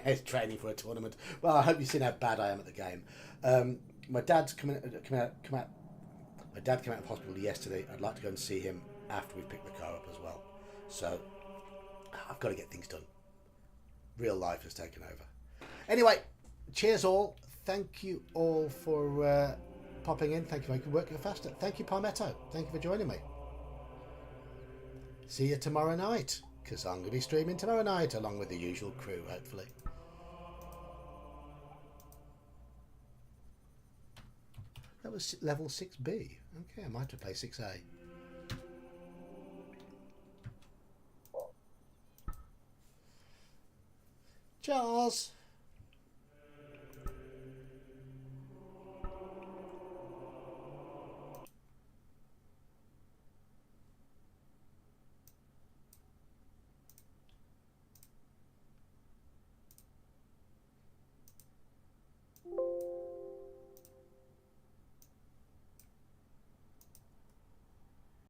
He's training for a tournament. Well, I hope you've seen how bad I am at the game. My dad's come out. My dad came out of hospital yesterday. I'd like to go and see him after we pick the car up as well. So I've got to get things done. Real life has taken over. Anyway, cheers all. Thank you all for popping in. Thank you for making work go faster. Thank you, Palmetto. Thank you for joining me. See you tomorrow night, because I'm going to be streaming tomorrow night along with the usual crew, hopefully. That was level 6B. Okay, I might have to play 6A. Charles!